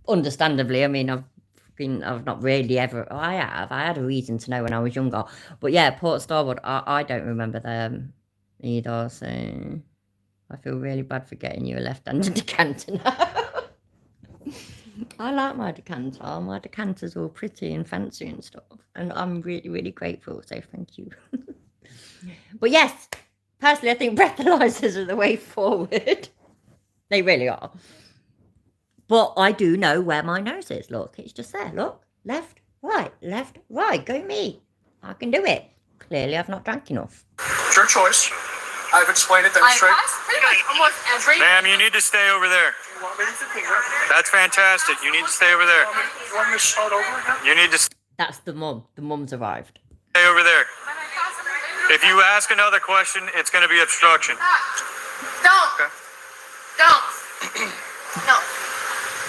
understandably, I mean, I've not really ever, I had a reason to know when I was younger. But yeah, Port Starboard, I don't remember them either. So I feel really bad for getting you a left-handed decanter now. I like my decanter. My decanter's all pretty and fancy and stuff. And I'm really, really grateful. So thank you. But yes, personally, I think breathalyzers are the way forward. They really are. But I do know where my nose is. Look, it's just there. Look, left, right. Go me. I can do it. Clearly, I've not drank enough. It's your choice. I've explained it, I demonstrate. passed pretty much almost every. Ma'am, you need to stay over there. You want me to sit here? That's fantastic. You need to stay over there. You want me to start over again? You need to stay That's the mum. The mum's arrived. over there. If you ask another question, it's going to be obstruction. Don't. Okay. Don't. No.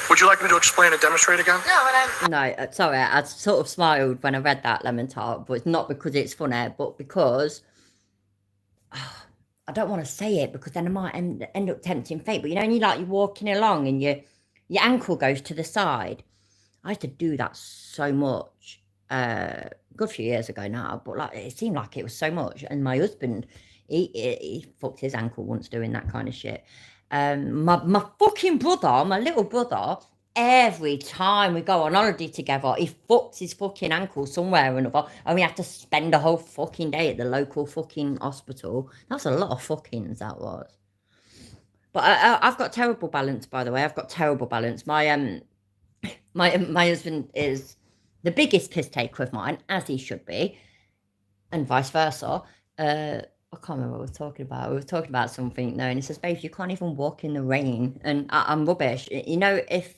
Would you like me to explain and demonstrate again? No, but I'm. No, sorry, I sort of smiled when I read that, Lemon Tart, but it's not because it's funny, but because I don't want to say it because then I might end up tempting fate. But you know, when you're walking along and your ankle goes to the side. I used to do that so much, good few years ago now, but like it seemed like it was so much. And my husband, he fucked his ankle once doing that kind of shit. My fucking brother, my little brother, every time we go on holiday together, he fucks his fucking ankle somewhere or another, and we have to spend a whole fucking day at the local fucking hospital. That's a lot of fuckings, that was. But I've got terrible balance, by the way. I've got terrible balance. My husband is the biggest piss taker of mine, as he should be, and vice versa. I can't remember what we were talking about. We were talking about something, no, and he says, babe, you can't even walk in the rain. And I'm rubbish. You know, if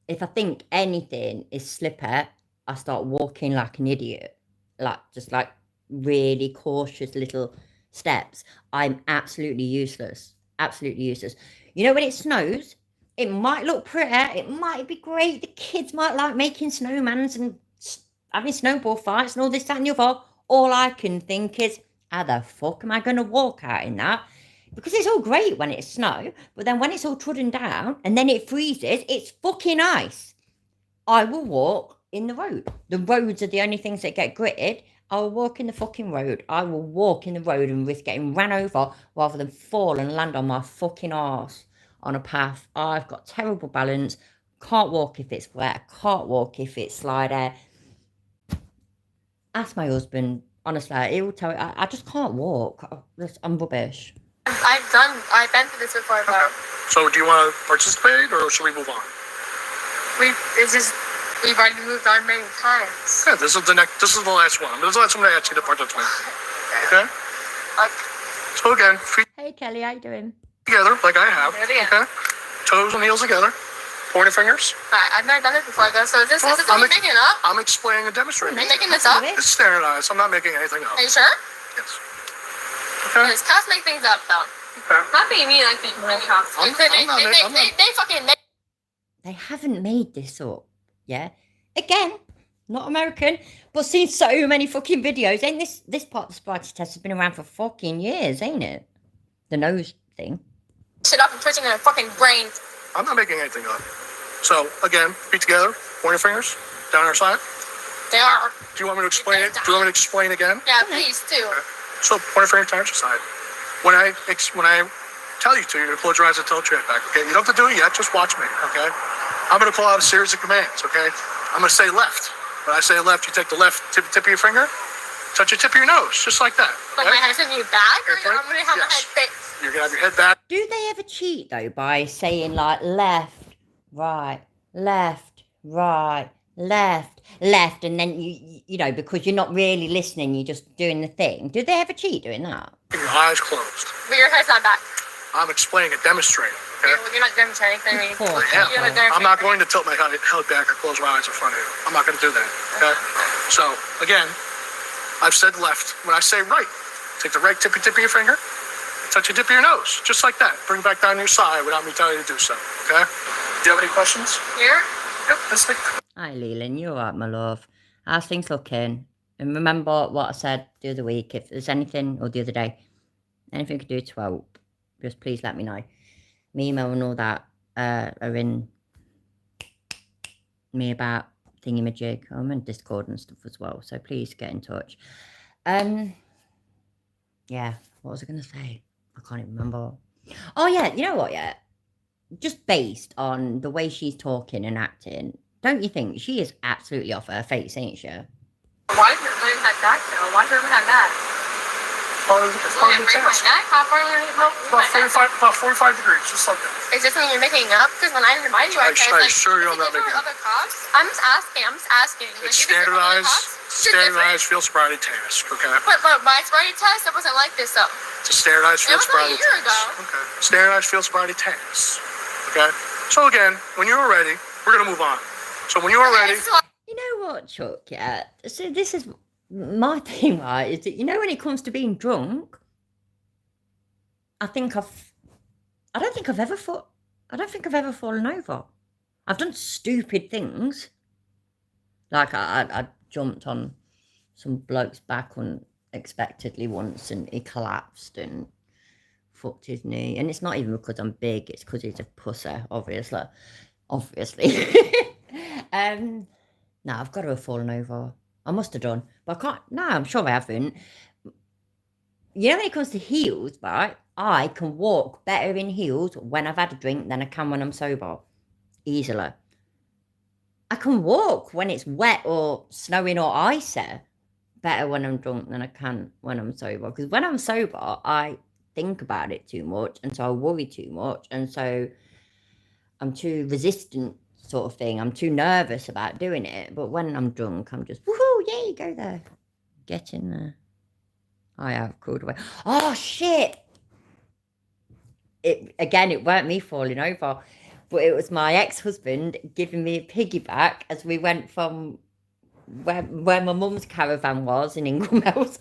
I think anything is slipper, I start walking like an idiot. Like, just like really cautious little steps. I'm absolutely useless. Absolutely useless. You know, when it snows, it might look pretty. It might be great. The kids might like making snowmans and having snowball fights and all this, that, and the other. All I can think is, how the fuck am I going to walk out in that? Because it's all great when it's snow, but then when it's all trodden down and then it freezes, it's fucking ice. I will walk in the road. The roads are the only things that get gritted. I will walk in the fucking road. I will walk in the road and risk getting ran over rather than fall and land on my fucking arse on a path. I've got terrible balance. Can't walk if it's wet. Can't walk if it's slidey. Ask my husband. Honestly, he will tell you, I just can't walk. I'm rubbish. I've been through this before, but So do you want to participate or should we move on? we've already moved on many times. Okay, this is the last one. This is the last one I ask you to participate. Okay? So again, feet Hey, Kelly, how you doing? together, like I have. Yeah. Okay? Toes and heels together. Pointer fingers. I've never done it before, though. So is this Well, what you're making it up? I'm explaining and demonstrating. Are you making this up? It's standardized. I'm not making anything up. Are you sure? Yes. Okay? Because cops make things up, though. Okay. Not being me, like people make cops. I'm not- They fucking make. They haven't made this up, yeah? Again, not American, but seen so many fucking videos. Ain't this part of the Sparky test has been around for fucking years, ain't it? The nose thing. Shit up and twitching in their fucking brain. I'm not making anything up. So again, feet together, pointer fingers down our side. They are. Do you want me to explain it? Do you want me to explain again? Yeah, please, too. So pointer finger down our side. When I tell you to, you're gonna close your eyes and tilt your head back. Okay? You don't have to do it yet. Just watch me. Okay? I'm gonna call out a series of commands. Okay? I'm gonna say left. When I say left, you take the left tip of your finger, touch the tip of your nose, just like that. Like okay? my head's gonna be back, or Okay. I'm gonna have my Yes. head fixed. You're gonna have your head back. Do they ever cheat, though, by saying, like, left, right, left, right, left, and then, you know, because you're not really listening, you're just doing the thing. Do they ever cheat doing that? Keep your eyes closed. But your head's not back. I'm explaining and demonstrating. Okay? You're not demonstrating anything. Poor I am. You're not demonstrating. I'm not going to tilt my head back or close my eyes in front of you. I'm not going to do that. Okay? So, again, I've said left. When I say right, take the right tip of your finger, touch the tip of your nose, just like that. Bring it back down your side without me telling you to do so. Okay? Do you have any questions? Here? Yep, this thing. Hi, Leland. You're right, my love. How's things looking? And remember what I said the other week, if there's anything, or the other day, Anything you can do to help, just please let me know. Mimo and all that are in me about thingamajig. I'm in Discord and stuff as well, so please get in touch. Yeah, what was I going to say? I can't even remember. Oh, yeah, you know what, yeah? Just based on the way she's talking and acting, don't you think she is absolutely off her face, ain't she? Why does everybody have that though? Why does everybody have that? It's part of the test. How far are you? About 45 degrees, just like that. Is this something you're making up? Because when I invited you, I said, like, sure is you're it not different making with other cops? I'm just asking. Like, It's is it different with other standardized cops? field sobriety task, okay? But my sobriety test, it wasn't like this though. It's a standardized It field was like a sobriety year task. ago. Okay. Standardized field sobriety task. Okay? So again, when you're ready, we're gonna move on. So when you're ready. You know what, Chuck, yeah? So this is my thing, right? Is that, you know, when it comes to being drunk, I don't think I've ever fallen over. I've done stupid things. Like I jumped on some bloke's back unexpectedly once and he collapsed and fucked his knee. And it's not even because I'm big, it's because he's a pusser, obviously. No, I've got to have fallen over. I must have done, but I can't. No, I'm sure I haven't. You know, when it comes to heels, right? I can walk better in heels when I've had a drink than I can when I'm sober. Easily. I can walk when it's wet or snowing or icy better when I'm drunk than I can when I'm sober. Because when I'm sober, I think about it too much, and so I worry too much, and so I'm too resistant, sort of thing. I'm too nervous about doing it. But when I'm drunk, I'm just, woohoo, yeah, go there. Get in there. I have called away. Oh, shit. It weren't me falling over, but it was my ex-husband giving me a piggyback as we went from where my mum's caravan was in Inglemells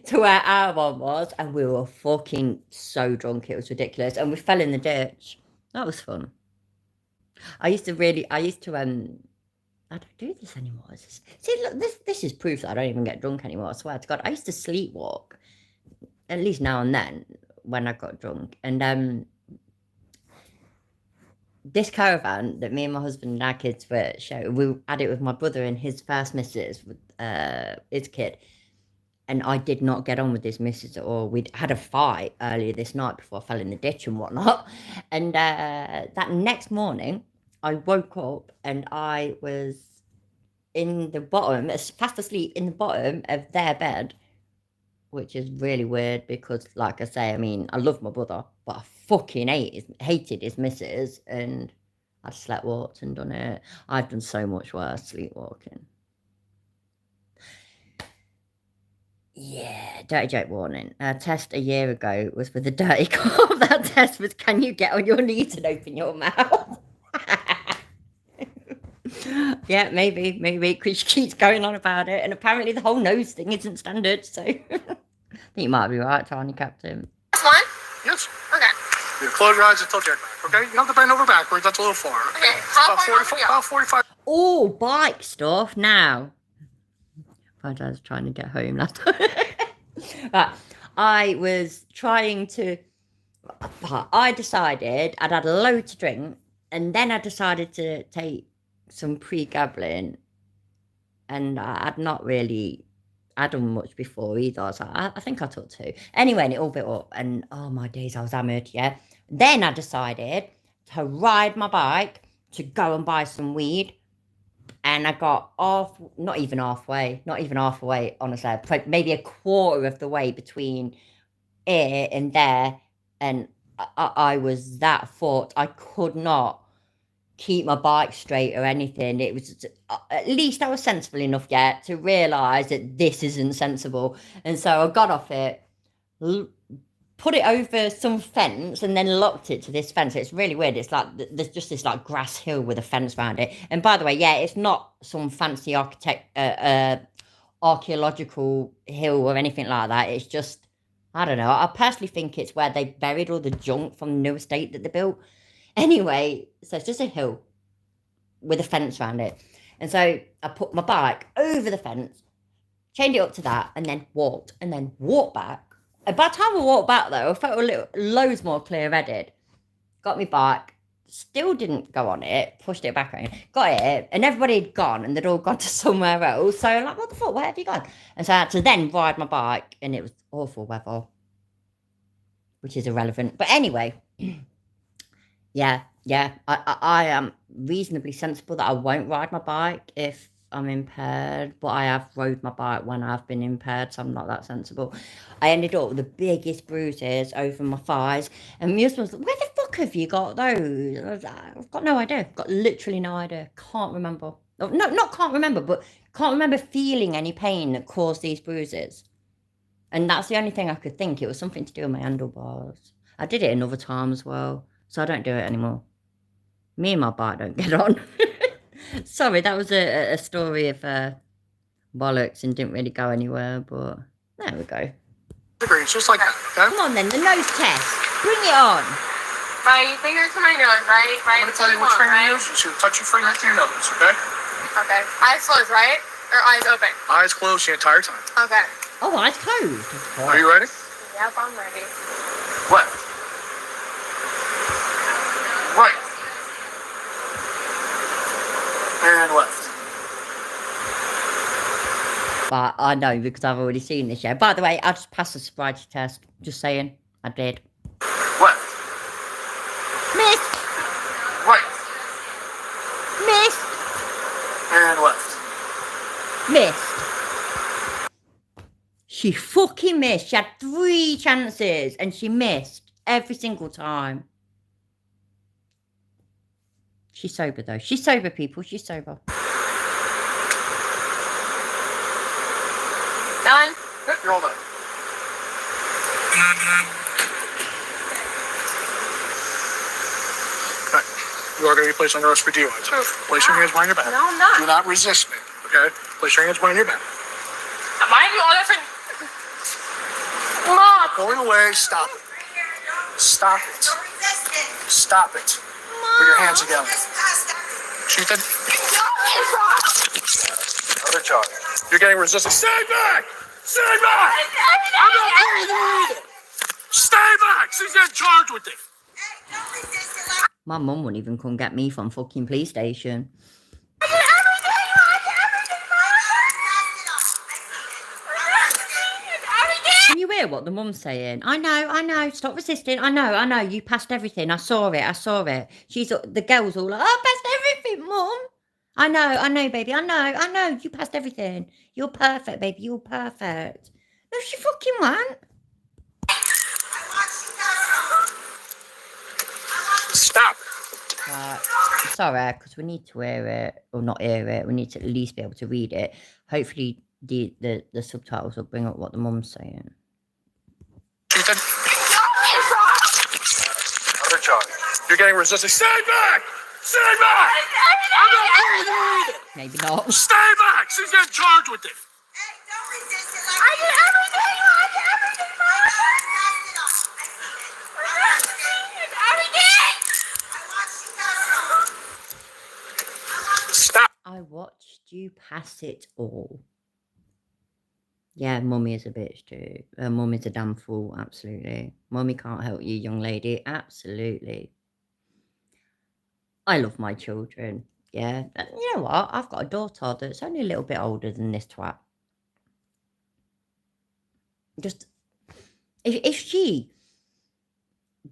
to where our one was, and we were fucking so drunk, it was ridiculous, and we fell in the ditch. That was fun. I don't do this anymore. See, look, this is proof that I don't even get drunk anymore. I swear to God. I used to sleepwalk, at least now and then, when I got drunk. And this caravan that me and my husband and our kids were sharing, we had it with my brother and his first missus, with his kid. And I did not get on with this missus at all. We'd had a fight earlier this night before I fell in the ditch and whatnot. And that next morning, I woke up and I was in the bottom, fast asleep in the bottom of their bed, which is really weird because, like I say, I mean, I love my brother, but I fucking hated his missus, and I sleepwalked and done it. I've done so much worse sleepwalking. Yeah, dirty joke warning. A test a year ago was with a dirty cop. That test was, can you get on your knees and open your mouth? Yeah, maybe, because she keeps going on about it, and apparently the whole nose thing isn't standard, so I think you might be right, Tiny Captain. That's one? Yes. Okay. You close your eyes until you're back, okay? You have to bend over backwards, that's a little far. Okay, how far about 45. Oh, bike stuff now. My dad's trying to get home last time. But I decided I'd had a load to drink, and then I decided to take some pre-gambling, and I'd not really had done much before either, so I think I took 2. Anyway, and it all built up, and oh my days, I was hammered, yeah. Then I decided to ride my bike to go and buy some weed, and I got not even halfway, honestly, maybe a quarter of the way between here and there, and I was that fucked. I could not keep my bike straight or anything. It was, at least I was sensible enough yet to realise that this isn't sensible. And so I got off it, put it over some fence, and then locked it to this fence. It's really weird. It's like there's just this like grass hill with a fence around it. And by the way, yeah, it's not some fancy archaeological hill or anything like that. It's just, I don't know. I personally think it's where they buried all the junk from the new estate that they built. Anyway, so it's just a hill with a fence around it. And so I put my bike over the fence, chained it up to that, and then walked back By the time I walked back though, I felt loads more clear-headed. Got me back, still didn't go on it, pushed it back on, got it, and everybody had gone and they'd all gone to somewhere else. So I'm like, what the fuck, where have you gone? And so I had to then ride my bike and it was awful weather, which is irrelevant. But anyway, yeah, I am reasonably sensible that I won't ride my bike if I'm impaired, but I have rode my bike when I've been impaired, so I'm not that sensible. I ended up with the biggest bruises over my thighs, and my husband was like, where the fuck have you got those? I've got no idea. Got literally no idea. Can't remember. No, not can't remember, but can't remember feeling any pain that caused these bruises. And that's the only thing I could think. It was something to do with my handlebars. I did it another time as well, so I don't do it anymore. Me and my bike don't get on. Sorry, that was a story of bollocks and didn't really go anywhere, but there we go. Degrees, just like that. Okay? Come on then, the nose test. Bring it on. Right, finger to my nose, right? I'm going to tell you which finger you use. You should touch your finger to your nose, okay? Okay. Eyes closed, right? Or eyes open? Eyes closed the entire time. Okay. Oh, eyes closed. Are you ready? Yep, I'm ready. Left. Right. And left. But I know because I've already seen this, yeah. By the way, I just passed the sobriety test. Just saying, I did. Left. Miss! Right. Miss! And left. Missed. She fucking missed. She had 3 chances and she missed every single time. She's sober though. She's sober, people. She's sober. Done? Yep, you're all done. Okay. You are going to be placed under arrest for DUI. Place your hands behind your back. No, I'm not. Do not resist me, okay? Place your hands behind your back. Why are you all different? Mom! Going away, stop it. Stop it. Stop it. Put your hands together. Shoot that. Another charge. You're getting resistance. Stay back! Stay back! I'm not playing you either. Stay back! She's getting charged with it. My mum wouldn't even come get me from fucking police station. Can you hear what the mum's saying? I know, stop resisting. I know, you passed everything. I saw it. The girl's all like, I passed everything, mum. I know, baby, I know, you passed everything. You're perfect, baby, you're perfect. No, she fucking won't. Stop. Sorry, because we need to hear it, or not hear it. We need to at least be able to read it. Hopefully, the subtitles will bring up what the mum's saying. Another charge. You're getting resistance. Stay back! Stay back! I'm not playing you either. Maybe not. Stay back! She's getting charged with it. I did everything, Stop. I watched you pass it all. Yeah, mummy is a bitch too. Mummy's a damn fool, absolutely. Mummy can't help you, young lady, absolutely. I love my children, yeah. And you know what? I've got a daughter that's only a little bit older than this twat. Just, if she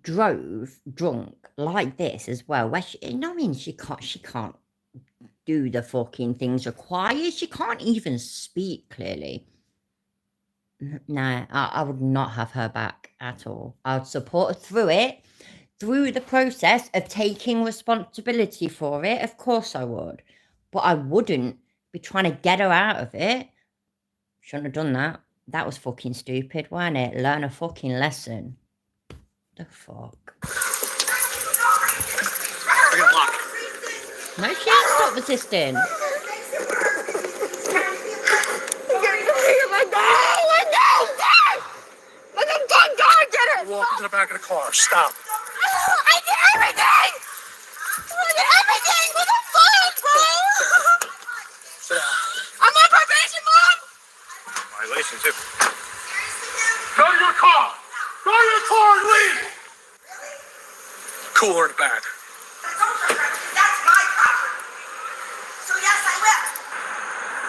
drove drunk like this as well, where she, you know what I mean? She can't do the fucking things required. She can't even speak clearly. No, I would not have her back at all. I would support her through it, through the process of taking responsibility for it. Of course I would. But I wouldn't be trying to get her out of it. Shouldn't have done that. That was fucking stupid, wasn't it? Learn a fucking lesson. The fuck? No, she ain't stop resisting. Walk into the back of the car. Stop. I did everything! I did everything! What the fuck, bro? Sit down. I'm on probation, Mom! Violation too. Go to your car! Go to your car and leave! Cooler in the back. That's my property. So yes, I will.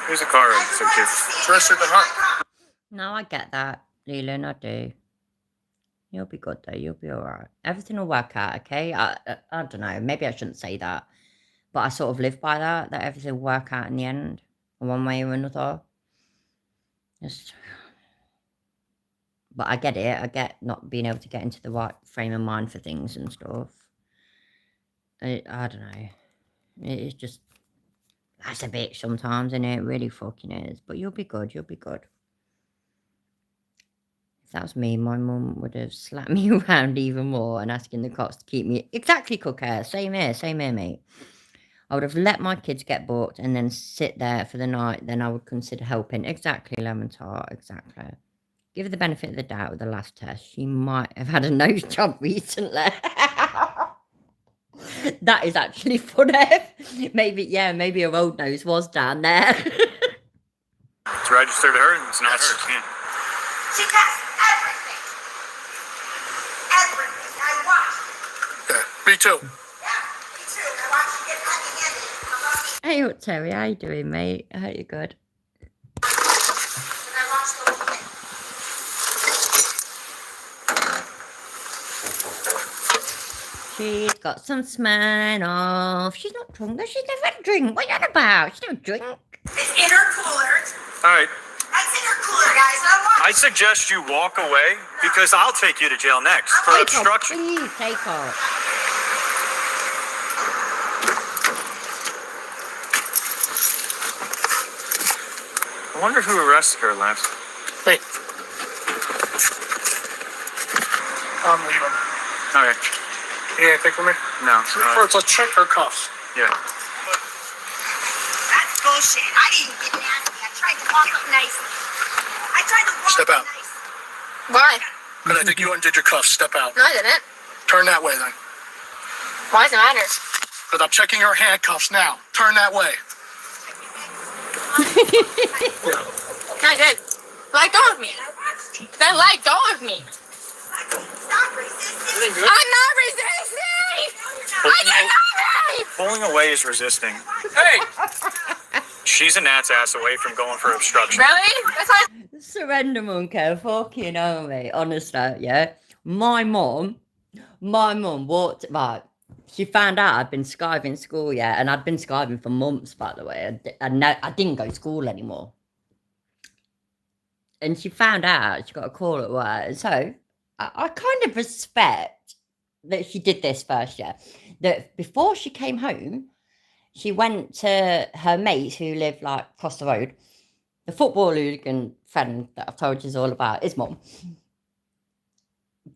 Here's a car ticket. Registered to her. No, I get that, Leland, I do. You'll be good, though. You'll be all right. Everything will work out, okay? I don't know. Maybe I shouldn't say that. But I sort of live by that everything will work out in the end, one way or another. But I get it. I get not being able to get into the right frame of mind for things and stuff. I don't know. It's just, that's a bitch sometimes, and it really fucking is. But you'll be good. You'll be good. If that was me, my mum would have slapped me around even more and asking the cops to keep me. Exactly, Cooker. Same here, mate. I would have let my kids get booked and then sit there for the night. Then I would consider helping. Exactly, Lemon Tart. Exactly. Give her the benefit of the doubt with the last test. She might have had a nose job recently. That is actually funny. Maybe her old nose was down there. It's registered to her and it's not hers. Yeah. She passed everything. Everything. I watched. Yeah, me too. Yeah, me too. I watched you get fucking in. Hey, what, Terry? How you doing, mate? I hope you're good. And I watched the whole thing. She's got some Smirnoff. She's not drunk. No, she's never had a drink. What are you on about? She don't drink. It's in her cooler. All right. That's in her cooler, guys. I watched. I suggest you walk away because I'll take you to jail next for Take obstruction. off, please, take off. I wonder who arrested her last. Wait. I'm leaving. Okay. You need anything from me? No. First, let's check her cuffs. Yeah. That's bullshit. I didn't get nasty. I tried to walk up nicely. Step out. Why? And I think you undid your cuffs. Step out. No, I didn't. Turn that way then. Why does it matter? Because I'm checking her handcuffs now. Turn that way. I did. Let go of me. Then let go of me. Stop resisting. I'm not resisting. I did nothing. Pulling away is resisting. Hey! She's a gnat's ass away from going for obstruction. Really? That's like Surrender, monkey. Fucking hell, mate. Honestly, yeah. My mum walked, right. She found out I'd been skiving school, yeah, and I'd been skiving for months, by the way. I didn't go to school anymore. And she found out, she got a call at work. So I kind of respect that she did this first, yeah. That before she came home, she went to her mates who live like across the road. The football hooligan friend that I've told you all about, his mum.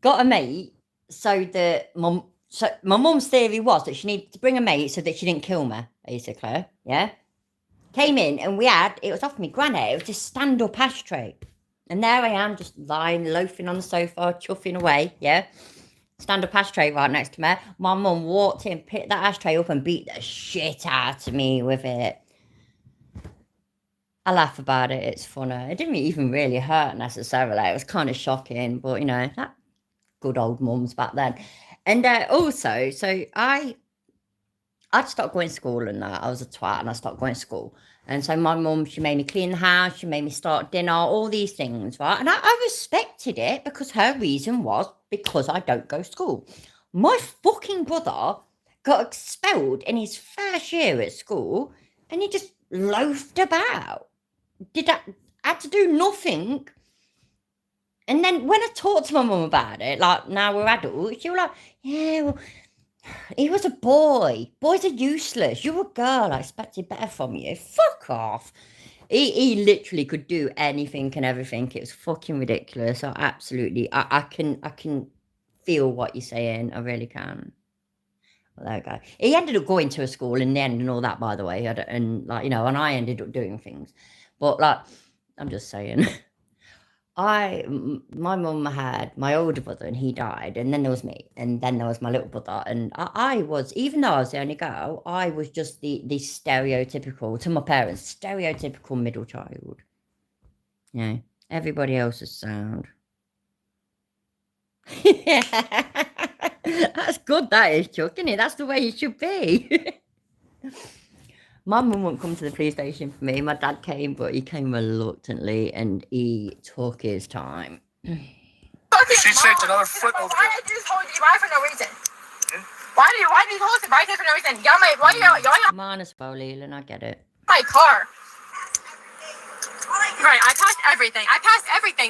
Got a mate so that my mum's theory was that she needed to bring a mate so that she didn't kill me, basically, yeah? Came in and it was off me granny, it was just stand-up ashtray. And there I am, just lying, loafing on the sofa, chuffing away, yeah? Stand-up ashtray right next to me. My mum walked in, picked that ashtray up and beat the shit out of me with it. I laugh about it, it's funny. It didn't even really hurt necessarily. It was kind of shocking, but, you know, that good old mums back then. And also, so I'd stopped going to school and that. I was a twat and I stopped going to school. And so my mum, she made me clean the house, she made me start dinner, all these things, right? And I respected it because her reason was because I don't go to school. My fucking brother got expelled in his first year at school and he just loafed about. Had to do nothing. And then when I talked to my mum about it, like now we're adults, she was like, yeah, well, he was a boy. Boys are useless. You're a girl. I expected better from you. Fuck off. He literally could do anything and everything. It was fucking ridiculous. I can feel what you're saying. I really can. Well, there we go. He ended up going to a school in the end and all that, by the way. And like, you know, and I ended up doing things. But like, I'm just saying. My mum had my older brother and he died, and then there was me, and then there was my little brother, and I was, even though I was the only girl, I was just the stereotypical, to my parents, stereotypical middle child. You know, everybody else is sound. That's good, that is, Chuck, isn't it? That's the way it should be. My mum wouldn't come to the police station for me. My dad came, but he came reluctantly and he took his time. She sent another foot over Why did you just hold your for no reason? Why do you hold it right there for no reason? Y'all Mine as well, Leland, I get it. my car. Right, I passed everything.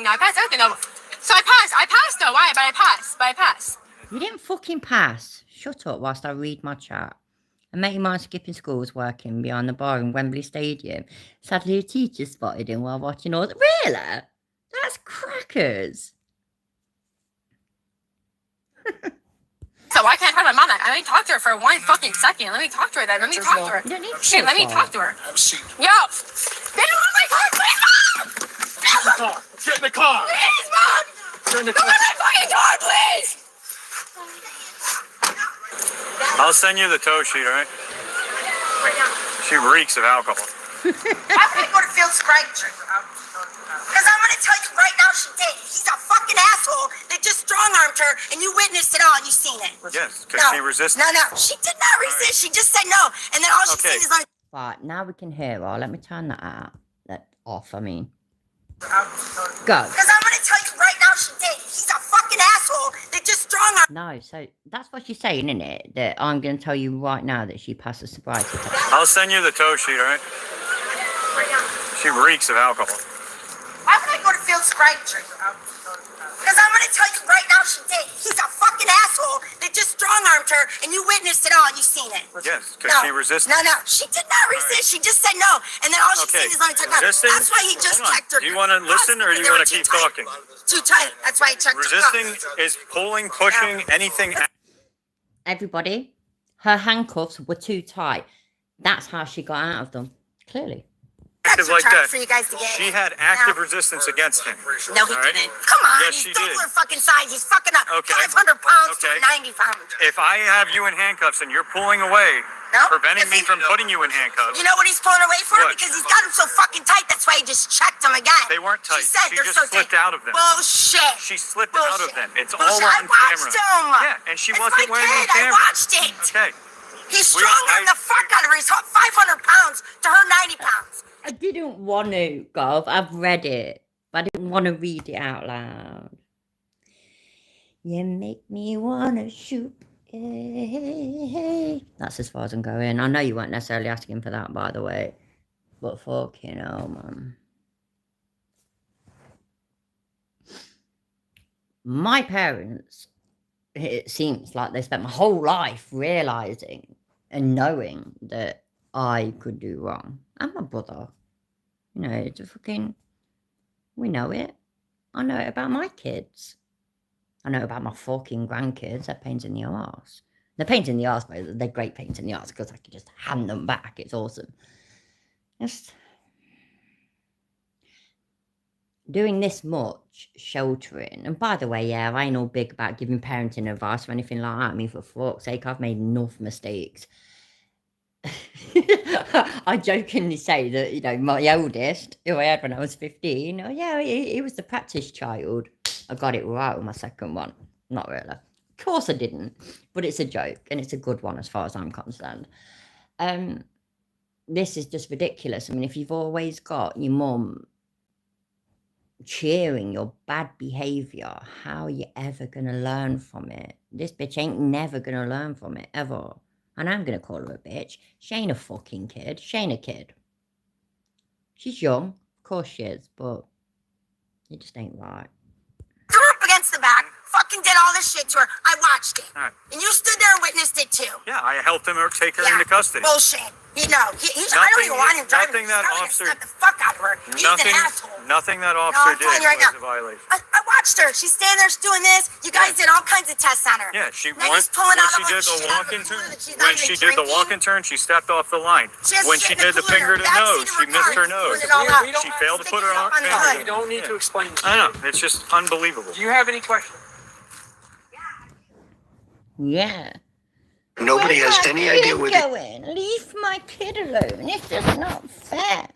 No, I passed everything. No. So I passed though. Why? But I passed. You didn't fucking pass. Shut up whilst I read my chat. A mate of mine skipping school was working behind the bar in Wembley Stadium. Sadly, a teacher spotted him while watching all the... Really? That's crackers. So why can't I talk to my mom? Let me talk to her for 1 fucking second. Let me talk to her then. Let me talk to her. You don't need to Shit, let me talk to her. Yo! They don't want my car, please, Mom! Get in the car. Please, Mom! Get in the Come car. on my fucking car, please! I'll send you the tow sheet, all right? She reeks of alcohol. I'm gonna go to Field Sprite Trip. Because I'm gonna tell you right now she did. He's a fucking asshole that just strong-armed her, and you witnessed it all, and you seen it. Yes, because she resisted. No, she did not resist. She just said no, and then all she said is like, Right, now we can hear her. Let me turn that out. That off, I mean. Go. because I'm gonna tell you right now she did. He's a fucking asshole that just strong-armed. No, so that's what she's saying, isn't it? That I'm going to tell you right now that she passed the sobriety test. I'll send you the tow sheet, all right? She reeks of alcohol. I'm gonna go to Field Sprite Trip. Because I'm gonna tell you right now she did. He's a fucking asshole that just strong-armed her, and you witnessed it all, and you seen it. Yes, because she resisted. No, she did not resist. She just said no, and then all she said is let me talk about. Resisting? That's why he just Hold on. checked her. Do you want to listen or do you want to keep talking? Too tight. That's why he checked Resisting her. is pulling, pushing, anything. Everybody, her handcuffs were too tight. That's how she got out of them. Clearly. Active like that. For you guys to get. She had active resistance against him. No, he all right? didn't. Come on, Yes, he's she double did. her fucking size. He's fucking up. Okay. 500 pounds Okay. to 90 pounds. If I have you in handcuffs and you're pulling away, No, preventing if me he- from putting you in handcuffs, You know what he's pulling away for? What? Because he's got him so fucking tight. That's why he just checked him again. they weren't tight. She said She they're just so slipped tight. out of them. Bullshit. She slipped out of them. It's all Bullshit. on I watched camera. him. Yeah, and she It's wasn't my wearing kid. the camera. I watched it. Okay. He's strong-armed the fuck out of her. He's 500 pounds to her 90 pounds. I didn't want to, Gov. I've read it. But I didn't want to read it out loud. You make me want to shoot. That's as far as I'm going. I know you weren't necessarily asking for that, by the way. But fucking hell, man. My parents, it seems like they spent my whole life realising and knowing that I could do wrong. And my brother. You know, it's a fucking... We know it. I know it about my kids. I know about my fucking grandkids. They're pains in the arse. They're pains in the arse, but they're great pains in the arse because I can just hand them back. It's awesome. Just doing this much sheltering. And by the way, yeah, I ain't all big about giving parenting advice or anything like that. I mean, for fuck's sake, I've made enough mistakes. I jokingly say that, you know, my oldest, who I had when I was 15, oh yeah, he was the practice child. I got it right with my second one. Not really. Of course I didn't, but it's a joke, and it's a good one as far as I'm concerned. This is just ridiculous. I mean, if you've always got your mum cheering your bad behaviour, how are you ever going to learn from it? This bitch ain't never going to learn from it, ever. And I'm going to call her a bitch. She ain't a fucking kid. She ain't a kid. She's young. Of course she is, but it just ain't right. Threw her up against the back. Fucking did all this shit to her. I watched it. All right. And you stood there and witnessed it too. Yeah, I helped him take her into custody. Bullshit. He's I don't even want him driving. Nothing that He's officer- the fuck out of her. He's an asshole. Nothing that I'm officer did telling you right was now. a violation. I watched her. She's standing there doing this. You guys did all kinds of tests on her. Yeah, she Then once he's pulling when out she all did the the shit out of walk-in her turn. that she's not When even she did the drinking. walk-in turn, she stepped off the line. She has When shit she in did the cooler, finger to backseat nose, of she her missed car. her nose. Pulling it all out. She failed to put her Sticking it up on the finger. hood. You don't need to explain. I know, it's just unbelievable. Do you have any questions? Yeah. Nobody has any idea where they going. Leave my kid alone. This is not fair.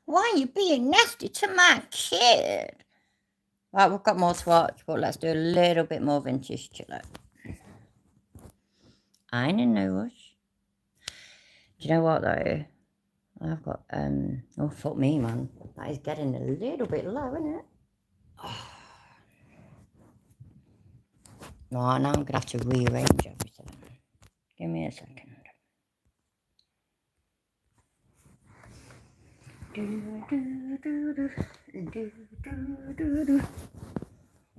Why are you being nasty to my kid? Right, we've got more to watch, but let's do a little bit more vintage chiller. I ain't in no rush. Do you know what though? I've got oh fuck me, man. That is getting a little bit low, isn't it? Oh. Right, now I'm gonna have to rearrange everything. Give me a second.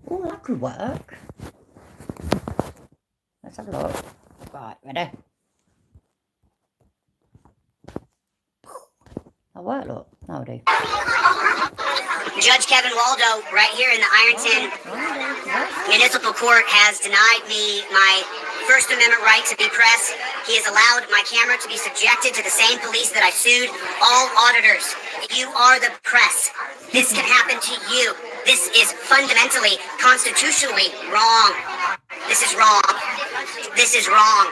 Oh, that could work. Let's have a look. Right, ready? That worked, look. That'll do. Judge Kevin Waldo, right here in the Ironton Municipal Court, has denied me my First Amendment right to be press. He has allowed my camera to be subjected to the same police that I sued. All auditors, you are the press. This can happen to you. This is fundamentally, constitutionally wrong. This is wrong. This is wrong.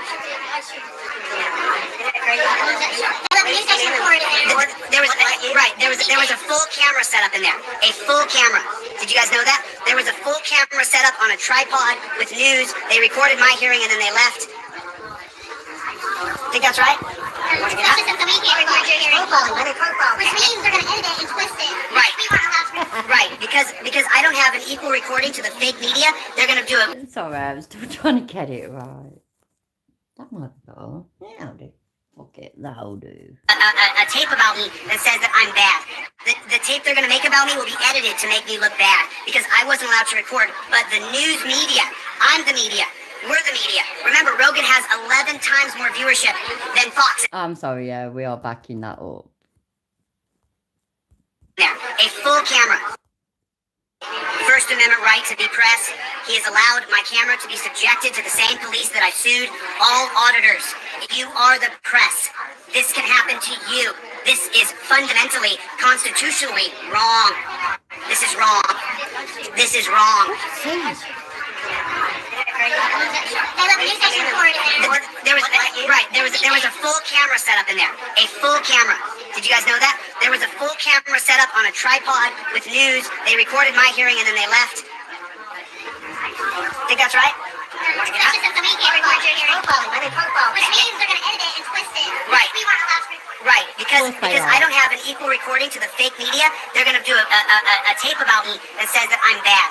There was a full camera set up in there. A full camera. Did you guys know that? There was a full camera set up on a tripod with news. They recorded my hearing and then they left. Think that's right? Which means they're going to edit it and twist it. Right. Right. Because I don't have an equal recording to the fake media. They're going to do it. Sorry, I'm still trying to get it right. That might go. Yeah, that'll do. Fuck it, that'll do. A tape about me that says that I'm bad. The tape they're going to make about me will be edited to make me look bad because I wasn't allowed to record. But the news media, I'm the media. We're the media. Remember, Rogan has 11 times more viewership than Fox. I'm sorry, yeah, we are backing that up. There, a full camera. First Amendment right to be press. He has allowed my camera to be subjected to the same police that I sued. All auditors, you are the press. This can happen to you. This is fundamentally, constitutionally wrong. This is wrong. This is wrong. There was a full camera set up in there. A full camera. Did you guys know that? There was a full camera set up on a tripod with news. They recorded my hearing and then they left. Think that's right? Which means they're going to edit it and twist it. Right. Right, because I don't have an equal recording to the fake media. They're going to do a tape about me that says that I'm bad.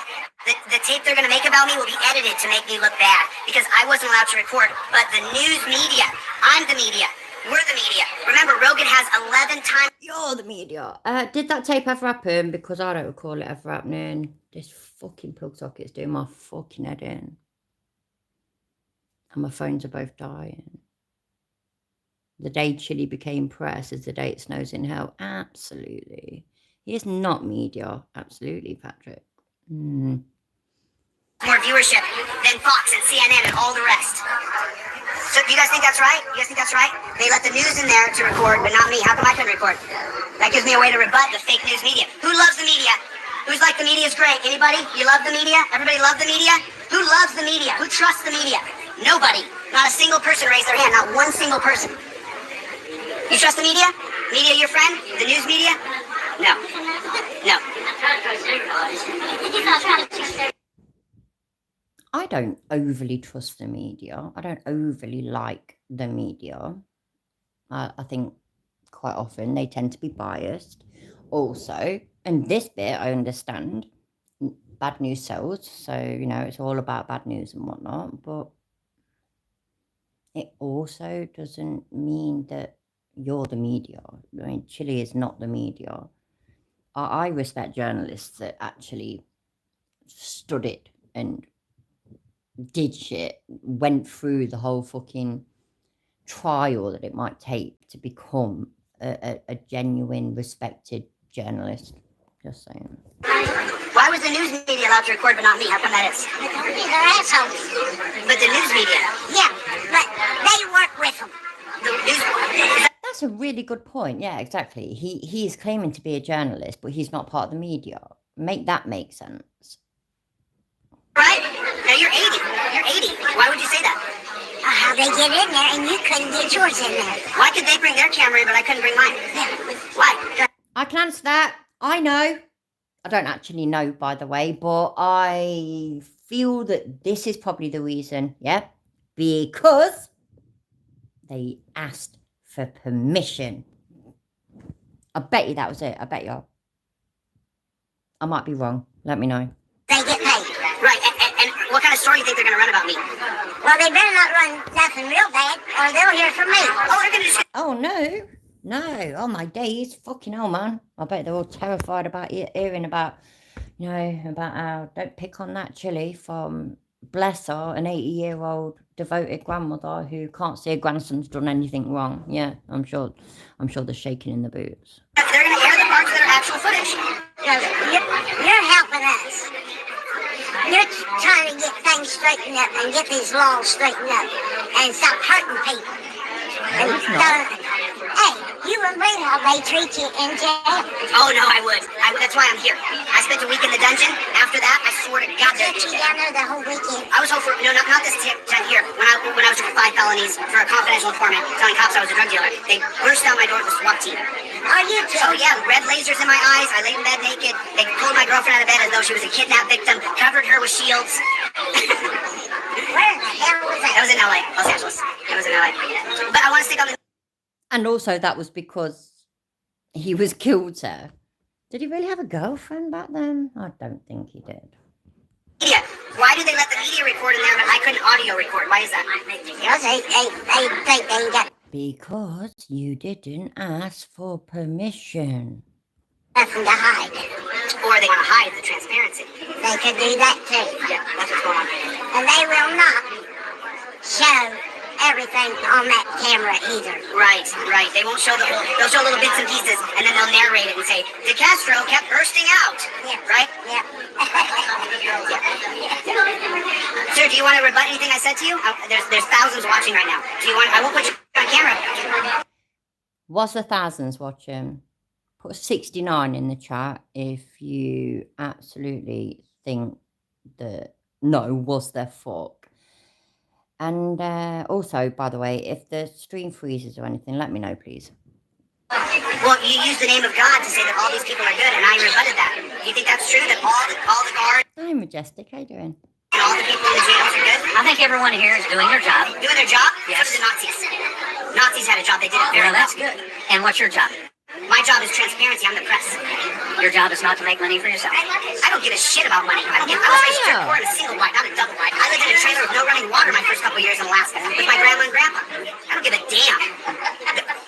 The tape they're going to make about me will be edited to make me look bad because I wasn't allowed to record. But the news media, I'm the media. We're the media. Remember, Rogan has 11 times. You're the media. Did that tape ever happen? Because I don't recall it ever happening. This fucking plug socket's doing my fucking head in. And my phones are both dying. The day Chili became press is the day it snows in hell. Absolutely. He is not media. Absolutely, Patrick. More viewership than Fox and CNN and all the rest. So do you guys think that's right? You guys think that's right? They let the news in there to record, but not me. How come I couldn't record? That gives me a way to rebut the fake news media. Who loves the media? Who's like the media's great? Anybody? You love the media? Everybody love the media? Who loves the media? Who trusts the media? Nobody. Not a single person raised their hand. Not one single person. You trust the media? Media your friend? The news media? No. No. I don't overly trust the media. I don't overly like the media. I think quite often they tend to be biased. Also, and this bit I understand, bad news sells. So, you know, it's all about bad news and whatnot. But it also doesn't mean that you're the media. I mean, Chile is not the media. I respect journalists that actually studied and did shit, went through the whole fucking trial that it might take to become a genuine, respected journalist. Just saying. Why was the news media allowed to record but not me? How come that is? They're assholes. But the news media. Yeah, but they work with them. The news. That's a really good point. Yeah, exactly. He's claiming to be a journalist, but he's not part of the media. Make that make sense. Right? Now you're 80. You're 80. Why would you say that? How they get in there and you couldn't get yours in there. Why could they bring their camera in but I couldn't bring mine? Yeah. Why? I can answer that. I know. I don't actually know, by the way, but I feel that this is probably the reason, yeah, because they asked for permission. I bet you that was it. I bet you. I might be wrong. Let me know. They get paid. Right, and what kind of story do you think they're going to run about me? Well, they better not run nothing real bad, or they'll hear from me. Oh, they're going to... Oh, no. No. Oh, my days. Fucking hell, man. I bet they're all terrified about hearing about, you know, about how don't pick on that chili from, bless her, an 80-year-old devoted grandmother who can't see her grandson's done anything wrong. Yeah, I'm sure they're shaking in the boots. They're going to air the parts that are actual footage. You're helping us. You're trying to get things straightened up and get these laws straightened up and stop hurting people. And, hey, you would believe how they treat you in jail. Oh, no, I would. That's why I'm here. I spent a week in the dungeon. After that, I swear to God. They kept you down there the whole weekend. I was home for, no, not this time here. When I was for 5 felonies for a confidential informant telling cops I was a drug dealer, they burst down my door with a SWAT team. Are you too? Oh, yeah, red lasers in my eyes. I lay in bed naked. They pulled my girlfriend out of bed as though she was a kidnapped victim, covered her with shields. Where the hell was that? That was in LA, Los Angeles. That was in LA. But I want to stick on the... And also that was because he was killed, sir. Did he really have a girlfriend back then? I don't think he did. Media. Why do they let the media record in there, but I couldn't audio record? Why is that? Because they think they got... Because you didn't ask for permission. Nothing to hide. Or they want to hide the transparency. They could do that too. Yeah, that's what's going on. And they will not show everything on that camera either. Right. They won't show they'll show little bits and pieces, and then they'll narrate it and say, DeCastro kept bursting out. Yeah. Right? Yeah. Sir, do you want to rebut anything I said to you? There's thousands watching right now. Do you want? I won't put you on camera. Was there thousands watching? Put 69 in the chat if you absolutely think that no, was there fuck. And also, by the way, if the stream freezes or anything, let me know, please. Well, you used the name of God to say that all these people are good, and I rebutted that. Do you think that's true, that all the guards Hi, Majestic. How you doing? and all the people in the jails are good? I think everyone here is doing their job. Doing their job? Yes. So did the Nazis. Nazis had a job, they did it very Well, well. that's good. And what's your job? My job is transparency, I'm the press. Your job is not to make money for yourself. I don't give a shit about money. I was raised strip poor in a single wide, not a double wide. I lived in a trailer with no running water my first couple years in Alaska with my grandma and grandpa. I don't give a damn.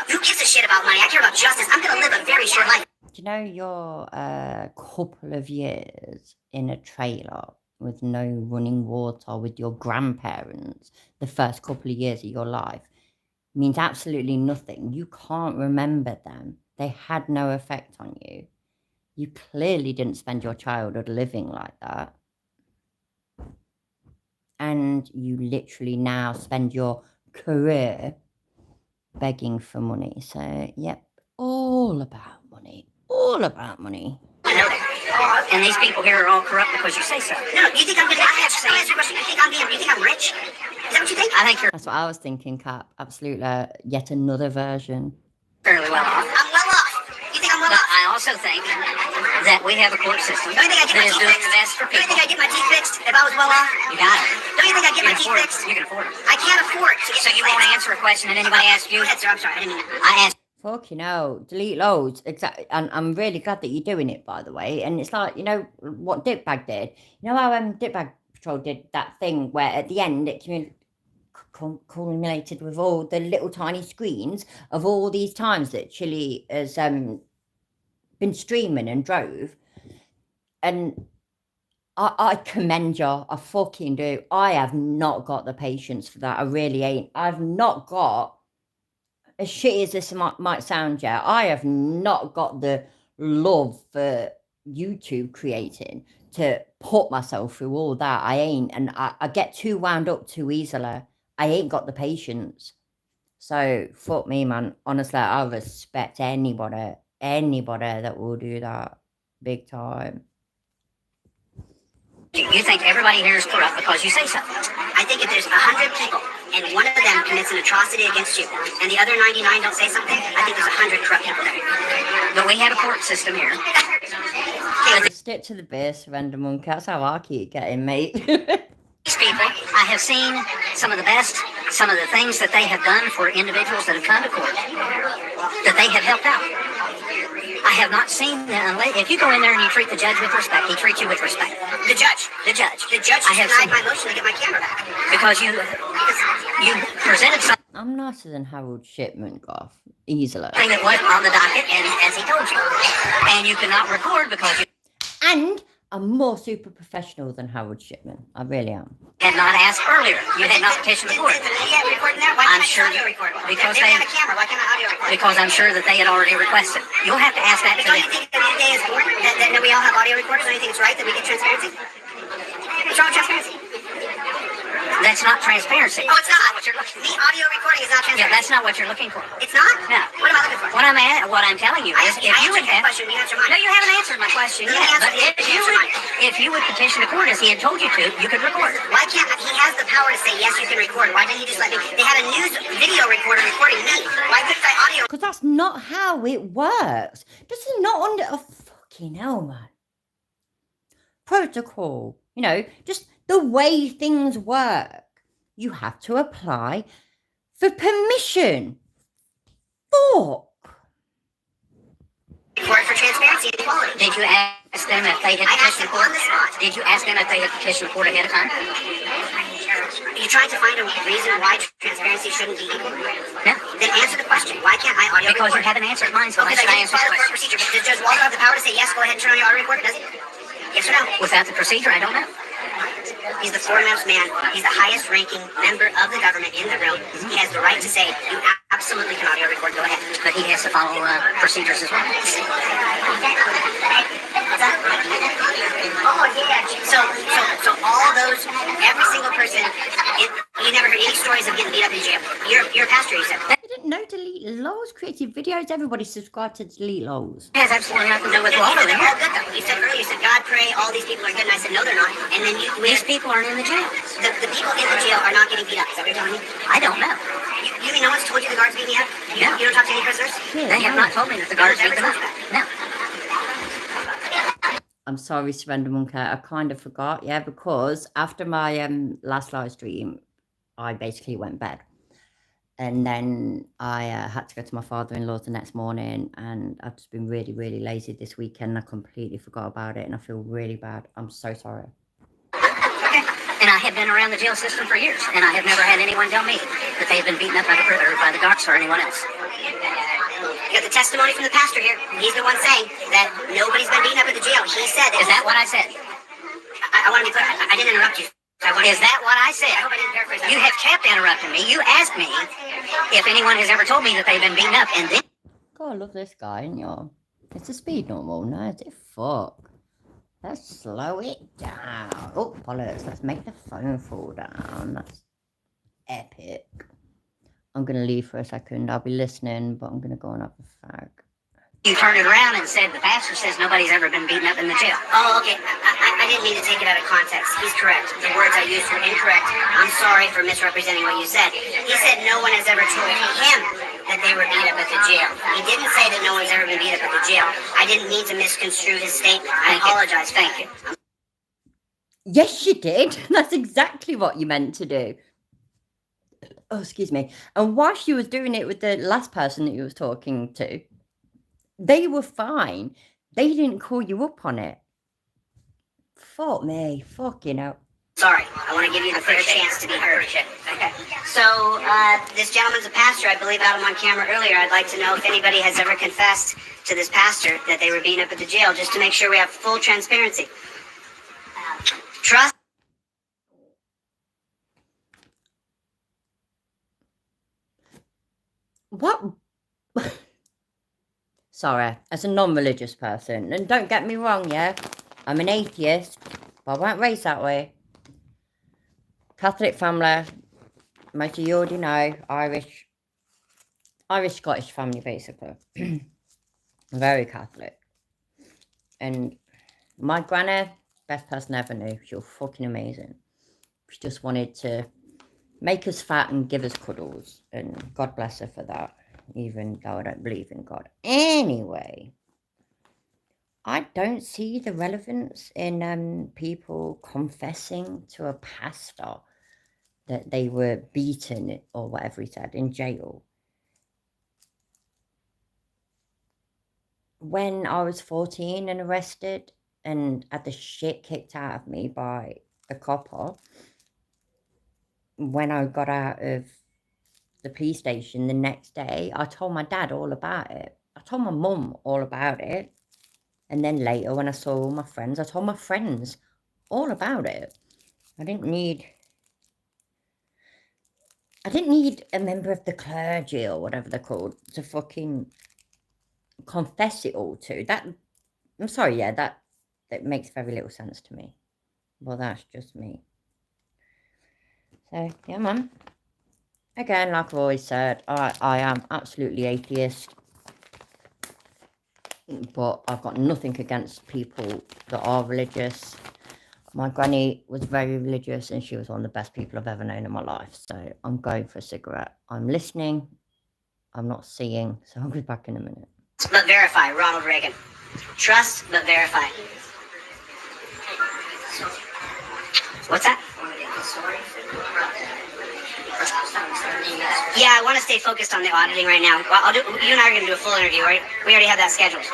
Who gives a shit about money? I care about justice. I'm gonna live a very short life. Do you know you're a couple of years in a trailer with no running water with your grandparents, the first couple of years of your life, means absolutely nothing. You can't remember them. They had no effect on you. You clearly didn't spend your childhood living like that. And you literally now spend your career begging for money. So, yep, all about money. All about money. I know that. And these people here are all corrupt because you say so. No, you think I'm gonna ask you a question? You think I'm rich? Is that what you think? I think you're That's what I was thinking, Cap. Absolutely. Yet another version. fairly well off. I'm well off. You think I'm well But off? I also think that we have a court system Don't you think I get that my is teeth doing fixed? the best for Don't you people. think I get my teeth fixed if I was well off? You got it. Don't you think I get You my can teeth afford it. fixed? You can afford it. I can't afford to get So you won't answer a question that anybody asks you? Go ahead, sir. I'm sorry. I didn't mean that. I asked. Fucking hell. Delete loads. Exactly. And I'm really glad that you're doing it, by the way. And it's like, you know, what Dickbag did. You know how Dickbag Patrol did that thing where at the end it culminated with all the little tiny screens of all these times that Chili has been streaming and drove. And I commend you. I fucking do. I have not got the patience for that. I really ain't. I've not got, as shitty as this might sound, yeah, I have not got the love for YouTube creating to put myself through all that. I ain't. And I get too wound up too easily. I ain't got the patience. So, fuck me, man. Honestly, I respect anybody that will do that. Big time. You think everybody here is corrupt because you say so. I think if there's 100 people and one of them commits an atrocity against you and the other 99 don't say something, I think there's 100 corrupt people there. But we have a court system here. The stick to the base, Surrender Monkey. That's how I keep getting, mate. These people, I have seen some of the best, some of the things that they have done for individuals that have come to court, that they have helped out. I have not seen them. If you go in there and you treat the judge with respect, he treats you with respect. The judge. The judge. The judge I have denied seen, my motion to get my camera back. because you presented something I'm nicer than Harold Shipman, Goff. Easily. that wasn't on the docket, and as he told you, and you cannot record because you And I'm more super professional than Harold Shipman. I really am. had not asked earlier. You had not petitioned the court. Yeah, recording that. Why I'm can't sure I audio record? because they they- have a camera. Why can't I audio record? Because I'm sure that they had already requested. You'll have to ask that to Don't them. you think that the day is born that we all have audio recorders? Don't you think it's right that we get transparency? What's wrong with transparency? That's not transparency. Oh, it's not. What you're looking The for. audio recording is not Yeah, transparency. that's not what you're looking for. It's not? No. What am I looking for? What I'm telling you is, if you would have, question, you answer mine. no, you haven't answered my question Let me yet. answer But it. if you would petition the court as he had told you to, you could record. Why can't he has the power to say yes, you can record? Why didn't he just let me? They had a news video recorder recording me. Why couldn't I audio? Because that's not how it works. This is not under a fucking hell, man. Protocol. You know, just the way things work. You have to apply for permission. Fuck. Record for transparency and equality. Did you ask them if they had I asked petitioned them the court? on the spot. Did you ask them if they had petitioned the court ahead of time? Are you trying to find a reason why transparency shouldn't be equal? No. Then answer the question. Why can't I audio Because you record? haven't answered mine, so Because that's I should I didn't answer follow the court the question. procedure. Does Judge Walter have the power to say yes, go ahead and turn on your audio recorder? Does he? Yes or no? Without the procedure, I don't know. He's the foremost man. He's the highest ranking member of the government in the room. He has the right to say, you absolutely can audio record. Go ahead. But he has to follow procedures as well. Oh yeah. So all those, every single person, you never heard any stories of getting beat up in jail. You're a pastor, you said. I didn't know Delete Lols created videos. Everybody subscribe to Delete Lols. It has absolutely nothing to do with law. They're all good though. You said earlier, you said God pray, all these people are good, and I said no, they're not. And then These people aren't in the jail. the people in the jail are not getting beat up. Is that what you're telling me? I don't know. You mean no one's told you the guards beat me up? No. You don't talk to any prisoners? They have not told me that the guards beat them up. No. I'm sorry, Surrender Monkey. I kind of forgot. Yeah, because after my last live stream, I basically went bed. And then I had to go to my father-in-law's the next morning, and I've just been really, really lazy this weekend. I completely forgot about it, and I feel really bad. I'm so sorry. Okay. And I have been around the jail system for years, and I have never had anyone tell me that they've been beaten up by the guards or anyone else. You got the testimony from the pastor here. He's the one saying that nobody's been beaten up at the jail. He said that. Is that what I said? I want to be clear. I didn't interrupt you. Is that what I said? I hope I didn't paraphrase that. You have kept interrupting me. You asked me if anyone has ever told me that they've been beaten up, and then God, I love this guy, ain't you? It's a speed normal, no, is it? Fuck. Let's slow it down. Oh, bollocks. Let's make the phone fall down. That's epic. I'm going to leave for a second. I'll be listening, but I'm going to go on up the fag. you turned it around and said the pastor says nobody's ever been beaten up in the jail. Oh, okay. I didn't mean to take it out of context. He's correct. The words I used were incorrect. I'm sorry for misrepresenting what you said. He said no one has ever told him that they were beat up at the jail. He didn't say that no one's ever been beat up at the jail. I didn't mean to misconstrue his statement. I apologize. Thank you. Yes, you did. That's exactly what you meant to do. Oh, excuse me. And while she was doing it with the last person that you was talking to, they were fine. They didn't call you up on it. Fuck me. Fucking hell. Sorry, I want to give you the fair chance to be heard. Okay. So, this gentleman's a pastor. I believe I had him on camera earlier. I'd like to know if anybody has ever confessed to this pastor that they were beaten up at the jail, just to make sure we have full transparency. Trust. What? Sorry, as a non-religious person, and don't get me wrong, yeah, I'm an atheist, but I weren't raised that way. Catholic family, most of you already know, Irish Scottish family, basically. Very Catholic. And my granny, best person I ever knew. She was fucking amazing. She just wanted to make us fat and give us cuddles. And God bless her for that, even though I don't believe in God. Anyway, I don't see the relevance in people confessing to a pastor that they were beaten or whatever he said in jail. When I was 14 and arrested and had the shit kicked out of me by a copper, when I got out of the police station the next day, I told my dad all about it. I told my mum all about it. And then later, when I saw all my friends, I told my friends all about it. I didn't need a member of the clergy or whatever they're called to fucking confess it all to. I'm sorry, yeah, that makes very little sense to me. Well, that's just me. So, yeah, man. Again, like I've always said, I am absolutely atheist. But I've got nothing against people that are religious. My granny was very religious and she was one of the best people I've ever known in my life. So I'm going for a cigarette. I'm listening. I'm not seeing. So I'll be back in a minute. But verify, Ronald Reagan. Trust, but verify. What's that? Yeah, I want to stay focused on the auditing right now. Well, you and I are going to do a full interview, right? We already have that scheduled.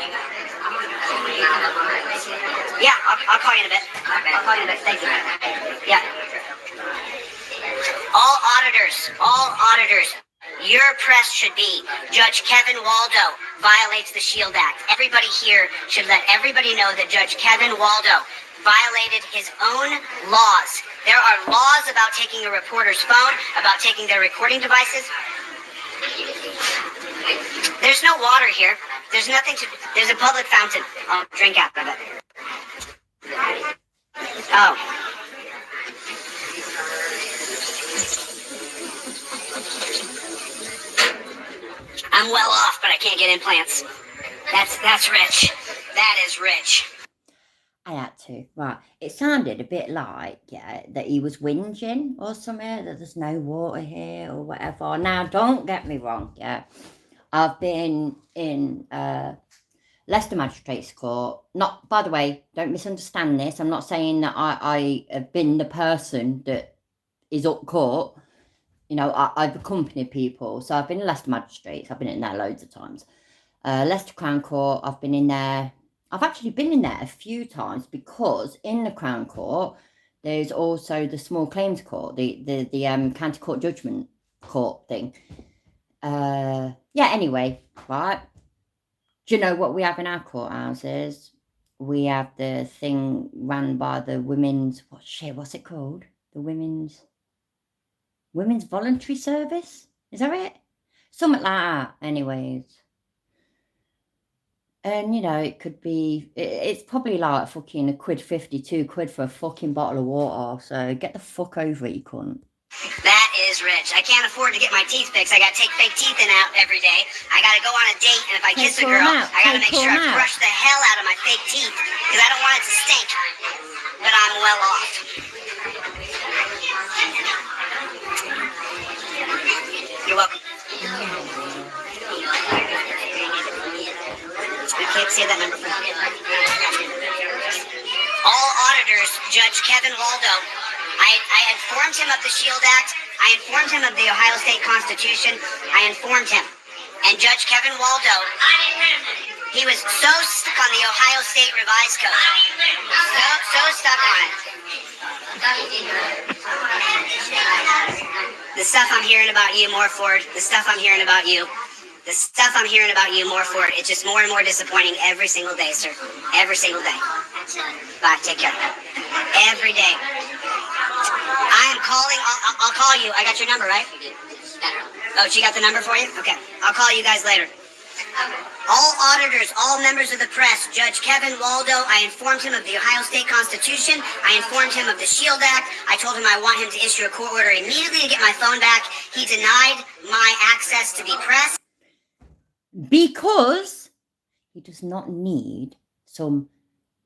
Yeah, I'll call you in a bit. I'll call you in a bit. Thank you. Yeah. All auditors, your press should be Judge Kevin Waldo violates the SHIELD Act. Everybody here should let everybody know that Judge Kevin Waldo violated his own laws. There are laws about taking a reporter's phone, about taking their recording devices. There's no water here. There's nothing to... There's a public fountain. I'll drink out of it. Oh. I'm well off, but I can't get implants. That's rich. That is rich. I had to. Right. It sounded a bit like, yeah, that he was whinging or something, that there's no water here or whatever. Now, don't get me wrong, yeah. I've been in Leicester Magistrates Court. Not, by the way, don't misunderstand this. I'm not saying that I have been the person that is up court. You know, I've accompanied people. So I've been in Leicester Magistrates. I've been in there loads of times. Leicester Crown Court, I've been in there. I've actually been in there a few times because in the Crown Court, there's also the Small Claims Court, the County Court Judgment Court thing. Yeah, anyway, right. Do you know what we have in our courthouses? We have the thing run by the women's, what's it called? The women's voluntary service? Is that it? Something like that, anyways. And, you know, it could be, it's probably like fucking £1.50, £2 for a fucking bottle of water. So get the fuck over it, you cunt. That is rich. I can't afford to get my teeth fixed. I gotta take fake teeth in out every day. I gotta go on a date, and if I kiss a girl, I gotta make sure I brush the hell out of my fake teeth, because I don't want it to stink. But I'm well off. You're welcome. Okay, say that number for me. All auditors, Judge Kevin Waldo. I informed him of the SHIELD Act. I informed him of the Ohio State Constitution. I informed him. And Judge Kevin Waldo, he was so stuck on the Ohio State Revised Code. So stuck on it. The stuff I'm hearing about you, Morford. The stuff I'm hearing about you. The stuff I'm hearing about you, Morford. It's just more and more disappointing every single day, sir. Every single day. Bye. Take care. Every day. I am calling. I'll call you. I got your number, right? Oh, she got the number for you? Okay. I'll call you guys later. All auditors, all members of the press, Judge Kevin Waldo, I informed him of the Ohio State Constitution. I informed him of the SHIELD Act. I told him I want him to issue a court order immediately to get my phone back. He denied my access to the press. Because he does not need some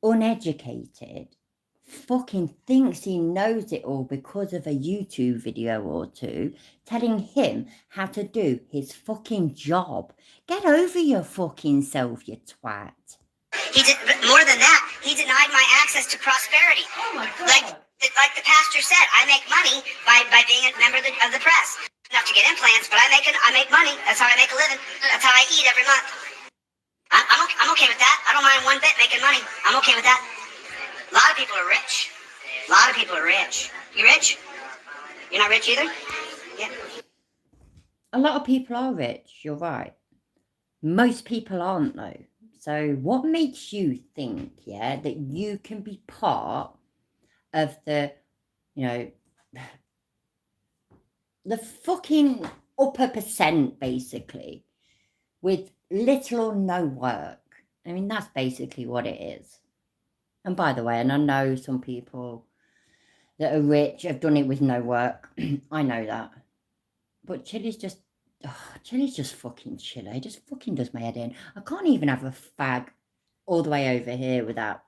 uneducated fucking thinks he knows it all because of a YouTube video or two telling him how to do his fucking job. Get over your fucking self, you twat. He did more than that. He denied my access to prosperity. Oh my God. Like the pastor said, I make money by being a member of the press. Enough to get implants, but I make money. That's how I make a living. That's how I eat every month. I'm okay with that. I don't mind one bit making money. I'm okay with that. A lot of people are rich. A lot of people are rich. You rich? You're not rich either? Yeah. A lot of people are rich, you're right. Most people aren't though. So what makes you think, yeah, that you can be part of the, you know, the fucking upper percent basically with little or no work? I mean, that's basically what it is. And by the way, and I know some people that are rich have done it with no work. I know that. But Chili's just fucking chilly. It just fucking does my head in. I can't even have a fag all the way over here without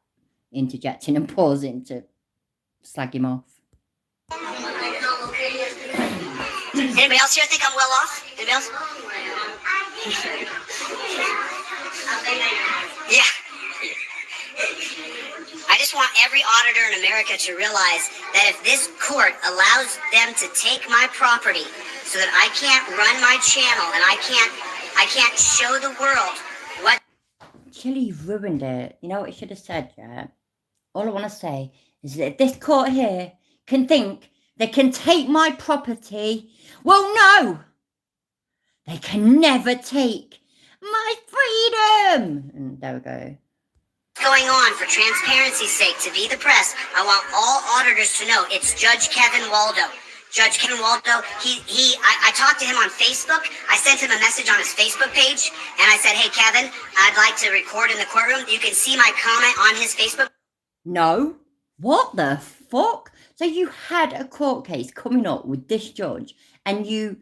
interjecting and pausing to slag him off. Anybody else here think I'm well off? Anybody else? Yeah. I just want every auditor in America to realize that if this court allows them to take my property so that I can't run my channel and I can't show the world what Chili ruined it. You know what it should have said, yeah? All I want to say is that if this court here can think they can take my property, well, no! They can never take my freedom! And there we go. going on for transparency's sake to be the press. I want all auditors to know it's Judge Kevin Waldo. Judge Kevin Waldo, I talked to him on Facebook. I sent him a message on his Facebook page, and I said, hey, Kevin, I'd like to record in the courtroom. You can see my comment on his Facebook. No? What the fuck? So you had a court case coming up with this judge, and you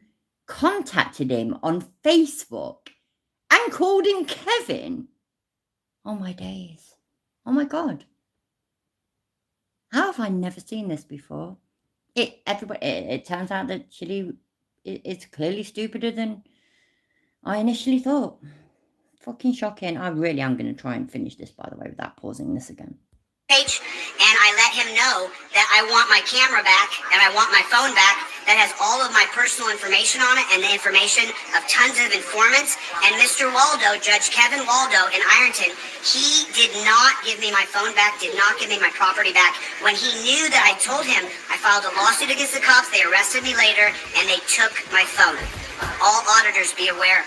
contacted him on Facebook and called him Kevin? Oh my days. Oh my God. How have I never seen this before? It turns out that Chili is clearly stupider than I initially thought. Fucking shocking. I really am going to try and finish this, by the way, without pausing this again. Page, and I let him know that I want my camera back and I want my phone back that has all of my personal information on it and the information of tons of informants. And Mr. Waldo, Judge Kevin Waldo in Ironton, he did not give me my phone back, did not give me my property back. When he knew that I told him, I filed a lawsuit against the cops, they arrested me later, and they took my phone. All auditors be aware.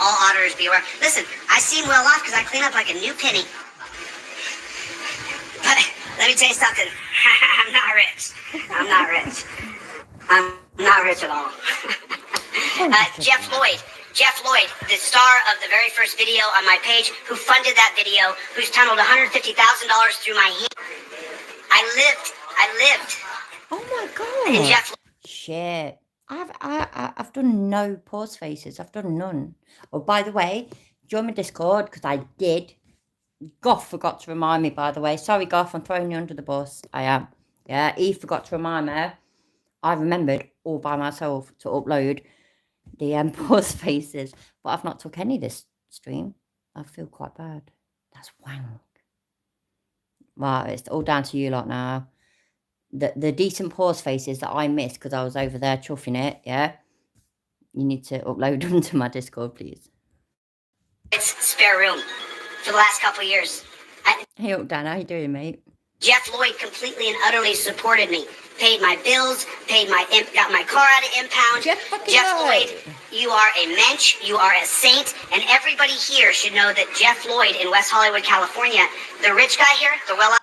All auditors be aware. Listen, I seem well off because I clean up like a new penny. But let me tell you something. I'm not rich. I'm not rich. I'm not rich at all. Jeff Lloyd, the star of the very first video on my page, who funded that video, who's tunneled $150,000 through my heat. I lived. Oh my God. And Jeff. Shit. I've done no pause faces. I've done none. Oh, by the way, join my Discord, because I did. Goff forgot to remind me, by the way. Sorry, Goff, I'm throwing you under the bus. I am. Yeah, he forgot to remind me. I remembered all by myself to upload the pause faces, but I've not took any this stream. I feel quite bad. That's wank. Right, it's all down to you lot now. The decent pause faces that I missed because I was over there chuffing it, yeah? You need to upload them to my Discord, please. It's spare room for the last couple of years. Hey, up, Dan, how you doing, mate? Jeff Lloyd completely and utterly supported me. Paid my bills, got my car out of impound. Jeff Lloyd, you are a mensch, you are a saint, and everybody here should know that Jeff Lloyd in West Hollywood, California, the rich guy here, the well.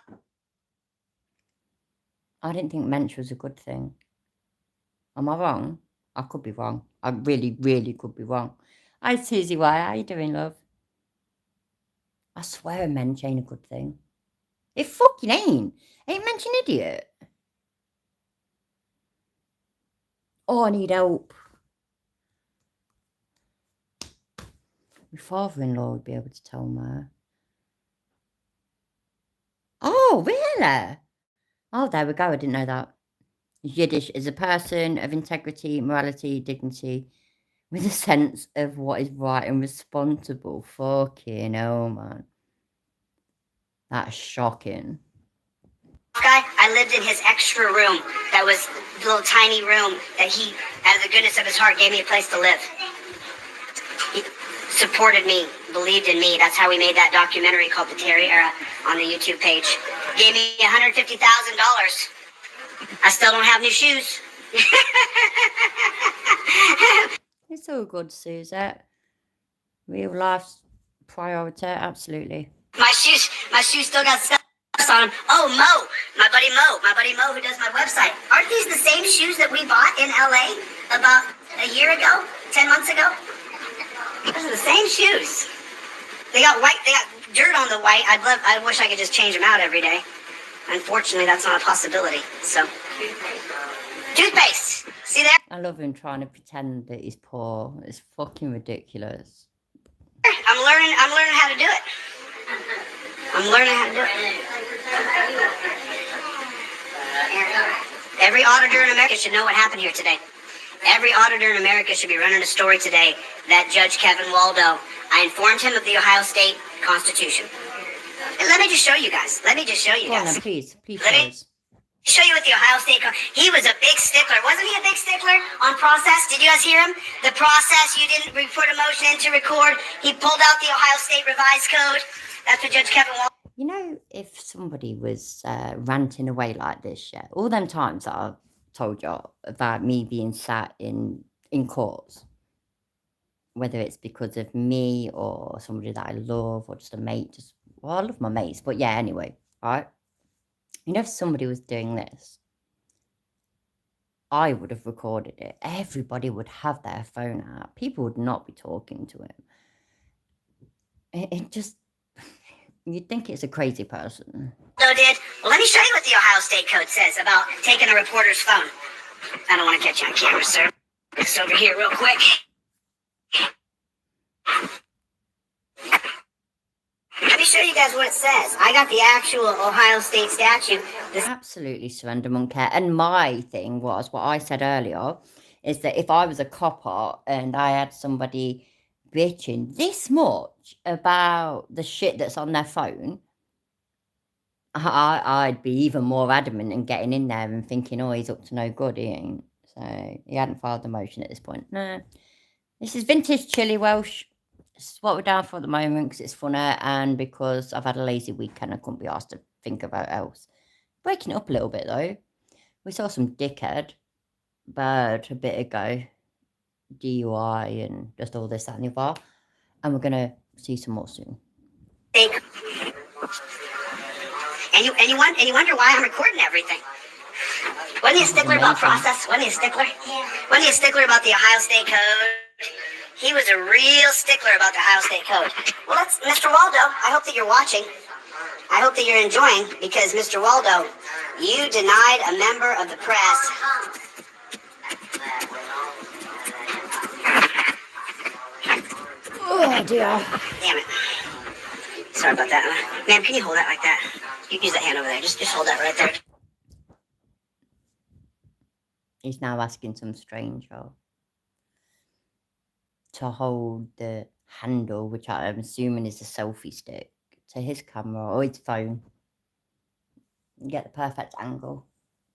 I didn't think mensch was a good thing. Am I wrong? I could be wrong. I really, really could be wrong. Hi, Susie Y. How you doing, love? I swear a mensch ain't a good thing. It fucking ain't. Ain't mensch an idiot? Oh, I need help. My father-in-law would be able to tell me. Oh, really? Oh, there we go. I didn't know that. Yiddish is a person of integrity, morality, dignity, with a sense of what is right and responsible. Fucking hell, man. That's shocking. Guy, I lived in his extra room. That was a little tiny room that he, out of the goodness of his heart, gave me a place to live. He supported me, believed in me. That's how we made that documentary called The Terry Era on the YouTube page. Gave me $150,000. I still don't have new shoes. It's all good, Suzette. Real life's priority, absolutely. My shoes still got stuff on them. Oh, my buddy Mo who does my website. Aren't these the same shoes that we bought in LA about a year ago, 10 months ago? Those are the same shoes. They got dirt on the white. I wish I could just change them out every day. Unfortunately, that's not a possibility. So, toothpaste. See that? I love him trying to pretend that he's poor. It's fucking ridiculous. I'm learning how to do it. I'm learning how to do it. Every auditor in America should know what happened here today. Every auditor in America should be running a story today that Judge Kevin Waldo, I informed him of the Ohio State Constitution. And let me just show you guys. Go on then, please Let me show you what the Ohio State he was a big stickler. Wasn't he a big stickler on process? Did you guys hear him? The process, you didn't put a motion in to record. He pulled out the Ohio State revised code. That's what Judge Kevin Waldo. You know, if somebody was ranting away like this, yeah, all them times that I've told you about me being sat in courts, whether it's because of me or somebody that I love or just a mate, I love my mates, but yeah, anyway, right? You know, if somebody was doing this, I would have recorded it. Everybody would have their phone out. People would not be talking to him. It just, you'd think it's a crazy person. Well, let me show you what the Ohio State Code says about taking a reporter's phone. I don't want to catch you on camera, sir. It's over here real quick. Let me show you guys what it says. I got the actual Ohio State statute. Absolutely, Surrender Monkey. And my thing was, what I said earlier, is that if I was a copper and I had somebody bitching this much about the shit that's on their phone, I'd be even more adamant in getting in there and thinking, oh, he's up to no good, he ain't. So he hadn't filed the motion at this point. No, this is vintage chili Welsh. This is what we're down for at the moment because it's funner and because I've had a lazy weekend. I couldn't be asked to think about else. Breaking it up a little bit though. We saw some dickhead bird a bit ago, DUI and just all this, that and the other. And we're going to see some more soon. And you wonder why I'm recording everything. Wasn't he a stickler about process? Wasn't he a stickler? Wasn't he a stickler about the Ohio State Code? He was a real stickler about the Ohio State Code. Well, that's Mr. Waldo. I hope that you're watching. I hope that you're enjoying because, Mr. Waldo, you denied a member of the press. Oh, dear. Damn it. Sorry about that. Ma'am, can you hold that like that? You can use that hand over there. Just hold that right there. He's now asking some stranger to hold the handle, which I'm assuming is a selfie stick, to his camera or his phone. Get the perfect angle.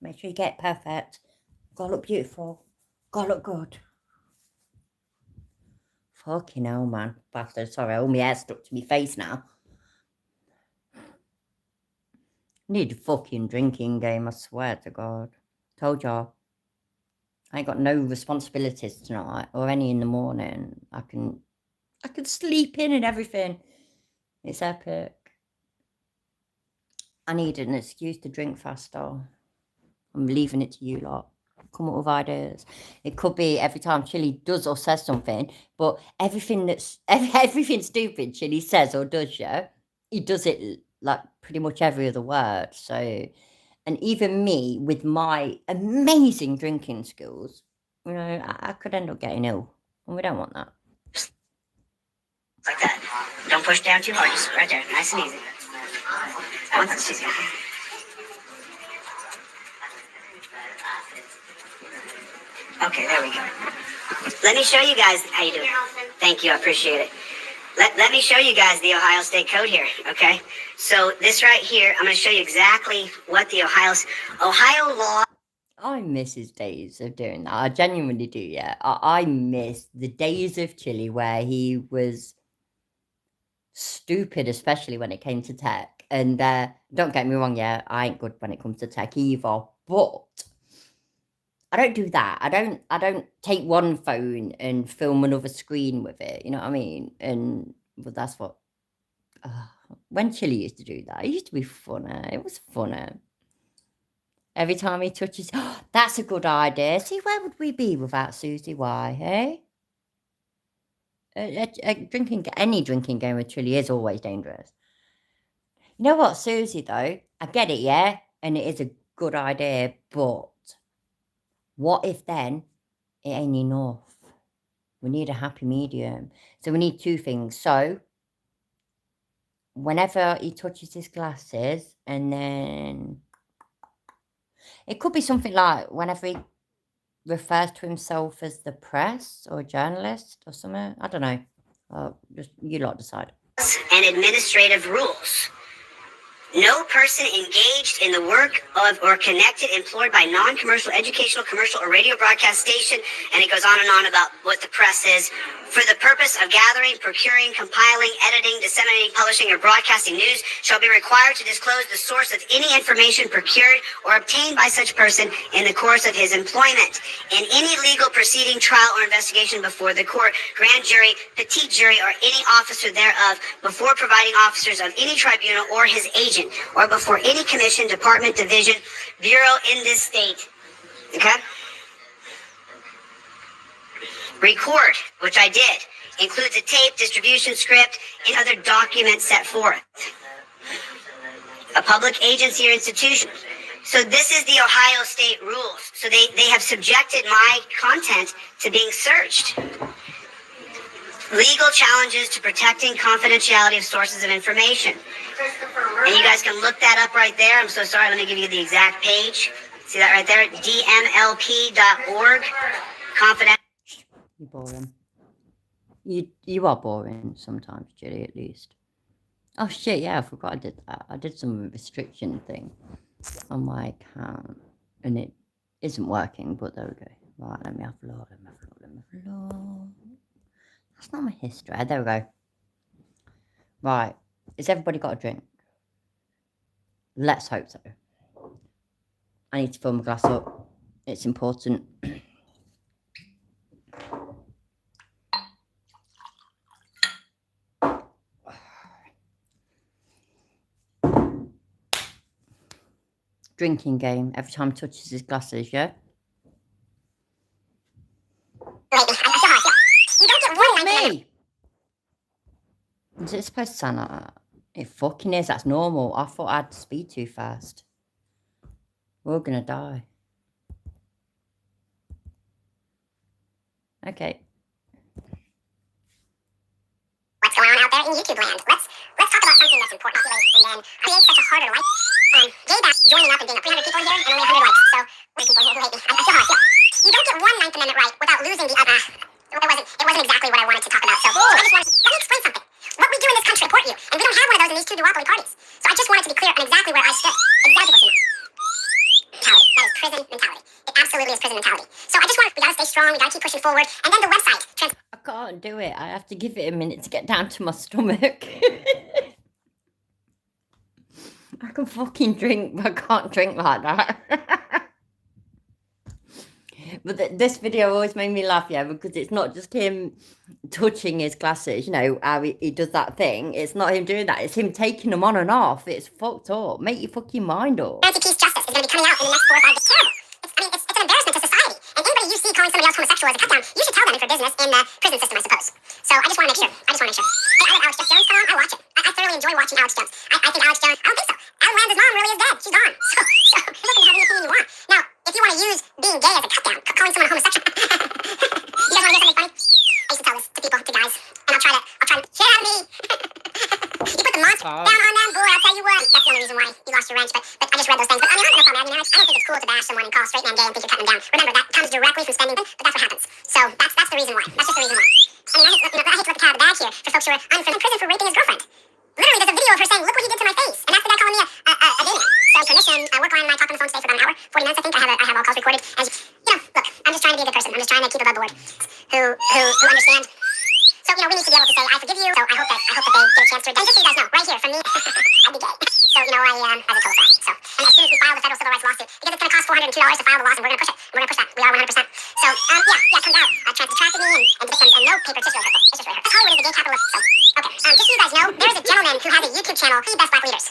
Make sure you get it perfect. Gotta look beautiful. Gotta look good. Fucking hell, man. Bastard. Sorry, all my hair stuck to my face now. Need a fucking drinking game, I swear to God. Told y'all. I ain't got no responsibilities tonight or any in the morning. I can sleep in and everything. It's epic. I need an excuse to drink faster. I'm leaving it to you lot. Come up with ideas. It could be every time Chili does or says something, but everything stupid Chili says or does, yeah, he does it like pretty much every other word. So, and even me with my amazing drinking skills, you know, I could end up getting ill, and we don't want that. Like that. Don't push down too hard. Just right there, nice and easy. Once it's easy. Okay, there we go. Let me show you guys how you do it. Thank you, I appreciate it. Let me show you guys the Ohio State Code here, okay? So this right here, I'm going to show you exactly what the Ohio law. I miss his days of doing that. I genuinely do, yeah. I miss the days of Chile where he was stupid, especially when it came to tech. And don't get me wrong, yeah, I ain't good when it comes to tech either. But I don't do that. I don't take one phone and film another screen with it. You know what I mean? And but that's what when Chili used to do that, it used to be funner. It was funner. Every time he touches, oh, that's a good idea. See, where would we be without Susie Y, hey? Any drinking game with Chili is always dangerous. You know what, Susie, though? I get it, yeah? And it is a good idea, but what if then it ain't enough? We need a happy medium. So we need two things. So whenever he touches his glasses, and then it could be something like whenever he refers to himself as the press or journalist or something. I don't know. Just you lot decide. And administrative rules. No person engaged in the work of or connected, employed by non-commercial, educational, commercial, or radio broadcast station, and it goes on about what the press is, for the purpose of gathering, procuring, compiling, editing, disseminating, publishing, or broadcasting news, shall be required to disclose the source of any information procured or obtained by such person in the course of his employment. In any legal proceeding, trial, or investigation before the court, grand jury, petit jury, or any officer thereof, before providing officers of any tribunal or his agent, or before any commission, department, division, bureau in this state. Okay? Record, which I did, includes a tape, distribution script, and other documents set forth. A public agency or institution. So this is the Ohio state rules. So they have subjected my content to being searched. Legal challenges to protecting confidentiality of sources of information. And you guys can look that up right there. I'm so sorry. Let me give you the exact page. See that right there? dmlp.org. Confidential. You're boring. You are boring sometimes, Julie, at least. Oh shit, yeah, I forgot I did that. I did some restriction thing on my account. And it isn't working, but there we go. Right, let me have a look. That's not my history. There we go. Right. Has everybody got a drink? Let's hope so. I need to fill my glass up. It's important. Drinking game. Every time he touches his glasses, yeah? Me! Is it supposed to sound like that? It fucking is. That's normal. I thought I'd speed too fast. We're gonna die. Okay. What's going on out there in YouTube land? Let's talk about something that's important, and then create such a harder life. Gay bash joining up and being 300 people in here and only 100 likes. So many people in here who hate me. I feel how I feel. You don't get one Ninth Amendment right without losing the other. It wasn't exactly what I wanted to talk about. So I just wanted. Let me explain something. What we do in this country support you, and we don't have one of those in these two duopoly parties. So I just wanted to be clear on exactly where I stood. Exactly what's in mentality. That is prison mentality. It absolutely is prison mentality. So I just want we gotta stay strong. We gotta keep pushing forward. And then the website. I can't do it. I have to give it a minute to get down to my stomach. I can fucking drink, but I can't drink like that. But this video always made me laugh, yeah, because it's not just him touching his glasses, you know, how he does that thing. It's not him doing that. It's him taking them on and off. It's fucked up. Make your fucking mind up. Anti-peace justice is going to be coming out in the next 4 or 5 days. Terrible. It's an embarrassment to society. And anybody you see calling somebody else homosexual as a cut down, you should tell them if you're business in the prison system, I suppose. So I just want to make sure. Hey, I let Alex Jones come on. I watch it. I thoroughly enjoy watching Alex Jones. I think Alex Jones, I don't think so. Alan Land's mom really is dead. She's gone. So you're looking to have any opinion you want. Now, if you want to use being gay as a cut down, calling someone a homosexual. You guys want to hear something funny? I used to tell this to people, to guys, and I'll try to shit out of me. You put the monster down on them, boy, I'll tell you what. That's the only reason why you lost your wrench, but I just read those things. But I mean, I don't know if I'm I don't think it's cool to bash someone and call a straight man gay and think you're cutting them down. Remember, that comes directly from spending, but that's what happens. So that's the reason why. That's just the reason why. I mean, I hate to let the cat out of the bag here for folks who are in prison for raping his girlfriend. Literally, there's a video of her saying, "Look what he did to my face," and that's the guy calling me a baby. So permission. I work on my talk on the phone today for about an hour, 40 minutes, I think. I have all calls recorded, and look, I'm just trying to be a good person. I'm just trying to keep above board. Who understand. So we need to be able to say, "I forgive you." So I hope that they get a chance to. And just so you guys know, right here from me, I'd be gay. So I as a total fact. So and as soon as we file the federal civil rights lawsuit, because it's going to cost $402 to file the lawsuit, we're going to push it. We're going to push that. We are 100%. So it comes out. Trans trafficking and victims and no paper. It's just really hurtful. It's just really hurtful. Hollywood is the gay capital of. So okay. Just so you guys know, there's a gentleman who has a YouTube channel. The best black leaders.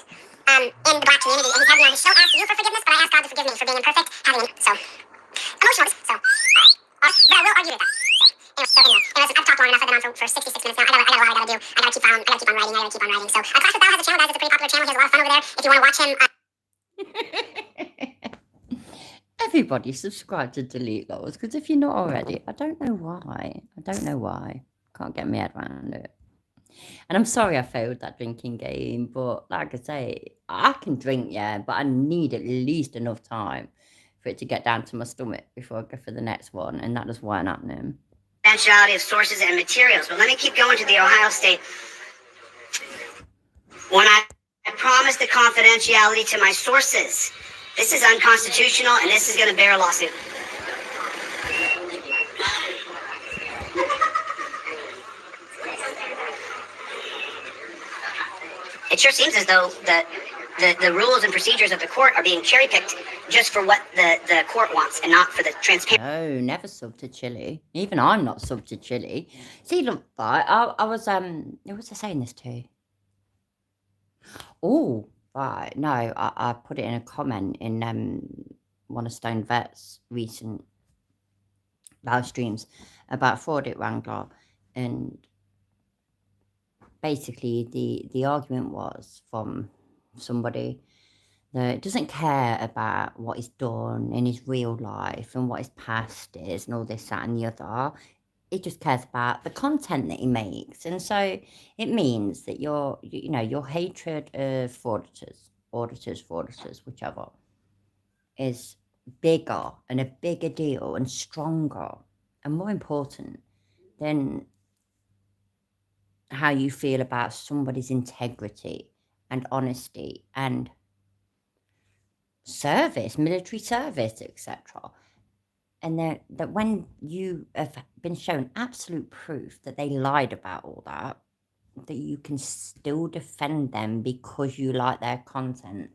In the black community, and he's had me on his show. Ask you for forgiveness, but I ask God to forgive me for being imperfect, having so emotional. So, but I will argue with that. So anyway, I've talked long enough. I've been on for 66 minutes now. I got a lot I gotta do. I gotta keep on writing. So Clash with Thou has a channel, guys. It's a pretty popular channel. He has a lot of fun over there. If you want to watch him. Everybody subscribe to Delete Laws, because if you're not already, I don't know why. Can't get my head around it. And I'm sorry I failed that drinking game, but like I say, I can drink, yeah, but I need at least enough time for it to get down to my stomach before I go for the next one, and that is why I'm happening. Confidentiality of sources and materials. But let me keep going to the Ohio State. When I promised the confidentiality to my sources, this is unconstitutional, and this is going to bear a lawsuit. It sure seems as though the rules and procedures of the court are being cherry-picked just for what the court wants and not for the transparency. No, never sub to Chile. Even I'm not sub to Chile. See, look, right, I was, who was I saying this to? Oh, right, no, I put it in a comment in one of Stone Vet's recent live streams about Fraudit Wrangler, and basically the argument was from somebody that doesn't care about what he's done in his real life and what his past is and all this, that and the other. He just cares about the content that he makes. And so it means that your hatred of frauditors, whichever, is bigger and a bigger deal and stronger and more important than how you feel about somebody's integrity and honesty and service, military service, etc. And that when you have been shown absolute proof that they lied about all that, that you can still defend them because you like their content.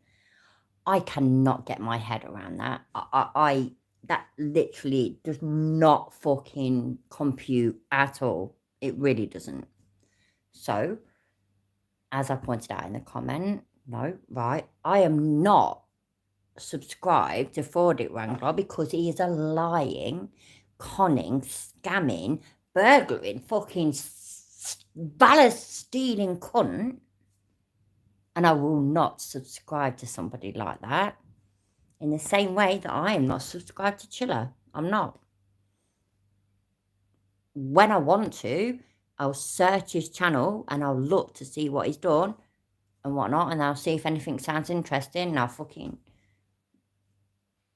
I cannot get my head around that. That literally does not fucking compute at all. It really doesn't. So, as I pointed out in the comment, no, right, I am not subscribed to Fraudit Wrangler because he is a lying, conning, scamming, burglaring, fucking ballast stealing cunt. And I will not subscribe to somebody like that. In the same way that I am not subscribed to Chiller. I'm not. When I want to, I'll search his channel and I'll look to see what he's done and whatnot, and I'll see if anything sounds interesting, and I'll fucking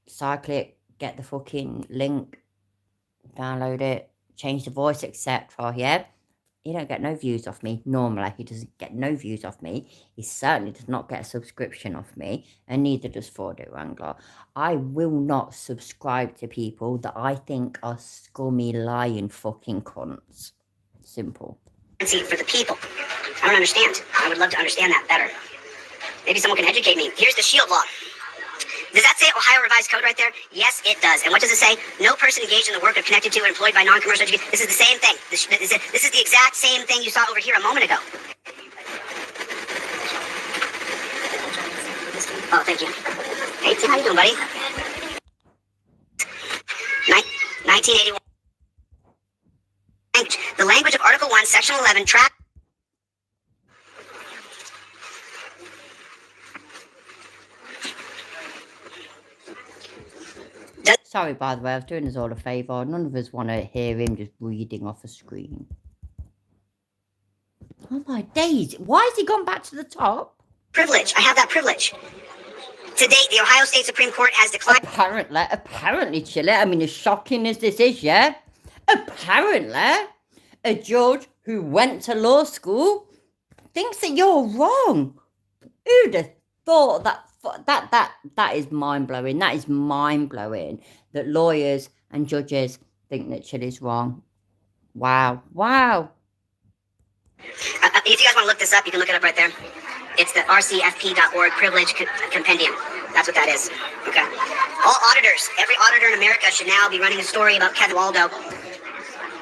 cycle it, get the fucking link, download it, change the voice, etc. Yeah? He don't get no views off me. Normally, he doesn't get no views off me. He certainly does not get a subscription off me, and neither does Fraudit Wrangler. I will not subscribe to people that I think are scummy, lying fucking cunts. Simple. For the people. I don't understand. I would love to understand that better. Maybe someone can educate me. Here's the SHIELD law. Does that say Ohio Revised Code right there? Yes, it does. And what does it say? No person engaged in the work of connected to or employed by non-commercial education. This is the same thing. This is the exact same thing you saw over here a moment ago. Oh, thank you. Hey, Tim, how you doing, buddy? 1981. The language of Article 1, Section 11, track. Sorry, by the way, I was doing us all a favour. None of us want to hear him just reading off a screen. Oh my days. Why has he gone back to the top? Privilege. I have that privilege. To date, the Ohio State Supreme Court has declined. Apparently, Chile. I mean, as shocking as this is, yeah? Apparently, a judge who went to law school thinks that you're wrong. Who'd have thought that? That is mind blowing. That is mind blowing. That lawyers and judges think that Chili's wrong. Wow. Wow. If you guys want to look this up, you can look it up right there. It's the rcfp.org privilege compendium. That's what that is. Okay. All auditors, every auditor in America should now be running a story about Kevin Waldo.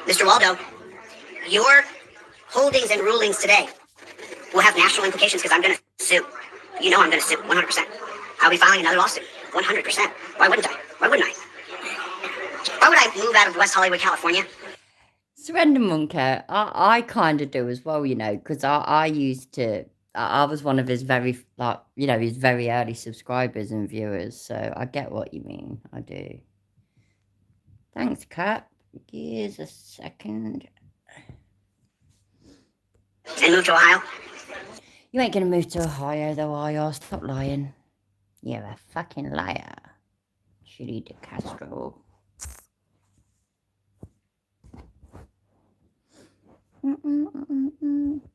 Mr. Waldo, your holdings and rulings today will have national implications because I'm going to sue. You know I'm going to sue 100%. I'll be filing another lawsuit 100%. Why wouldn't I? Why wouldn't I? Why would I move out of West Hollywood, California? Surrender Monkey, I kind of do as well, you know, because I used to, I was one of his very, like, you know, his very early subscribers and viewers, so I get what you mean, I do. Thanks, Cap. Here's a second. And move to Ohio? You ain't gonna move to Ohio, though, are you? Stop lying. You're a fucking liar. Chili de Castro.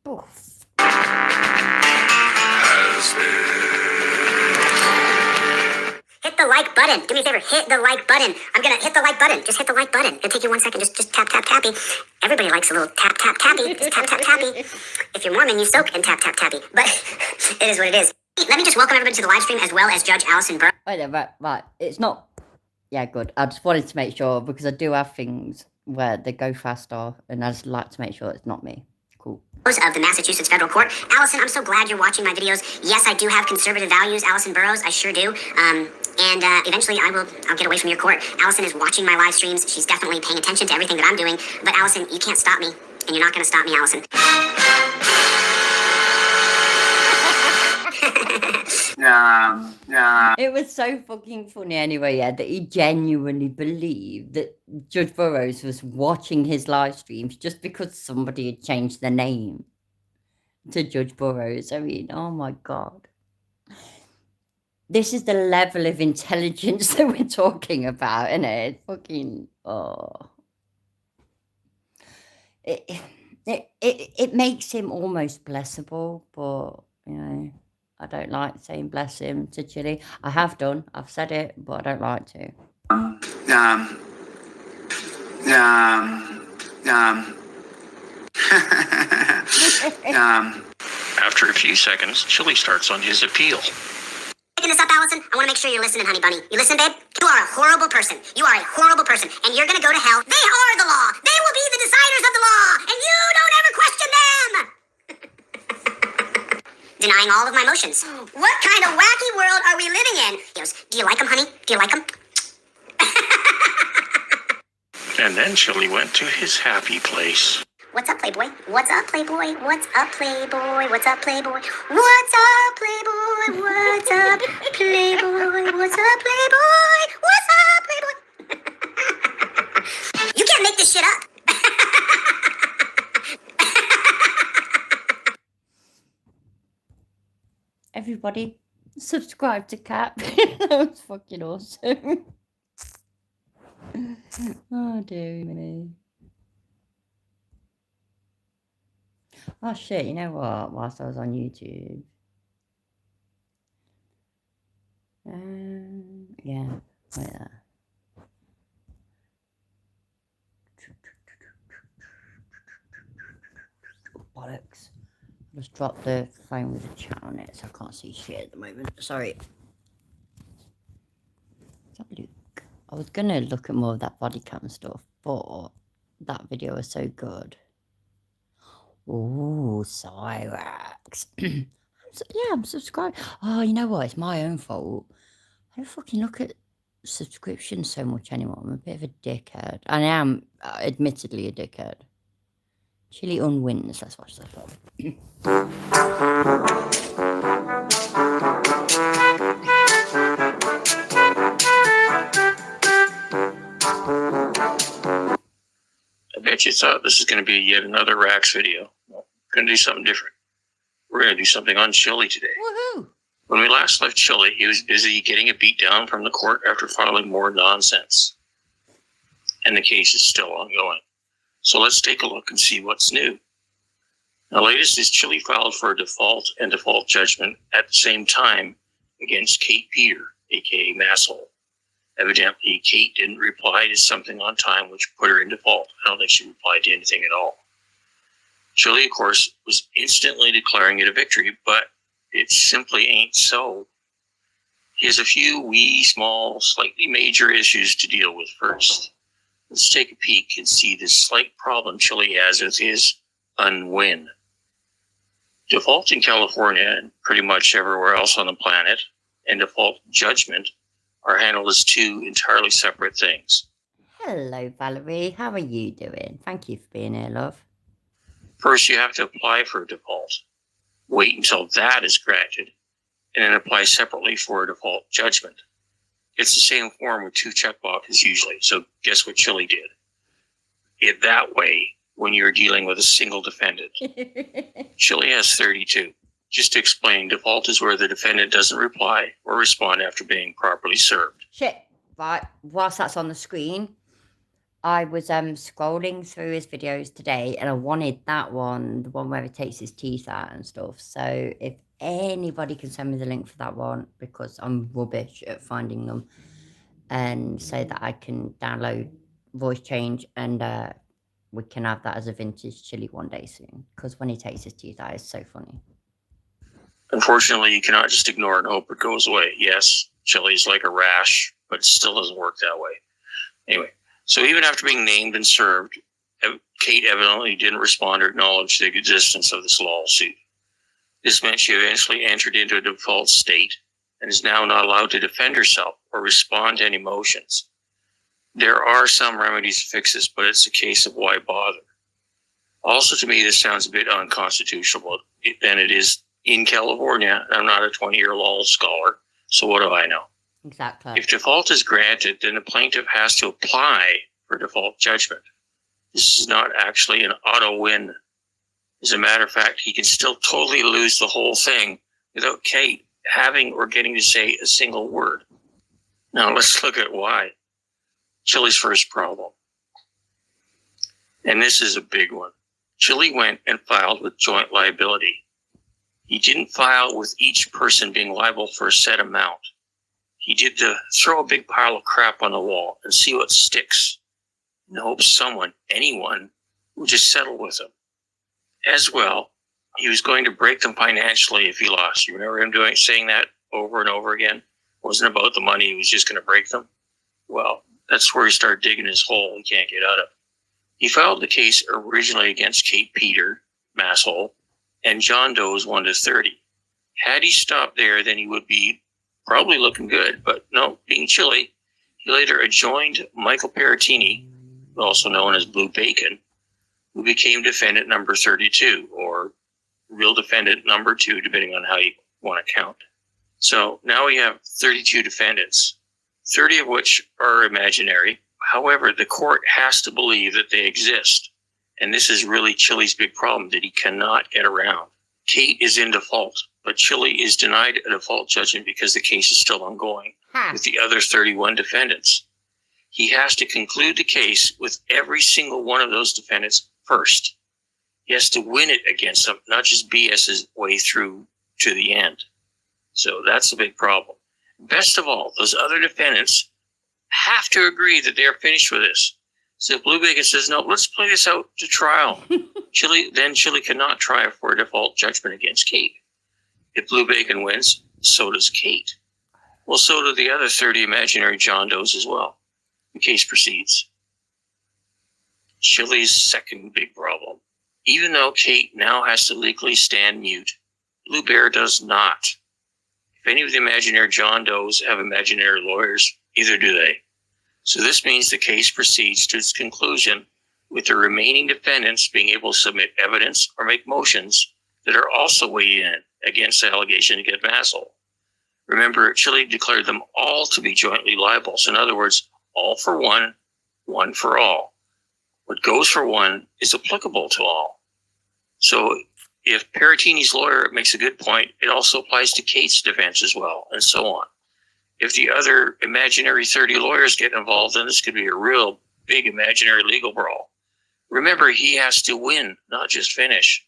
Boof. Hit the like button. Do me a favor, hit the like button. I'm gonna hit the like button. Just hit the like button. It'll take you 1 second. Just tap, tap, tappy. Everybody likes a little tap, tap, tappy. Just tap, tap, tappy. If you're Mormon, you soak and tap, tap, tappy. But it is what it is. Let me just welcome everybody to the live stream as well as Judge Allison Burr. Right. It's not... Yeah, good. I just wanted to make sure, because I do have things where they go faster, and I just like to make sure it's not me. Cool. Of the Massachusetts Federal Court. Allison, I'm so glad you're watching my videos. Yes, I do have conservative values, Allison Burroughs. I sure do. And eventually I'll get away from your court. Allison is watching my live streams. She's definitely paying attention to everything that I'm doing. But Allison, you can't stop me. And you're not going to stop me, Allison. It was so fucking funny anyway, yeah, that he genuinely believed that Judge Burroughs was watching his live streams just because somebody had changed the name to Judge Burroughs. I mean, oh my God. This is the level of intelligence that we're talking about, isn't it? It's fucking, oh. It makes him almost blessable, but, you know, I don't like saying bless him to Chili. I have done. I've said it, but I don't like to. After a few seconds, Chili starts on his appeal. Picking this up, Allison, I want to make sure you're listening, honey bunny. You listen, babe? You are a horrible person. You are a horrible person, and you're going to go to hell. They are the law. They will be the deciders of the law, and you don't ever question them. Denying all of my emotions. What kind of wacky world are we living in? He goes, do you like him, honey? Do you like him? And then Chili went to his happy place. What's up, Playboy? What's up, Playboy? What's up, Playboy? What's up, Playboy? What's up, Playboy? What's up, Playboy? What's up, Playboy? What's up, Playboy? You can't make this shit up. Everybody, subscribe to Cap. That was fucking awesome. Oh, dear me. Oh, shit, you know what? Whilst I was on YouTube. Yeah, right there. Bollocks. Just dropped the phone with the chat on it, so I can't see shit at the moment. Sorry. Is that Luke? I was gonna look at more of that body cam stuff, but that video was so good. Ooh, Cyrax. I'm subscribed. Oh, you know what? It's my own fault. I don't fucking look at subscriptions so much anymore. I'm a bit of a dickhead. I am, admittedly, a dickhead. Chili unwins. Let's watch that film. I bet you thought this is going to be yet another Rax video. Well, we're going to do something different. We're going to do something on Chili today. Woohoo! When we last left Chili, he was busy getting a beat down from the court after filing more nonsense. And the case is still ongoing. So let's take a look and see what's new. The latest is Chili filed for a default and default judgment at the same time against Kate Peter, aka Masshole. Evidently, Kate didn't reply to something on time, which put her in default. I don't think she replied to anything at all. Chili, of course, was instantly declaring it a victory, but it simply ain't so. He has a few wee, small, slightly major issues to deal with first. Let's take a peek and see the slight problem Chili has with his unwin. Default in California and pretty much everywhere else on the planet, and default judgment are handled as two entirely separate things. Hello, Valerie. How are you doing? Thank you for being here, love. First, you have to apply for a default. Wait until that is granted, and then apply separately for a default judgment. It's the same form with two checkboxes usually, so guess what Chili did? It that way when you're dealing with a single defendant. Chili has 32. Just to explain, default is where the defendant doesn't reply or respond after being properly served. Shit. Right, whilst that's on the screen, I was scrolling through his videos today and I wanted that one, the one where he takes his teeth out and stuff. So if anybody can send me the link for that one, because I'm rubbish at finding them, and so that I can download voice change and we can have that as a vintage Chili one day soon, because when he takes his teeth out, it's so funny. Unfortunately, you cannot just ignore it and hope it goes away. Yes, Chili's like a rash, but it still doesn't work that way. Anyway, so even after being named and served, Kate evidently didn't respond or acknowledge the existence of this lawsuit. This meant she eventually entered into a default state and is now not allowed to defend herself or respond to any motions. There are some remedies to fix this, but it's a case of why bother. Also, to me, this sounds a bit unconstitutional, and it is in California. I'm not a 20-year law scholar, so what do I know? Exactly. If default is granted, then the plaintiff has to apply for default judgment. This is not actually an auto win. As a matter of fact, he can still totally lose the whole thing without Kate having or getting to say a single word. Now let's look at why. Chili's first problem. And this is a big one. Chili went and filed with joint liability. He didn't file with each person being liable for a set amount. He did to throw a big pile of crap on the wall and see what sticks, and hope someone, anyone, would just settle with him. As well, he was going to break them financially if he lost. You remember him saying that over and over again? It wasn't about the money, he was just going to break them. Well, that's where he started digging his hole he can't get out of. He filed the case originally against Kate Peter, Masshole, and John Doe's 1 to 30. Had he stopped there, then he would be probably looking good, but no, being Chili, he later adjoined Michael Peratini, also known as Blue Bacon, who became defendant number 32, or real defendant number 2, depending on how you want to count. So now we have 32 defendants, 30 of which are imaginary. However, the court has to believe that they exist. And this is really Chili's big problem that he cannot get around. Kate is in default, but Chili is denied a default judgment because the case is still ongoing with the other 31 defendants. He has to conclude the case with every single one of those defendants first. He has to win it against them, not just BS his way through to the end. So that's a big problem. Best of all, those other defendants have to agree that they're finished with this. So if Blue Bacon says, no, let's play this out to trial, Chili cannot try for a default judgment against Kate. If Blue Bacon wins, so does Kate. Well, so do the other 30 imaginary John Does as well. The case proceeds. Chili's second big problem. Even though Kate now has to legally stand mute, Blue Bear does not. If any of the imaginary John Does have imaginary lawyers, either do they. So this means the case proceeds to its conclusion with the remaining defendants being able to submit evidence or make motions that are also weighed in against the allegation against Masshole. Remember, Chili declared them all to be jointly liable. So in other words, all for one, one for all. What goes for one is applicable to all. So if Peratini's lawyer makes a good point, it also applies to Kate's defense as well, and so on. If the other imaginary 30 lawyers get involved, then this could be a real big imaginary legal brawl. Remember, he has to win, not just finish.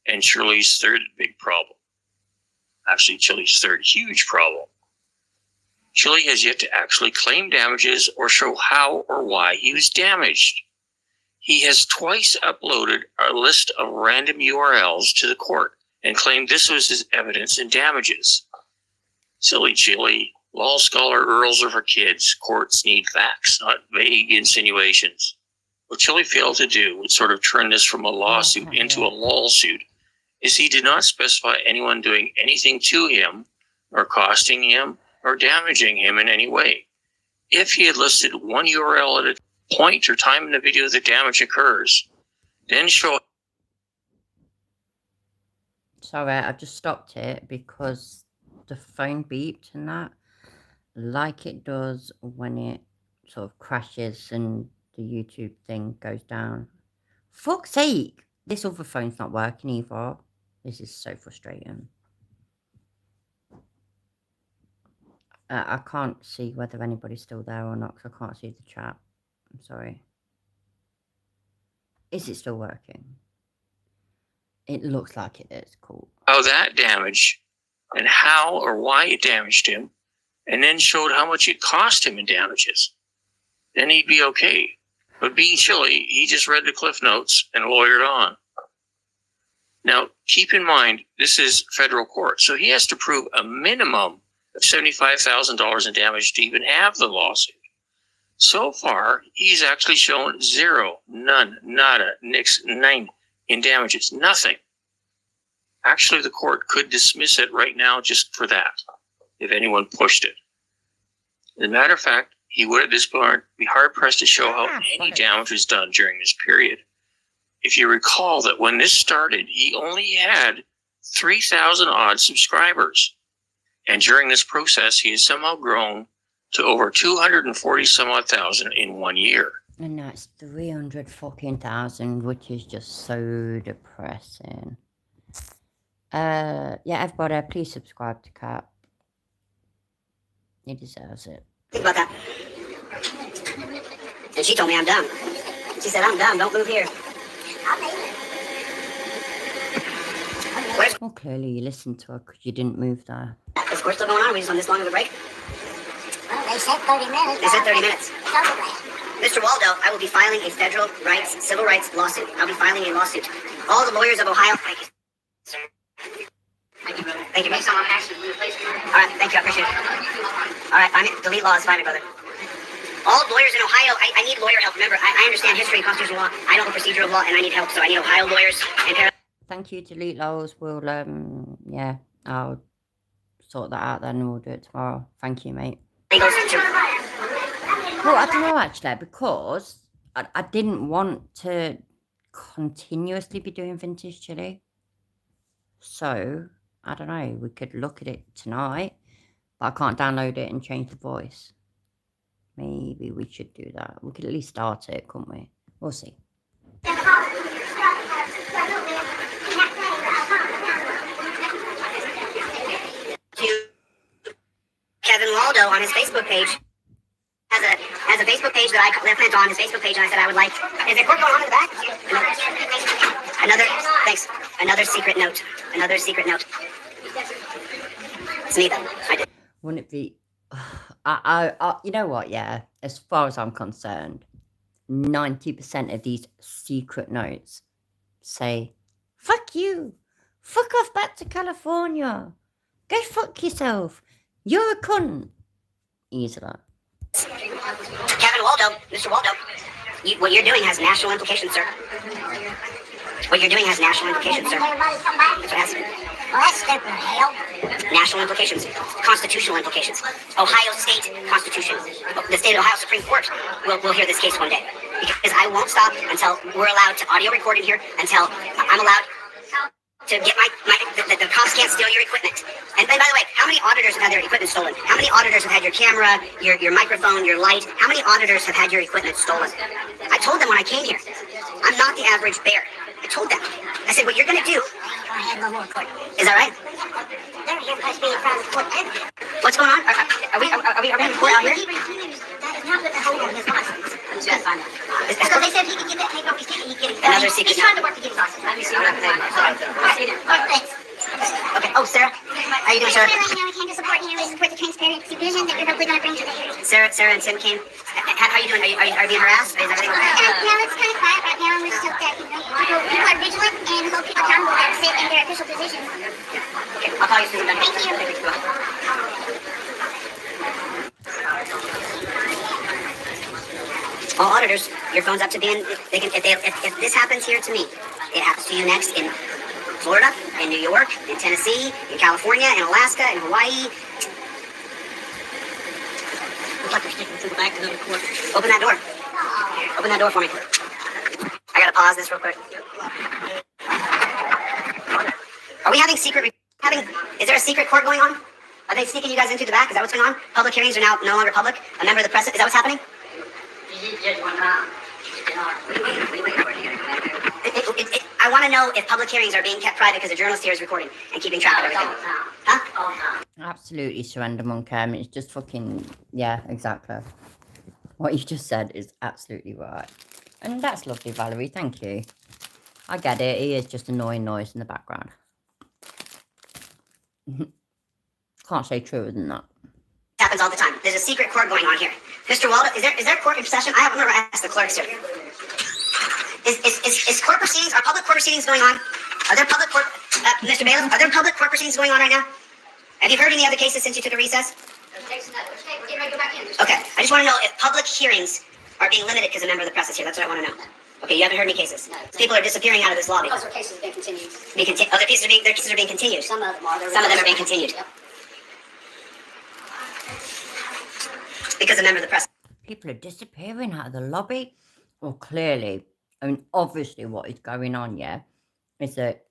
and Shirley's third big problem. Actually, Chili's third huge problem. Chili has yet to actually claim damages or show how or why he was damaged. He has twice uploaded a list of random URLs to the court and claimed this was his evidence and damages. Silly Chili, law scholar Earls are for kids. Courts need facts, not vague insinuations. What Chili failed to do would sort of turn this from a lawsuit into a lawsuit is he did not specify anyone doing anything to him or costing him or damaging him in any way. If he had listed one URL at a point or time in the video the damage occurs, then show. Sorry, I just stopped it because the phone beeped and that, like it does when it sort of crashes and the YouTube thing goes down. Fuck's sake, this other phone's not working either. This is so frustrating. I can't see whether anybody's still there or not because I can't see the chat. I'm sorry. Is it still working? It looks like it is. Cool. How that damage and how or why it damaged him, and then showed how much it cost him in damages. Then he'd be okay. But being Chili, he just read the cliff notes and lawyered on. Now, keep in mind, this is federal court, so he has to prove a minimum of $75,000 in damage to even have the lawsuit. So far, he's actually shown zero, none, nada, nix, nine in damages, nothing. Actually, the court could dismiss it right now just for that, if anyone pushed it. As a matter of fact, he would at this point be hard-pressed to show how any damage was done during this period. If you recall that when this started, he only had 3,000 odd subscribers. And during this process, he has somehow grown to over 240 some odd thousand in 1 year. And that's 300 fucking thousand, which is just so depressing. Yeah, everybody, please subscribe to Cap. He deserves it. Think about that. And she told me I'm dumb. She said, I'm dumb, don't move here. Well, clearly you listened to her because you didn't move there. Is court still going on? Are we just on this long of a break? Well, they said 30 minutes. They said 30 minutes. Mr. Waldo, I will be filing a federal rights, civil rights lawsuit. I'll be filing a lawsuit. All the lawyers of Ohio. Thank you, sir. Thank you, brother. Thank you, brother. All right, thank you. I appreciate it. All right, delete law is fine, brother. All lawyers in Ohio, I need lawyer help. Remember, I understand history and constitutional law. I know the procedure of law, and I need help, so I need Ohio lawyers and Thank you, delete laws. We'll, yeah, I'll sort that out then and we'll do it tomorrow. Thank you, mate. Well, I don't know, actually, because I didn't want to continuously be doing vintage chili. So, I don't know, we could look at it tonight, but I can't download it and change the voice. Maybe we should do that. We could at least start it, couldn't we? We'll see. Kevin Waldo on his Facebook page has a Facebook page that I left on his Facebook page, and I said I would like. Is there court going on in the back? Another secret note. Another secret note. It's me though. I did. Wouldn't it be? I you know what? Yeah, as far as I'm concerned, 90% of these secret notes say, "Fuck you, fuck off back to California, go fuck yourself. You're a cunt." Easily. Kevin Waldo, Mr. Waldo, what you're doing has national implications, sir. What you're doing has national implications, sir. That's what has. Well, that's stupid, hell. National implications, constitutional implications, Ohio State Constitution, the state of Ohio Supreme Court will hear this case one day. Because I won't stop until we're allowed to audio record in here, until I'm allowed to get the cops can't steal your equipment. And by the way, how many auditors have had their equipment stolen? How many auditors have had your camera, your microphone, your light? How many auditors have had your equipment stolen? I told them when I came here, I'm not the average bear. I told them. I said, what you're going to do... Is that right? What's going on? Are we in court out here? That is not what the hell is license. Because they said he could get that paper, he's getting it. Another secret. He's trying to work to get his license. Sarah. I want to let you know we came to support you. We support the transparency vision that you're hopefully going to bring to the area. Sarah and Tim came. How are you doing? Are you being harassed? Is everything okay? No, it's kind of quiet right now, and we just hope that people are vigilant and hold people accountable that sit in their official positions. Okay, I'll call you soon. Thank you. All auditors, your phone's up to being. They can if this happens here to me, it happens to you next in Florida, in New York, in Tennessee, in California, in Alaska, in Hawaii. Looks like they're sticking to the back of the court. Open that door. Open that door for me. I gotta pause this real quick. Are we having secret? Is there a secret court going on? Are they sneaking you guys into the back? Is that what's going on? Public hearings are now no longer public. A member of the press. Is that what's happening? I want to know if public hearings are being kept private because the journalist here is recording and keeping track of everything. Huh? Absolutely surrender monkey. I mean, it's just fucking, yeah, exactly. What you just said is absolutely right. And that's lovely, Valerie. Thank you. I get it. He is just annoying noise in the background. Can't say truer than that. Happens all the time. There's a secret court going on here. Mr. Waldo, is there court in session? I've never asked the clerks here. Is court proceedings, are public court proceedings going on? Are there public court, Mr. Bailiff, are there public court proceedings going on right now? Have you heard any other cases since you took a recess? Okay, I just want to know if public hearings are being limited because a member of the press is here. That's what I want to know. Okay, you haven't heard any cases. People are disappearing out of this lobby. Because their cases have been continued. Their cases are being continued. Some of them are. Some of them are being continued. Yep. Because a member of the press. People are disappearing out of the lobby. Well, clearly, I mean, obviously what is going on, yeah, is that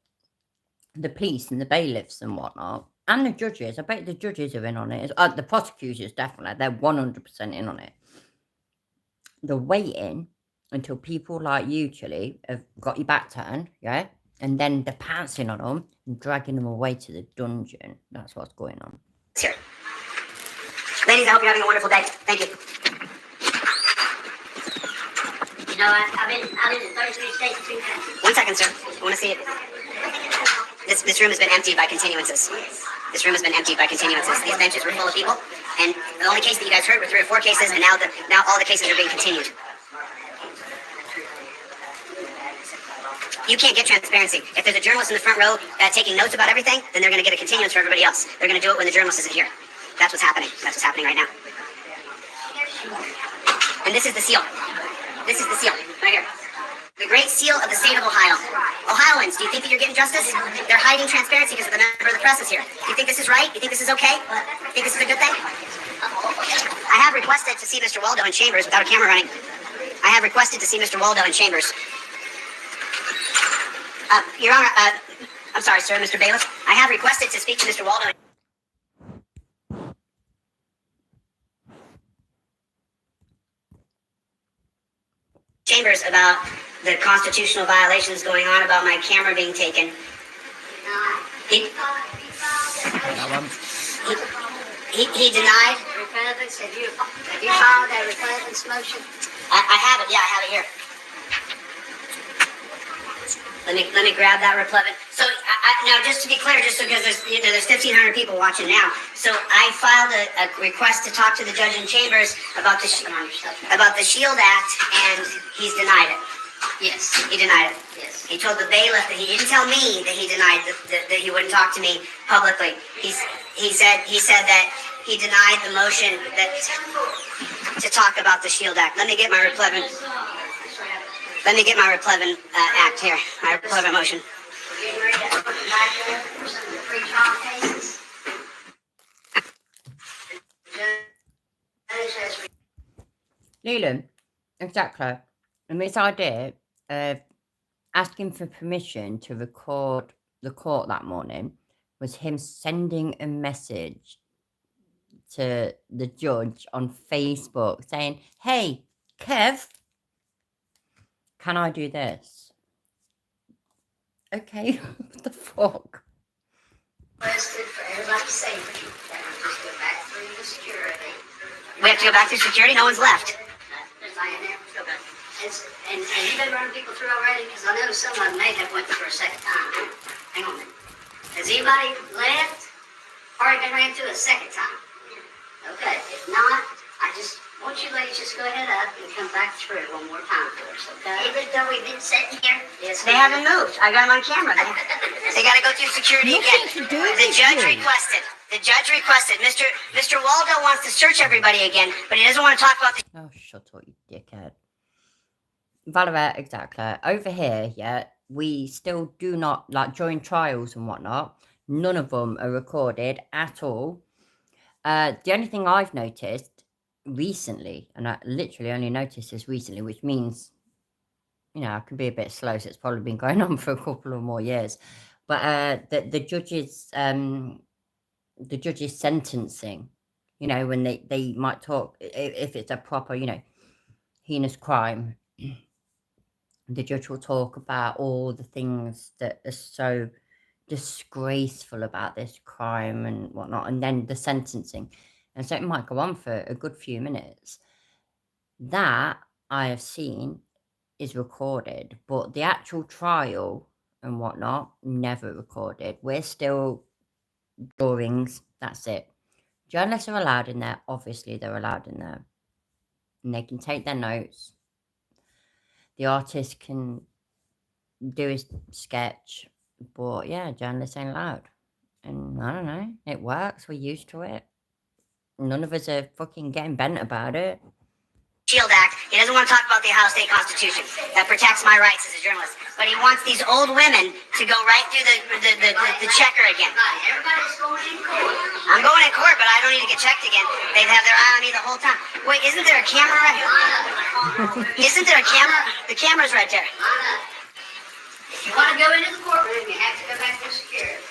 the police and the bailiffs and whatnot, and the judges, I bet the judges are in on it. The prosecutors, definitely, they're 100% in on it. They're waiting until people like you, Chili, have got your back turned, yeah? And then they're pouncing on them and dragging them away to the dungeon. That's what's going on. Here. Ladies, I hope you're having a wonderful day. Thank you. You know, I've been in 33 states, 2 countries. 1 second, sir. I want to see it. This room has been emptied by continuances. This room has been emptied by continuances. These benches were full of people, and the only case that you guys heard were 3 or 4 cases, and now all the cases are being continued. You can't get transparency. If there's a journalist in the front row taking notes about everything, then they're going to get a continuance for everybody else. They're going to do it when the journalist isn't here. That's what's happening. That's what's happening right now. And this is the seal. This is the seal, right here. The great seal of the state of Ohio. Ohioans, do you think that you're getting justice? They're hiding transparency because the member of the press is here. Do you think this is right? Do you think this is okay? Do you think this is a good thing? I have requested to see Mr. Waldo in chambers without a camera running. I have requested to see Mr. Waldo in chambers. Your Honor, I'm sorry, sir, Mr. Bailiff. I have requested to speak to Mr. Waldo. Chambers about the constitutional violations going on about my camera being taken. He denied. Repentance, have you filed a repentance motion? I have it. Yeah, I have it here. Let me grab that replevin. So now, just to be clear, just because there's 1,500 people watching now. So I filed a request to talk to the judge in chambers about the Shield Act, and he's denied it. Yes. He denied it. Yes. He told the bailiff that he didn't tell me that he denied that he wouldn't talk to me publicly. He said that he denied the motion to talk about the Shield Act. Let me get my replevin. Let me get my replevin act here. My replevin motion. Leland, exactly. And this idea of asking for permission to record the court that morning was him sending a message to the judge on Facebook saying, "Hey, Kev, can I do this?" Okay, what the fuck? Requested for everybody's safety that we just go back through the security. We have to go back through security? No one's left. There's like an air. And you've been running people through already? Because I know some of them may have went through a second time. Hang on a minute. Has anybody left? already been ran through a second time. Okay, if not, I just want you ladies just go ahead up and come back through one more time for us, okay? Even though we've been sitting here, yes, they haven't moved. I got them on camera. They got to go through security again. The judge requested. The judge requested. Mr. Waldo wants to search everybody again, but he doesn't want to talk about the. Oh, shut up, you dickhead. Valerie, exactly. Over here, yeah, we still do not, like, during trials and whatnot, none of them are recorded at all. The only thing I've noticed recently, and I literally only noticed this recently, which means, you know, I can be a bit slow, so it's probably been going on for a couple of more years. But the judges sentencing, you know, when they might talk, if it's a proper, you know, heinous crime, the judge will talk about all the things that are so disgraceful about this crime and whatnot, and then the sentencing. And so it might go on for a good few minutes. That I have seen is recorded, but the actual trial and whatnot, never recorded. We're still drawings, that's it. Journalists are allowed in there, obviously they're allowed in there. And they can take their notes. The artist can do his sketch, but yeah, journalists ain't allowed. And I don't know, it works, we're used to it. None of us are fucking getting bent about it. Shield Act. He doesn't want to talk about the Ohio State Constitution. That protects my rights as a journalist. But he wants these old women to go right through the checker again. Everybody's going in court. I'm going in court, but I don't need to get checked again. They'd have their eye on me the whole time. Wait, isn't there a camera right here? Isn't there a camera? The camera's right there. If you want to go into the courtroom, you have to go back to security.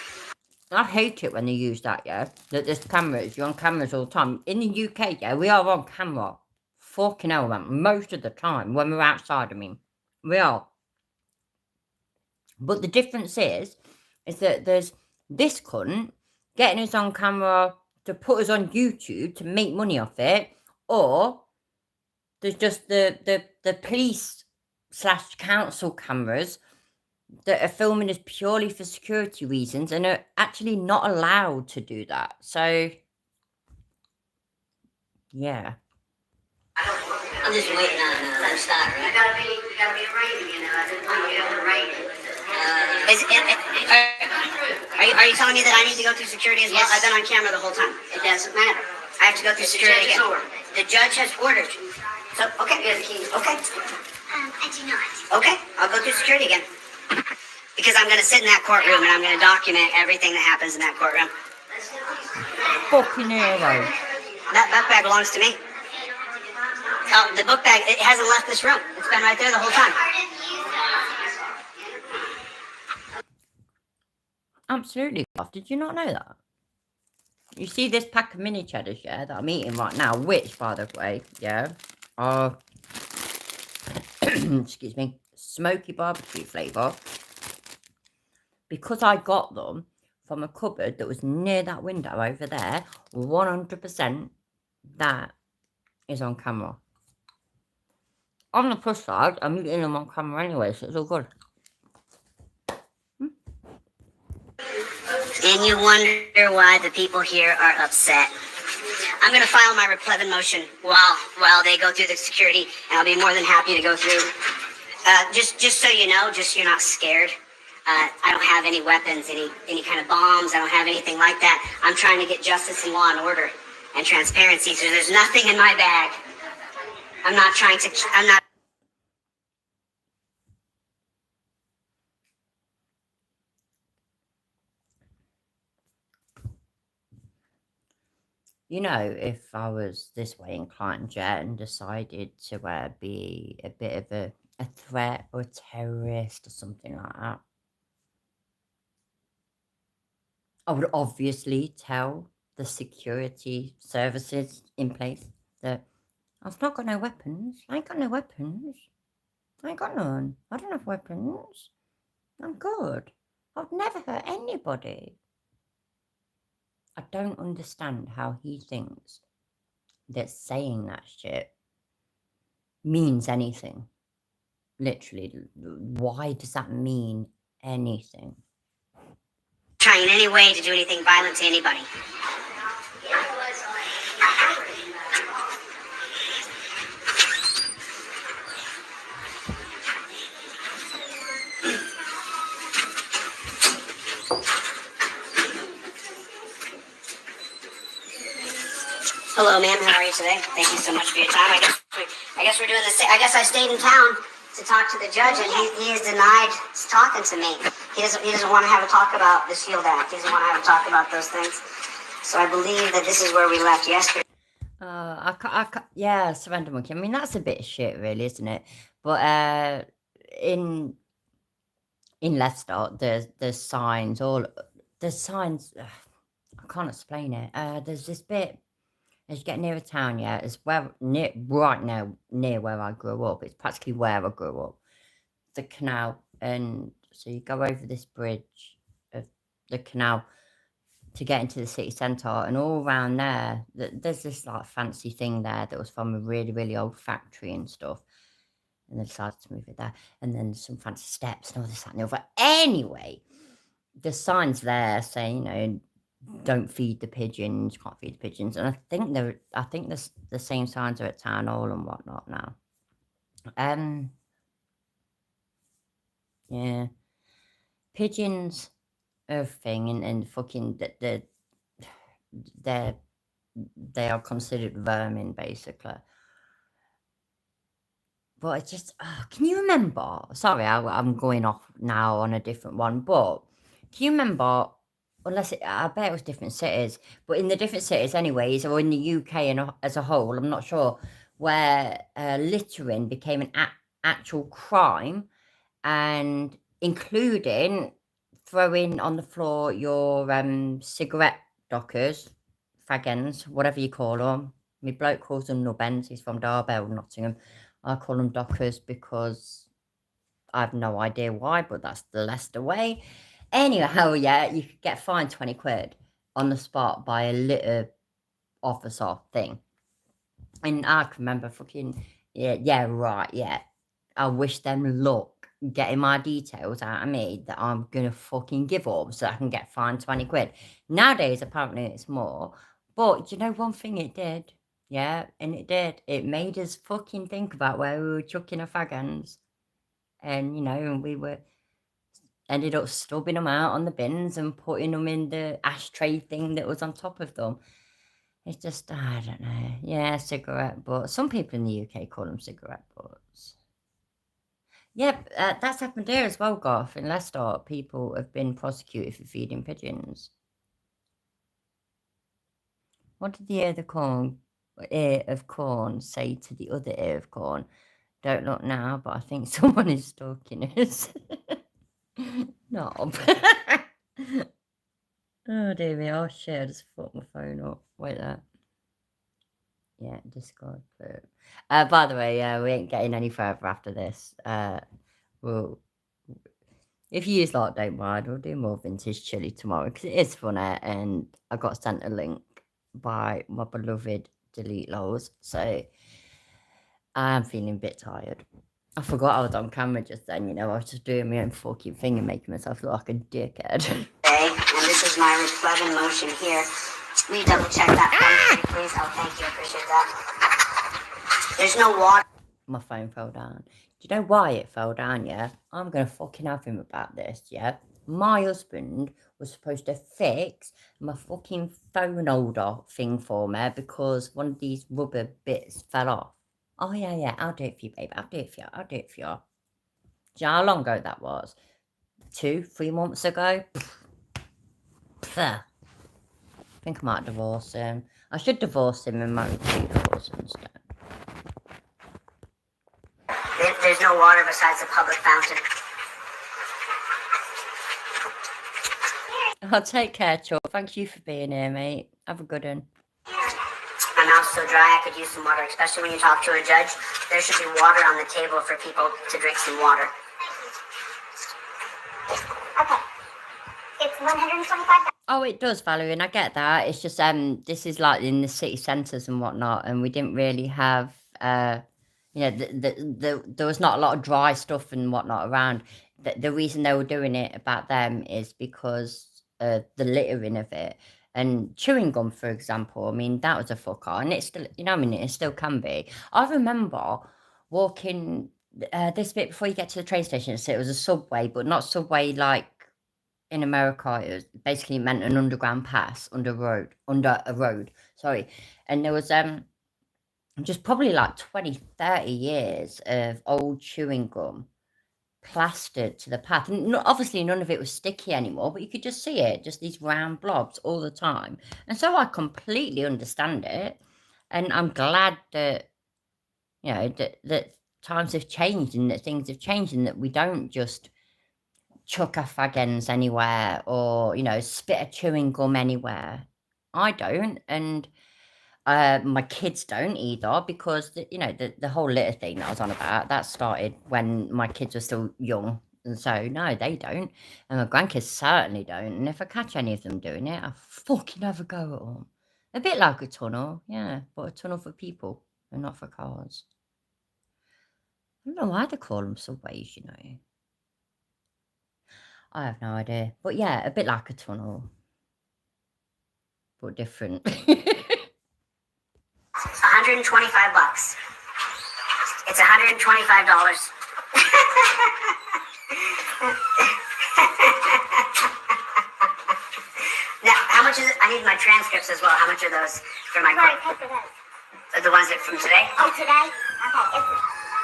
I hate it when they use that, yeah? That there's cameras, you're on cameras all the time. In the UK, yeah, we are on camera. Fucking hell, man. Most of the time, when we're outside, I mean. We are. But the difference is that there's this cunt getting us on camera to put us on YouTube to make money off it, or there's just the police / council cameras that are filming us purely for security reasons and are actually not allowed to do that. So, yeah. I'm just waiting on that stock. You gotta be a rating, you know. I didn't want you to rate it. Are you telling me that I need to go through security as well? Yes. I've been on camera the whole time. It doesn't matter. I have to go through security again. The judge has ordered. So, okay. You have the keys. Okay. I do not. Okay. I'll go through security again. Because I'm going to sit in that courtroom and I'm going to document everything that happens in that courtroom. Fucking hero. That bag belongs to me. Oh, the book bag, it hasn't left this room. It's been right there the whole time. Absolutely. Did you not know that? You see this pack of mini cheddars, yeah, that I'm eating right now, which, by the way, yeah, are, excuse me, smoky barbecue flavour. Because I got them from a cupboard that was near that window over there, 100% that is on camera. On the plus side, I'm eating them on camera anyway, so it's all good. And you wonder why the people here are upset. I'm going to file my replevin motion while they go through the security, and I'll be more than happy to go through. Just so you know, just so you're not scared, I don't have any weapons, any kind of bombs. I don't have anything like that. I'm trying to get justice and law and order and transparency, so there's nothing in my bag. I'm not. You know, if I was this way inclined, Jet, and decided to be a bit of a threat or a terrorist or something like that, I would obviously tell the security services in place that I've not got no weapons. I ain't got no weapons. I ain't got none. I don't have weapons. I'm good. I've never hurt anybody. I don't understand how he thinks that saying that shit means anything. Literally, why does that mean anything? trying in any way to do anything violent to anybody. Hello, ma'am. How are you today? Thank you so much for your time. I guess we're doing the same. I guess I stayed in town to talk to the judge, and he has denied talking to me. He doesn't want to have a talk about the Shield Act. He doesn't want to have a talk about those things. So I believe that this is where we left yesterday. Yeah, surrender monkey. I mean, that's a bit of shit, really, isn't it? But in Leicester, there's signs. There's signs. I can't explain it. There's this bit as you get near a town. Yeah, it's right now near where I grew up. It's practically where I grew up. The canal, and so you go over this bridge of the canal to get into the city centre, and all around there, there's this like fancy thing there that was from a really, really old factory and stuff. And they decided to move it there, and then some fancy steps and all this, that, and the other. Anyway, the signs there saying, don't feed the pigeons, can't feed the pigeons, and I think the same signs are at town hall and whatnot now. Yeah, pigeons are a thing, and fucking they are considered vermin, basically. But it's just, can you remember? Sorry, I'm going off now on a different one, but can you remember? I bet it was different cities, but in the different cities, anyways, or in the UK and as a whole, I'm not sure, where littering became an actual crime, and including throwing on the floor your cigarette dockers, faggins, whatever you call them. My bloke calls them nubbins. He's from Darbell, Nottingham. I call them dockers because I have no idea why, but that's the Leicester way. Anyhow, yeah, you could get fined 20 quid on the spot by a litter officer thing. And I can remember fucking, yeah. I wish them luck getting my details out of me that I'm going to fucking give up so I can get fined 20 quid. Nowadays, apparently it's more. But you know one thing it did? Yeah, and it did. It made us fucking think about where we were chucking our faggins. And, and we ended up stubbing them out on the bins and putting them in the ashtray thing that was on top of them. It's just, I don't know. Yeah, cigarette butts. Some people in the UK call them cigarette butts. Yep, that's happened here as well, Garth. In Leicester, people have been prosecuted for feeding pigeons. What did the ear of corn say to the other ear of corn? Don't look now, but I think someone is stalking us. Knob. Oh dear me, oh shit, I just fucked my phone up. Wait there. Yeah, Discord. By the way, we ain't getting any further after this. Well, if you use like don't mind, we'll do more vintage chili tomorrow because it is funny, and I got sent a link by my beloved Delete Lows, so I am feeling a bit tired. I forgot I was on camera just then, I was just doing my own fucking thing and making myself look like a dickhead. Okay, and this is my replevin motion here. Will you double check that for me, please? Oh, thank you, appreciate that. There's no water. My phone fell down. Do you know why it fell down, yeah? I'm going to fucking have him about this, yeah? My husband was supposed to fix my fucking phone holder thing for me because one of these rubber bits fell off. Oh, yeah, I'll do it for you, babe. I'll do it for you. Do you know how long ago that was? 2-3 months ago? I think I might divorce him. I should divorce him and marry 2 husbands instead. There's no water besides the public fountain. I'll take care, Chuck. Thank you for being here, mate. Have a good one. My mouth's so dry I could use some water, especially when you talk to a judge. There should be water on the table for people to drink some water. Okay. It's $125. Oh, it does, Valerie, and I get that. It's just this is like in the city centres and whatnot, and we didn't really have there was not a lot of dry stuff and whatnot around. The reason they were doing it about them is because the littering of it. And chewing gum, for example, I mean, that was a fucker, and it's still, you know what I mean, it still can be. I remember walking this bit before you get to the train station, so it was a subway, but not subway like in America. It was basically meant an underground pass under a road, sorry. And there was just probably like 20-30 years of old chewing gum plastered to the path. And obviously none of it was sticky anymore, but you could just see it, just these round blobs all the time. And so I completely understand it. And I'm glad that, you know, that times have changed and that things have changed and that we don't just chuck our fag ends anywhere or, you know, spit a chewing gum anywhere. I don't. And my kids don't either, because you know, the whole litter thing that I was on about, that started when my kids were still young, and so no, they don't, and my grandkids certainly don't. And if I catch any of them doing it, I fucking have a go at them. A bit like a tunnel, yeah, but a tunnel for people and not for cars. I don't know why they call them subways, you know. I have no idea, but yeah, a bit like a tunnel, but different. 125 bucks. It's $125. Now, how much is it? I need my transcripts as well. How much are those for my What did I pay for those? The ones that from today? Oh, today? Okay.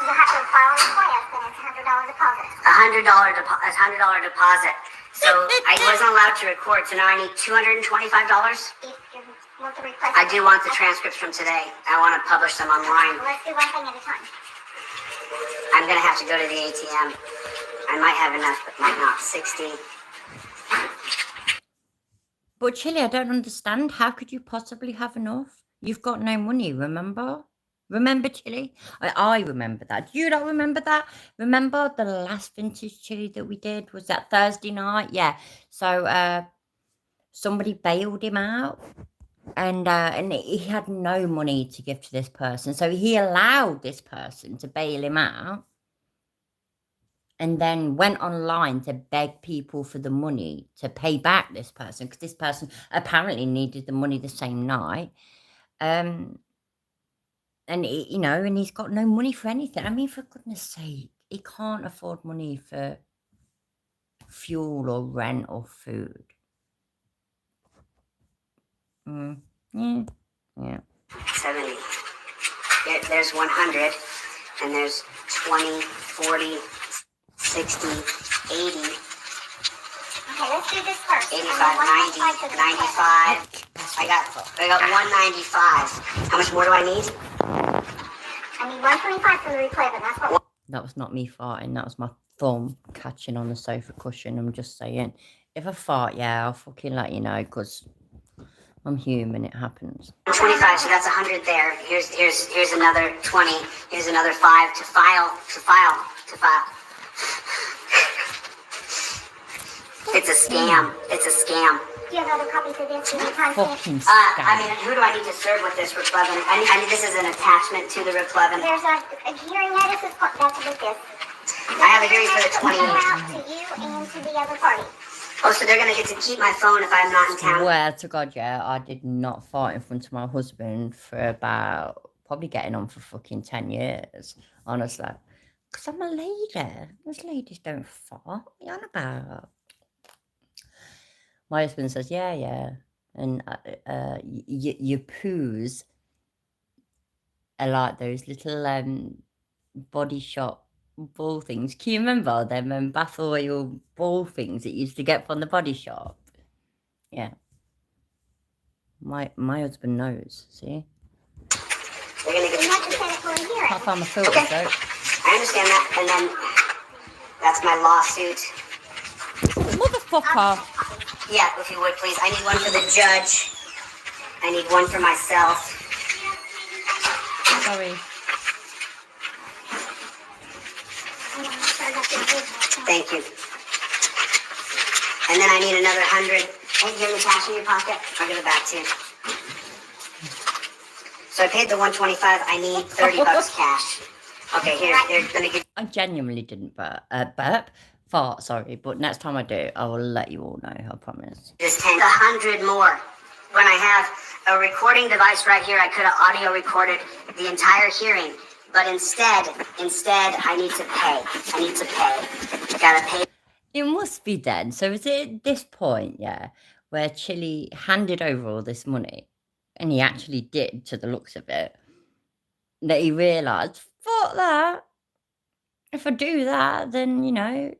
You have to file a request, and it's $100 deposit. $100 deposit. So I wasn't allowed to record, so now I need $225. If you want the request. I do want the transcripts from today. I want to publish them online. Well, let's do one thing at a time. I'm gonna have to go to the ATM. I might have enough, but might not. 60. But Chili, I don't understand. How could you possibly have enough? You've got no money, remember? Remember, Chili? I remember that. Do you not remember that? Remember the last vintage Chili that we did? Was that Thursday night? Yeah. So somebody bailed him out, and he had no money to give to this person. So he allowed this person to bail him out, and then went online to beg people for the money to pay back this person, because this person apparently needed the money the same night. And you know, and he's got no money for anything. I mean, for goodness sake, he can't afford money for fuel or rent or food. Yeah. 70. There's 100, and there's 20, 40, 60, 80. Okay, let's do this first. 85, 90, 95. I got 195. How much more do I need? I need 125 for the replay, but that's what. That was not me farting. That was my thumb catching on the sofa cushion. I'm just saying, if I fart, yeah, I'll fucking let you know, because I'm human. It happens. 25, so that's 100 there. Here's another 20. Here's another 5 to file. It's a scam. It's a scam. Do you have other copies of this? Do you need time Fucking to? scam. I mean, who do I need to serve with this replevin? I need this is an attachment to the replevin. There's a hearing notice. That's with this. I have a hearing for the 28th. Out to you and to the other party. Oh, so they're gonna get to keep my phone if I'm not in town. Swear to God, yeah, I did not fart in front of my husband for about, probably getting on for fucking 10 years, honestly. Because I'm a lady. Those ladies don't fart. What are you on about? My husband says, yeah. And your poos are like those little Body Shop ball things. Can you remember them bath oil ball things that you used to get from the Body Shop? Yeah. My husband knows, see? They're gonna get You have to send it for a hearing. Can't find my filter, Okay. so. I understand that, and then that's my lawsuit. Motherfucker. Yeah, if you would, please. I need one for the judge. I need one for myself. Sorry. Thank you. And then I need another 100. Hey, do you have any cash in your pocket? I'll give it back to you. So I paid the 125. I need 30 bucks cash. Okay, here, they're gonna give. I genuinely didn't burp. fart, sorry, but next time I do, I will let you all know, I promise. Just 100 more. When I have a recording device right here, I could have audio recorded the entire hearing. But instead, I need to pay. Gotta pay. It must be then. So is it at this point, yeah, where Chili handed over all this money, and he actually did, to the looks of it, that he realised, fuck that. If I do that, then, you know,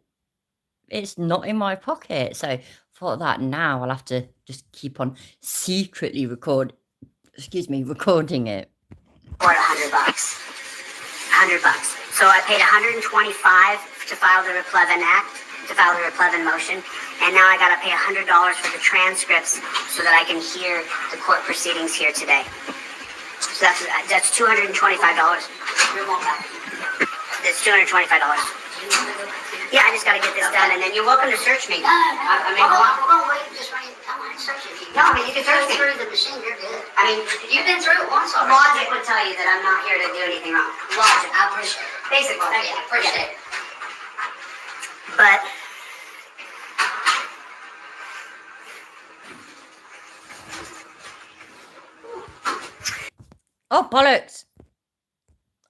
it's not in my pocket. So for that now, I'll have to just keep on secretly recording it. For $100. $100. So I paid $125 to file the replevin motion, and now I gotta pay $100 for the transcripts so that I can hear the court proceedings here today. So that's $225. That's $225. Yeah, I just gotta get this done, and then you're welcome to search me. I mean, you can search me. Through the machine, you're good. I mean, You've been through it once already. logic would tell you that I'm not here to do anything wrong. Logic, I appreciate it. Basic logic. Yeah, appreciate it. But Oh, bollocks!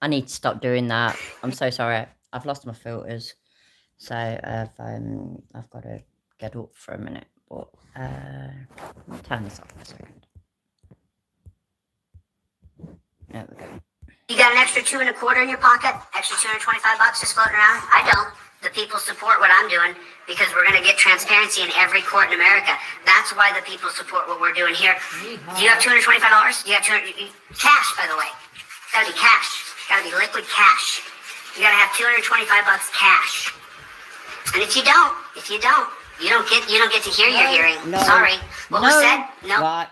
I need to stop doing that. I'm so sorry. I've lost my filters. So I've got to get up for a minute. But I'll turn this off for a second. There we go. you got an extra $2.25 in your pocket? Extra $225 just floating around? I don't. The people support what I'm doing because we're going to get transparency in every court in America. That's why the people support what we're doing here. Do you have $225? Do you have cash, by the way? It's got to be cash. It's got to be liquid cash. You got to have $225 cash. And if you don't, you don't get to hear your hearing. No, Sorry. What was said? No. Right.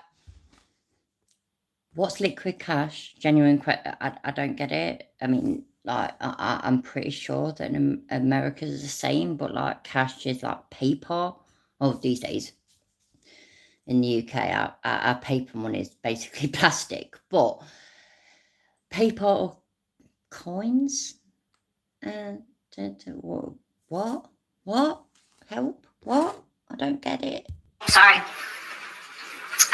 What's liquid cash? Genuine I don't get it. I mean, like, I'm pretty sure that in America is the same, but like cash is like paper. Oh, these days in the UK, our paper money is basically plastic, but paper or coins? What? Help? What? I don't get it. Sorry.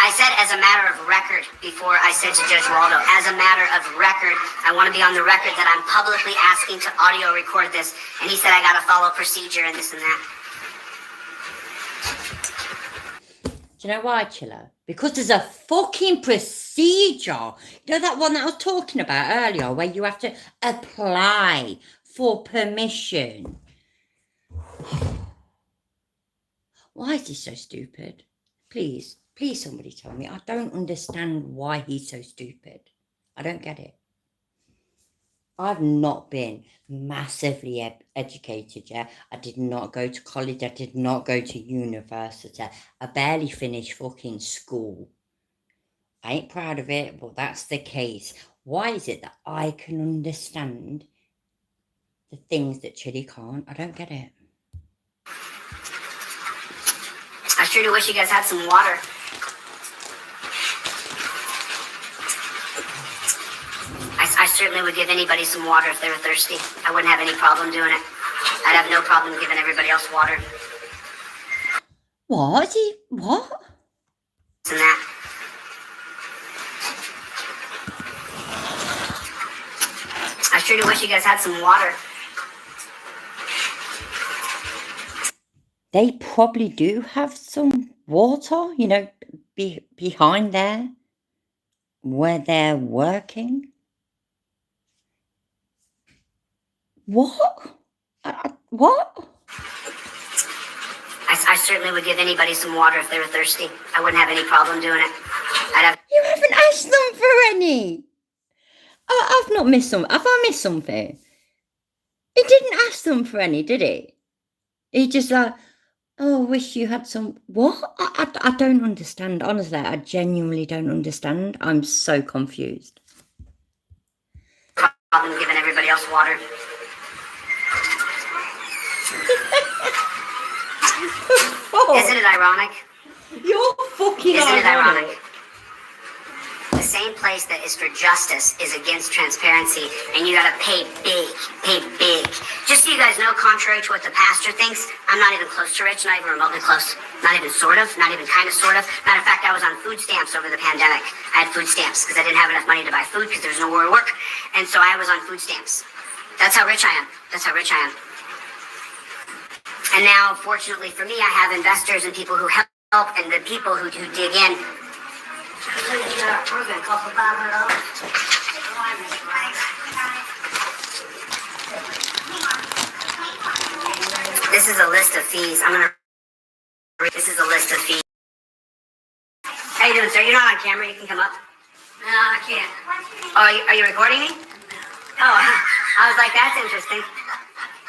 I said as a matter of record before I said to Judge Waldo, as a matter of record, I want to be on the record that I'm publicly asking to audio record this. And he said I got to follow procedure and this and that. Do you know why, Chilla? Because there's a fucking procedure. You know that one that I was talking about earlier where you have to apply for permission? Why is he so stupid? Please somebody tell me. I don't understand why he's so stupid. I don't get it. I've not been massively educated, yeah? I did not go to college. I did not go to university. I barely finished fucking school. I ain't proud of it, but that's the case. Why is it that I can understand the things that Chili can't? I don't get it. I sure do wish you guys had some water. I certainly would give anybody some water if they were thirsty. I wouldn't have any problem doing it. I'd have no problem giving everybody else water. What? What? And that. I sure do wish you guys had some water. They probably do have some water, you know, behind there where they're working. What? What? I certainly would give anybody some water if they were thirsty. I wouldn't have any problem doing it. You haven't asked them for any. I've not missed some. Have I missed something? He didn't ask them for any, did he? He just like, oh, I wish you had some. What? I don't understand. Honestly, I genuinely don't understand. I'm so confused. Problem giving everybody else water. Oh, Isn't it ironic? you're fucking Isn't it ironic? same place that is for justice is against transparency, and you gotta pay big, pay big. Just so you guys know, contrary to what the pastor thinks, I'm not even close to rich, not even remotely close, not even sort of, not even kind of sort of. Matter of fact, I was on food stamps over the pandemic. I had food stamps because I didn't have enough money to buy food because there was nowhere to work, and so I was on food stamps. That's how rich I am. That's how rich I am. And now, fortunately for me, I have investors and people who help, and the people who dig in. This is a list of fees. This is a list of fees. How you doing, sir? You're not on camera. You can come up. No, I can't. Oh, are you recording me? Oh, I was like, that's interesting.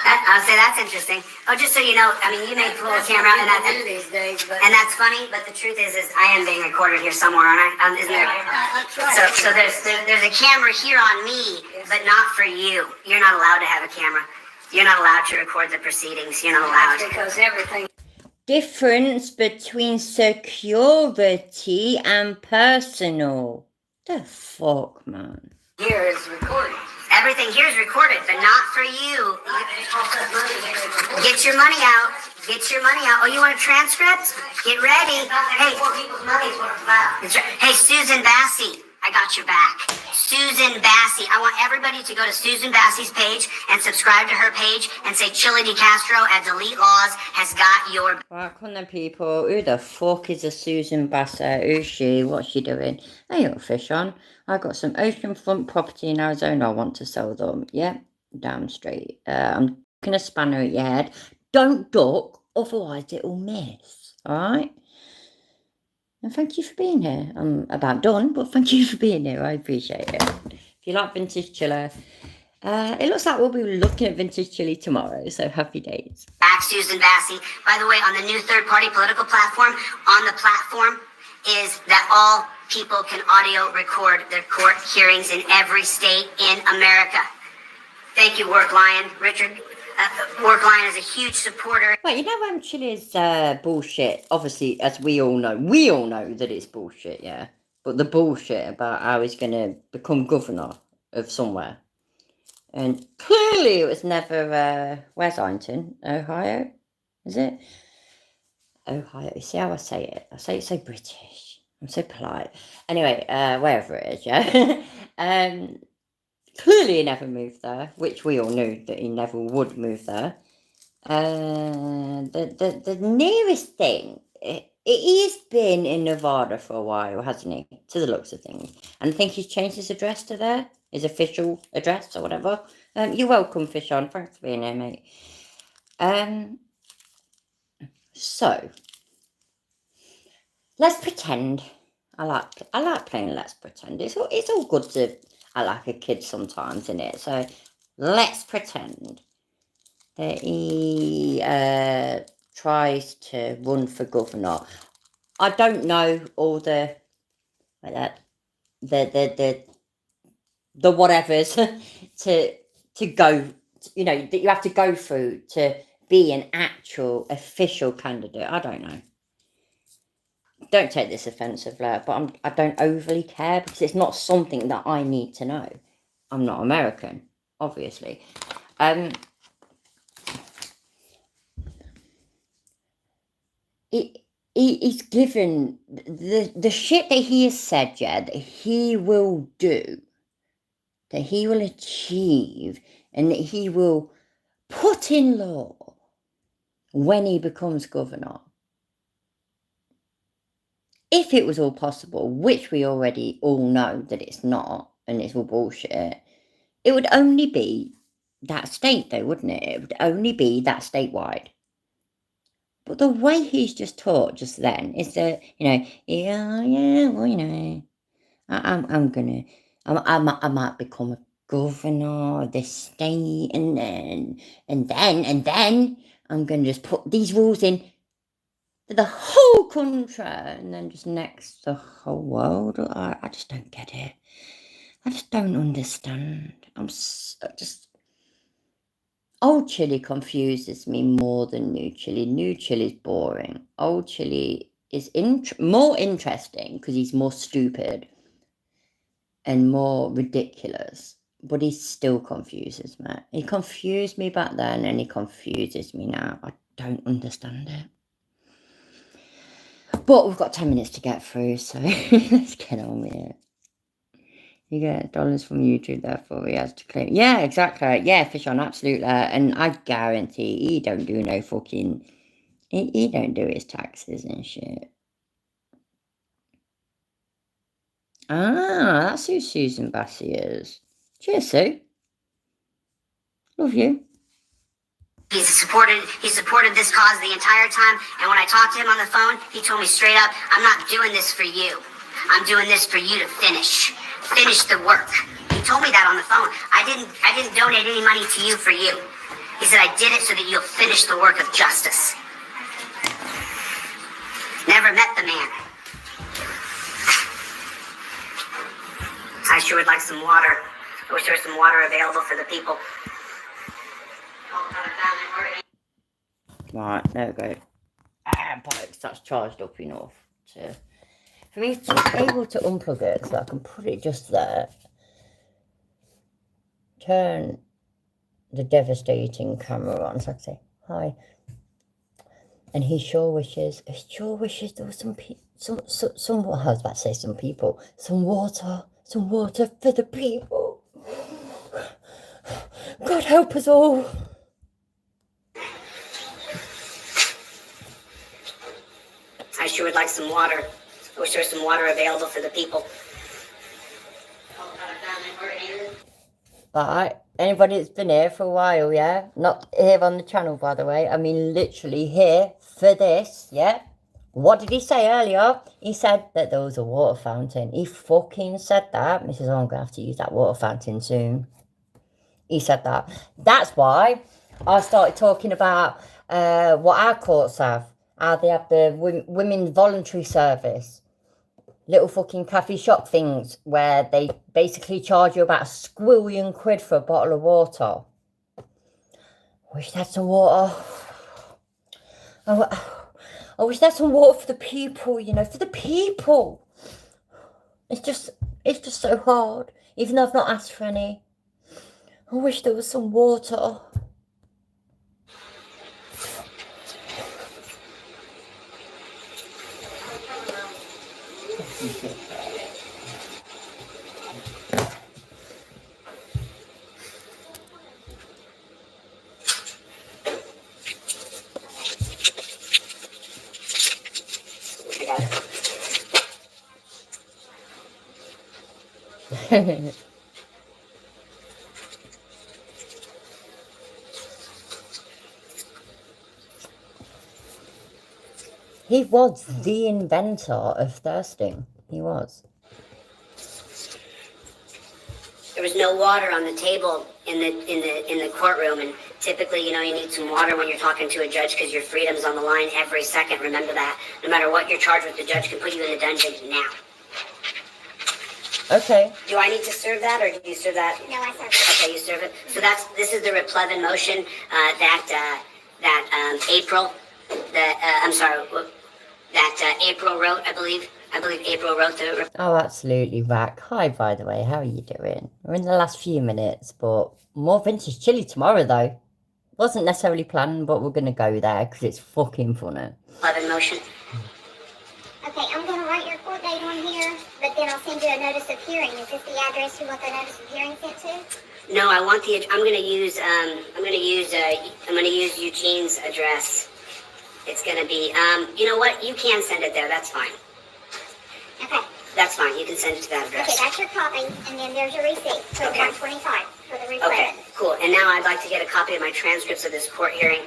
I'll say that's interesting. Oh, just so you know, I mean, you may pull a camera out, and that's funny. But the truth is I am being recorded here somewhere, aren't I? Isn't there? So there's a camera here on me, but not for you. You're not allowed to have a camera. You're not allowed to record the proceedings. You're not allowed. Because everything. Difference between security and personal. The fuck, man. Here is recorded. Everything here is recorded, but not for you. Get your money out. Get your money out. Oh, you want a transcript? Get ready. Hey, Susan Bassey, I got your back. Susan Bassey. I want everybody to go to Susan Bassey's page and subscribe to her page and say Chili DeCastro at Delete Laws has got your... Right, come on people. Who the fuck is a Susan Bassett? Who's she? What's she doing? Hey, little fish on. I got some oceanfront property in Arizona. I want to sell them. Yeah, damn straight. I'm taking a spanner at your head. Don't duck, otherwise it'll miss. All right? And thank you for being here. I'm about done, but thank you for being here. I appreciate it. If you like vintage chiller, it looks like we'll be looking at vintage chili tomorrow. So happy days. Back, Susan Bassey. By the way, on the new third-party political platform, on the platform is that all people can audio record their court hearings in every state in America. Thank you, Work Lion. Richard, Work Lion is a huge supporter. Well, you know when Chile's bullshit, obviously, as we all know that it's bullshit, yeah. But the bullshit about how he's going to become governor of somewhere. And clearly it was never, where's Ironton? Ohio? Is it? Ohio. You see how I say it? I say it so British. I'm so polite. Anyway, wherever it is, yeah. Clearly he never moved there, which we all knew that he never would move there. The nearest thing, he's been in Nevada for a while, hasn't he? To the looks of things. And I think he's changed his address to there, his official address or whatever. You're welcome, Fish On. Thanks for being here, mate. So, let's pretend. I like playing Let's Pretend. It's all good to I like a kid sometimes, isn't it? So let's pretend that he tries to run for governor. I don't know all the whatevers to go. You know that you have to go through to be an actual official candidate. I don't know. Don't take this offensively, but I don't overly care because it's not something that I need to know. I'm not American, obviously. He's given the shit that he has said, yeah, that he will do, that he will achieve, and that he will put in law when he becomes governor. If it was all possible, which we already all know that it's not, and it's all bullshit, it would only be that state though, wouldn't it? It would only be that statewide. But the way he's just taught just then is that, well, I might become a governor of this state, and then I'm gonna just put these rules in the whole country, and then just next the whole world. I just don't get it. I just don't understand. Old Chili confuses me more than New Chili. New Chili's boring. Old Chili is more interesting because he's more stupid. and more ridiculous, but he still confuses me. He confused me back then and he confuses me now. I don't understand it. But we've got 10 minutes to get through, so let's get on with it. You get dollars from YouTube, therefore he has to claim. Yeah, exactly. Yeah, fish on, absolutely. And I guarantee he don't do no fucking... He don't do his taxes and shit. Ah, that's who Susan Bassey is. Cheers, Sue. Love you. He supported this cause the entire time, and when I talked to him on the phone, he told me straight up, I'm not doing this for you. I'm doing this for you to finish the work. He told me that on the phone. I didn't donate any money to you for you. He said I did it so that you'll finish the work of justice. Never met the man. I sure would like some water. I wish there was some water available for the people. Right, there we go. But that's charged up enough for me to be able to unplug it, so I can put it just there. Turn the devastating camera on, so I can say hi. And he sure wishes there was some I was about to say some people, some water for the people. God help us all. I sure would like some water. I wish there was some water available for the people. Alright, anybody that's been here for a while, yeah? Not here on the channel, by the way. I mean, literally here for this, yeah? What did he say earlier? He said that there was a water fountain. He fucking said that. Mrs. Oh, I'm going to have to use that water fountain soon. He said that. That's why I started talking about what our courts have. How they have the women's voluntary service. Little fucking cafe shop things where they basically charge you about £1 for a bottle of water. Wish that's some water. I wish that's some water for the people, you know, for the people. It's just so hard, even though I've not asked for any. I wish there was some water. He was the inventor of thirsting. He was. There was no water on the table in the courtroom, and typically, you know, you need some water when you're talking to a judge because your freedom's on the line every second. Remember that. No matter what you're charged with, the judge can put you in the dungeon now. Okay. Do I need to serve that, or do you serve that? No, I serve it. Okay, you serve it. So this is the replevin motion that April April wrote, I believe April wrote the... Oh, absolutely, Rack. Hi, by the way. How are you doing? We're in the last few minutes, but more vintage chili tomorrow, though. Wasn't necessarily planned, but we're going to go there because it's fucking funny. Replevin motion. Okay, I'm going to write your court date on here, but then I'll send you a notice of hearing. Is this the address you want the notice of hearing sent to? No, I want the... I'm going to use Eugene's address. It's going to be... you know what? You can send it there. That's fine. Okay. That's fine. You can send it to that address. Okay, that's your copy, and then there's your receipt. So Okay. $125 for the replevin. Okay, cool. And now I'd like to get a copy of my transcripts of this court hearing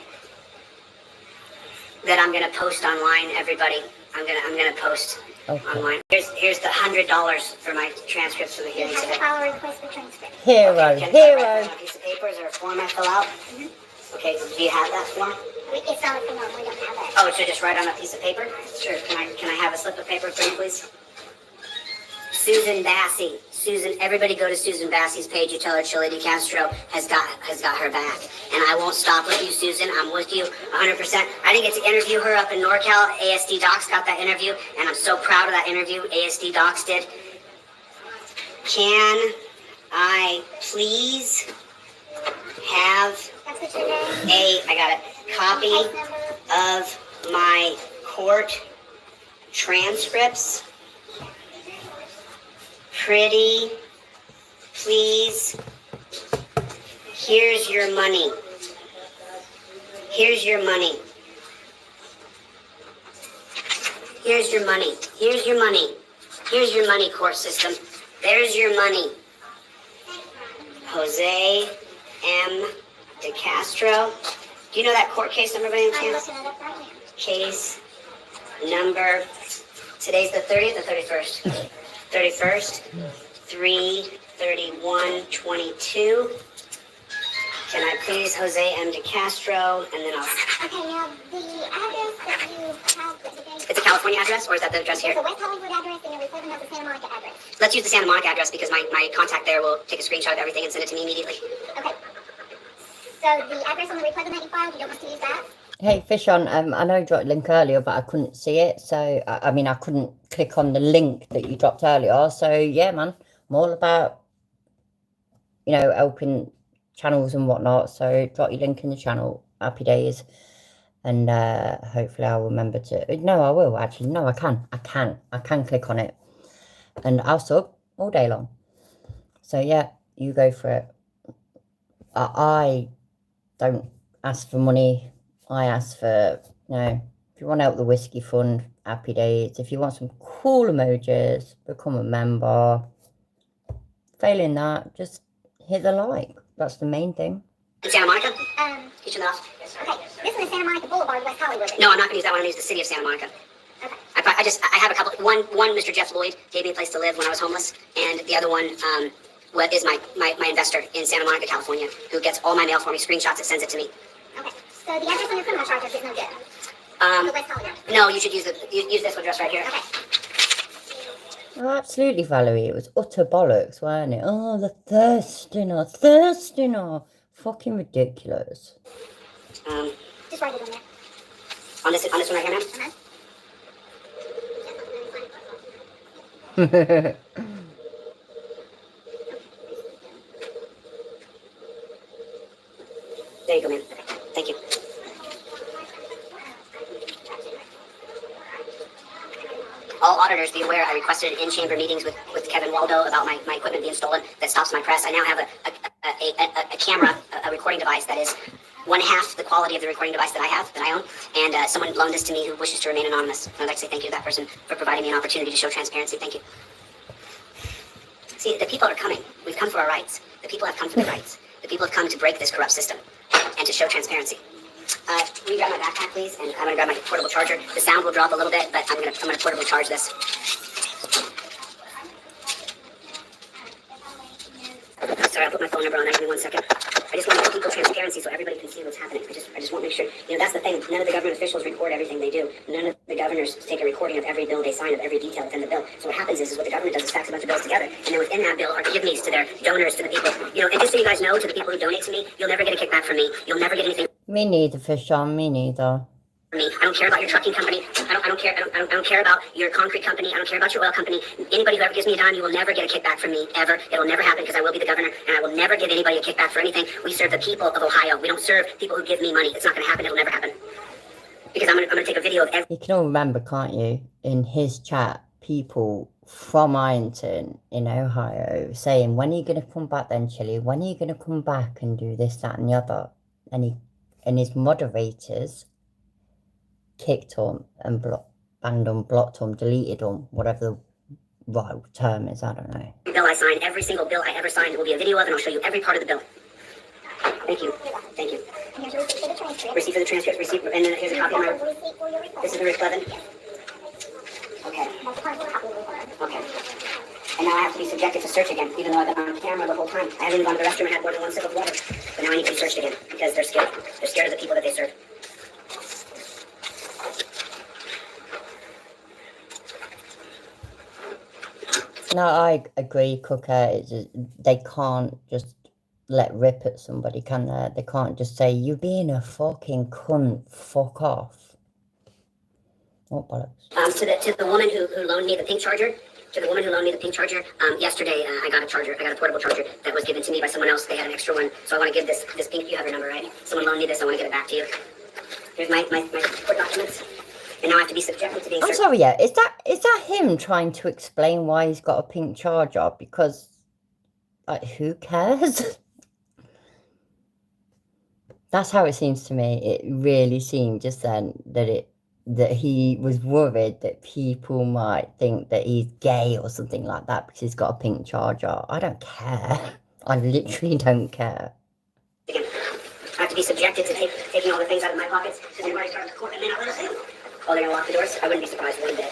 that I'm going to post online, everybody. I'm gonna post online. Here's the $100 for my transcripts for the hearing You have today. to file a request for transcript. Hero, Can I write hero. that on a piece of paper? Is there a form I fill out? Okay, do you have that form? It's on the form. We don't have that. Oh, so just write on a piece of paper? Sure. Can I have a slip of paper for you, please? Susan Bassey. Everybody go to Susan Bassey's page. You tell her Chili DeCastro has got her back. And I won't stop with you, Susan. I'm with you 100%. I didn't get to interview her up in NorCal. ASD Docs got that interview, and I'm so proud of that interview ASD Docs did. Can I please have I got it, copy of my court transcripts? Pretty please. Here's your money. Here's your money. Here's your money. Here's your money. Here's your money, court system. There's your money. Jose M. De Castro. Do you know that court case number by any chance? Case number. Today's the 30th or 31st? 31st. 3/31/22. Can I please, Jose M. De Castro, and then I'll... Okay, now, the address that you have... It's a California address, or is that the address here? It's a West Hollywood address, and your replacement has a Santa Monica address. Let's use the Santa Monica address, because my contact there will take a screenshot of everything and send it to me immediately. Okay. So, the address on the replacement that you filed, you don't want us to use that? Hey, Fish on, I know you dropped a link earlier, but I couldn't see it. So, I mean, I couldn't click on the link that you dropped earlier. So, yeah, man, I'm all about, you know, helping channels and whatnot. So, drop your link in the channel. Happy days. And hopefully I'll remember to... No, I will, actually. No, I can. I can click on it. And I'll sub all day long. So, yeah, you go for it. I don't ask for money. I ask for, you know, if you want to help the Whiskey Fund, happy days. If you want some cool emojis, become a member. Failing that, just hit the like. That's the main thing. Santa Monica? You should off. Okay, this one is Santa Monica Boulevard, West Hollywood. No, I'm not going to use that one. I'm going to use the city of Santa Monica. Okay. I have a couple. One, Mr. Jeff Lloyd gave me a place to live when I was homeless. And the other one is my investor in Santa Monica, California, who gets all my mail for me, screenshots, and sends it to me. Okay, so the address on your criminal charges is no good. The West Hollywood. No, you should use this address right here. Okay. Oh, absolutely, Valerie. It was utter bollocks, weren't it? Oh, the thirsting. Fucking ridiculous. Just write it on there. On this one right here, ma'am? There you go, ma'am. Thank you. All auditors be aware I requested in-chamber meetings with Kevin Waldo about my equipment being stolen that stops my press. I now have a camera, a recording device that is 1/2 the quality of the recording device that I own. And someone loaned this to me who wishes to remain anonymous. I'd like to say thank you to that person for providing me an opportunity to show transparency. Thank you. See, the people are coming. We've come for our rights. The people have come for their rights. The people have come to break this corrupt system and to show transparency. Will you grab my backpack, please? And I'm going to grab my portable charger. The sound will drop a little bit, but I'm going to portably charge this. Sorry, I'll put my phone number on there. Give me 1 second. I just want to give people transparency so everybody can see what's happening. I just want to make sure. You know, that's the thing. None of the government officials record everything they do. None of the governors take a recording of every bill they sign, of every detail within the bill. So what happens is what the government does is stacks a bunch of bills together, and then within that bill are kidneys to their donors, to the people. You know, and just so you guys know, to the people who donate to me, you'll never get a kickback from me. You'll never get anything. Me neither, Fish on. Me neither. Me. I don't care about your trucking company. I don't care about your concrete company. I don't care about your oil company. Anybody who ever gives me a dime, you will never get a kickback from me, ever. It'll never happen because I will be the governor, and I will never give anybody a kickback for anything. We serve the people of Ohio. We don't serve people who give me money. It's not going to happen. It'll never happen. Because I'm gonna take a video of every... You can all remember, can't you, in his chat, people from Ironton in Ohio saying, when are you going to come back then, Chili? When are you going to come back and do this, that, and the other? And his moderators kicked him and banned him, blocked him, deleted him, whatever the right term is, I don't know. Bill I sign, every single bill I ever signed will be a video of, and I'll show you every part of the bill. Thank you. Thank you. Receipt for the transcript. Receipt, and then here's a copy of my... This is the Rick Levin? Okay. Okay. And now I have to be subjected to search again, even though I've been on camera the whole time. I haven't even gone to the restroom and had more than 1 sip of water. But now I need to be searched again, because they're scared. They're scared of the people that they serve. No, I agree, Cooker. They can't just let rip at somebody, can they? They can't just say, you're being a fucking cunt, fuck off. What bollocks? To the woman who loaned me the pink charger, To the woman who loaned me the pink charger, yesterday I got a charger. I got a portable charger that was given to me by someone else. They had an extra one, so I want to give this pink. You have your number, right? Someone loaned me this. I want to give it back to you. Here's my court documents, and now I have to be subjected to being. I'm sorry, yeah. Is that him trying to explain why he's got a pink charger? Because, like, who cares? That's how it seems to me. It really seemed just then that he was worried that people might think that he's gay or something like that because he's got a pink charger. I don't care. I literally don't care. I have to be subjected to taking all the things out of my pockets. Because anybody starts the court and they not let us in. Oh, they're gonna lock the doors? I wouldn't be surprised one day.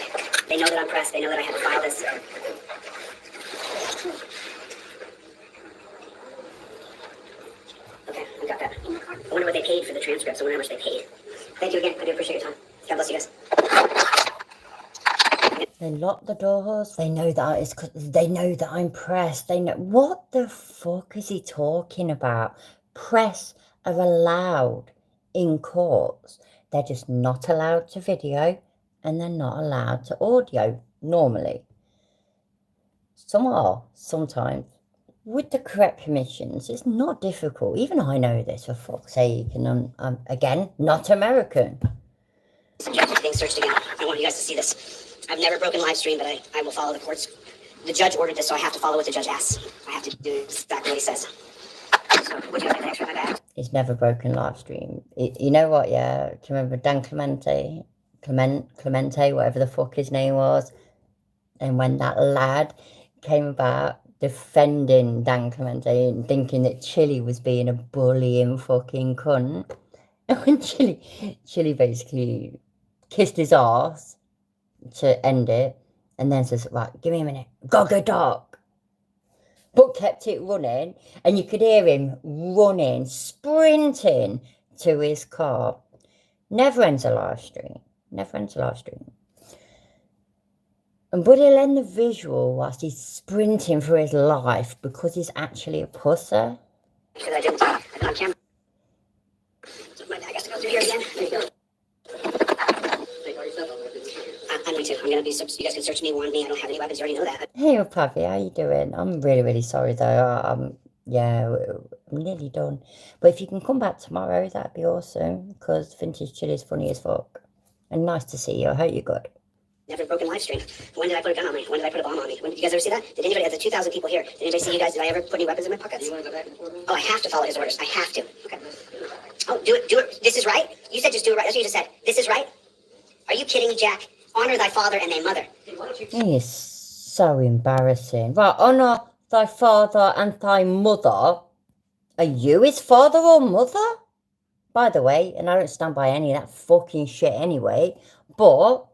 They know that I'm pressed. They know that I had to file this. Okay, I got that. I wonder what they paid for the transcripts. I wonder how much they paid. Thank you again. I do appreciate your time. God bless you guys. They lock the doors. They know that it's 'cause they know that I'm pressed. They know what the fuck is he talking about? Press are allowed in courts. They're just not allowed to video and they're not allowed to audio normally. Some are sometimes. With the correct permissions, it's not difficult. Even I know this, for fuck's sake. And I'm again, not American. Subjected to being searched again. I want you guys to see this. I've never broken live stream, but I will follow the courts. The judge ordered this, so I have to follow what the judge asks. I have to do exactly what he says. So, would you like an extra in my bag? He's never broken live stream. You know what, yeah? Do you remember Dan Clemente, whatever the fuck his name was? And when that lad came about defending Dan Clemente and thinking that Chili was being a bullying fucking cunt. And when Chili basically kissed his ass to end it, and then says, right, give me a minute, gotta go dark. But kept it running, and you could hear him running, sprinting to his car. Never ends a live stream. Never ends a live stream. But he'll end the visual whilst he's sprinting for his life because he's actually a pusser. Because I didn't. I got on camera. So my bag has to go through here again. There you go. I'm me too. I'm gonna be. You guys can search me, warn me. I don't have any weapons. You already know that. Hey, Puffy, how you doing? I'm really, really sorry though. Yeah, I'm nearly done. But if you can come back tomorrow, that'd be awesome. Because Vintage Chili is funny as fuck. And nice to see you. I hope you're good. Never broken live stream. When did I put a gun on me? When did I put a bomb on me? When did you guys ever see that? Did anybody? There's 2,000 people here. Did anybody see you guys? Did I ever put any weapons in my pockets? You want to go back and forth? Oh, I have to follow his orders. I have to. Okay. Oh, do it. This is right. You said just do it right. That's what you just said. This is right. Are you kidding me, Jack? Honor thy father and thy mother. He is so embarrassing. Right, honor thy father and thy mother. Are you his father or mother? By the way, and I don't stand by any of that fucking shit anyway, but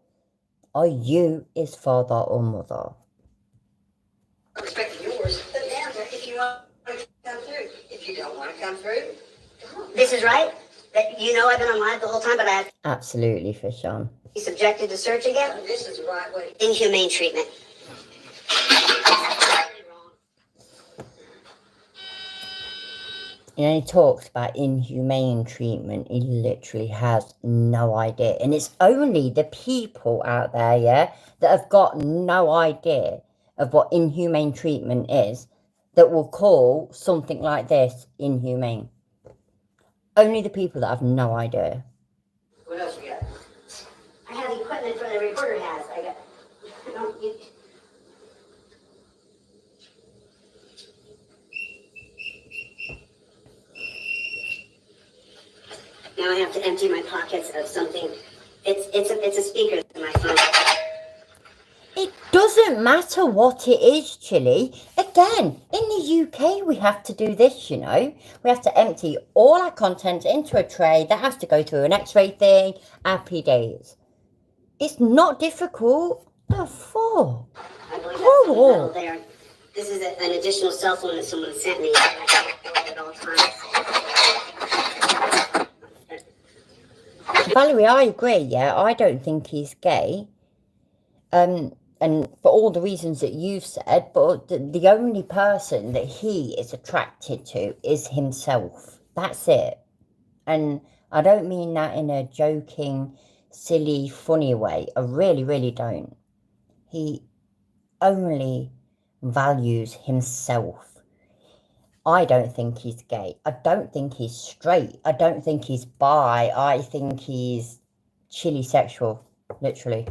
are you his father or mother? I respect yours. But now, if you want to come through. If you don't want to come through, this is right. That you know I've been on live the whole time, but I have Absolutely, fish on. be subjected to search again. This is the right way. Inhumane treatment. You know, he talks about inhumane treatment. He literally has no idea. And it's only the people out there, yeah, that have got no idea of what inhumane treatment is that will call something like this inhumane. Only the people that have no idea. What else we got? I have equipment for the reporter has. I got. Now I have to empty my pockets of something. It's a speaker in my phone. It doesn't matter what it is, Chili. Again, in the UK, we have to do this, you know. We have to empty all our content into a tray that has to go through an x-ray thing. Happy days. It's not difficult. The fuck? I believe that's metal there. This is an additional cell phone that someone sent me. At all times. Valerie, I agree, yeah. I don't think he's gay. And for all the reasons that you've said, but the only person that he is attracted to is himself. That's it. And I don't mean that in a joking, silly, funny way. I really, really don't. only values himself. I don't think he's gay. I don't think he's straight. I don't think he's bi. I think he's chilly sexual, literally.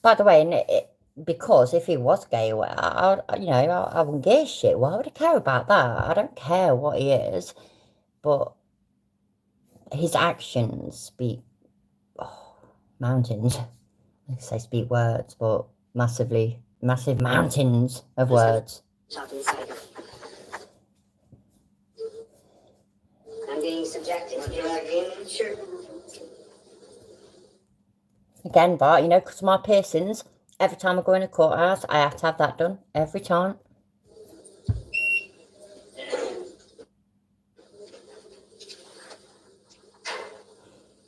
By the way, because if he was gay, well, I wouldn't give a shit. Why would I care about that? I don't care what he is, but his actions speak mountains. I say speak words, but massive mountains of words. I'm being subjected to the sure. Again, but because of my piercings, every time I go in a courthouse, I have to have that done. Every time.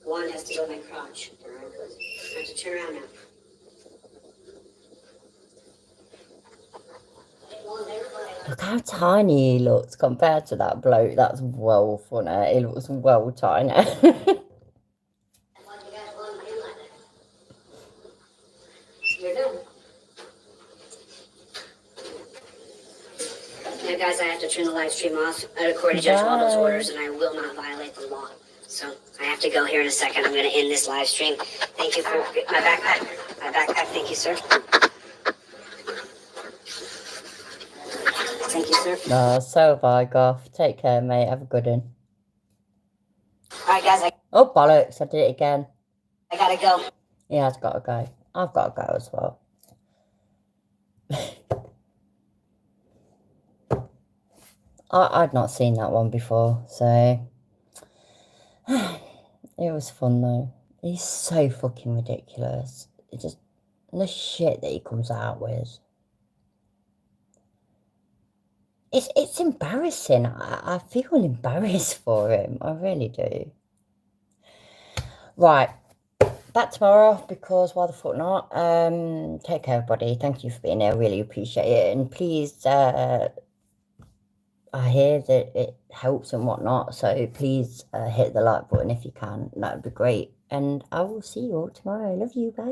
One has to go my crotch. I have to turn around now. Look how tiny he looks compared to that bloke. That's well funny. He looks well tiny. You're done. Now, guys, I have to turn the live stream off. I recorded Judge Waldo's orders, and I will not violate the law. So I have to go here in a second. I'm going to end this live stream. Thank you for my backpack. My backpack. Thank you, sir. Thank you, sir. No, so bye, Goff. Take care, mate. Have a good one. All right, guys. Oh, bollocks. I did it again. I gotta go. Yeah, I've got to go. I've got to go as well. I'd not seen that one before, so it was fun though. He's so fucking ridiculous. It just the shit that he comes out with. It's embarrassing. I feel embarrassed for him. I really do. Right. Back tomorrow, because why the fuck not? Take care, everybody. Thank you for being here. Really appreciate it. And please, I hear that it helps and whatnot. So please hit the like button if you can. That would be great. And I will see you all tomorrow. Love you. Bye.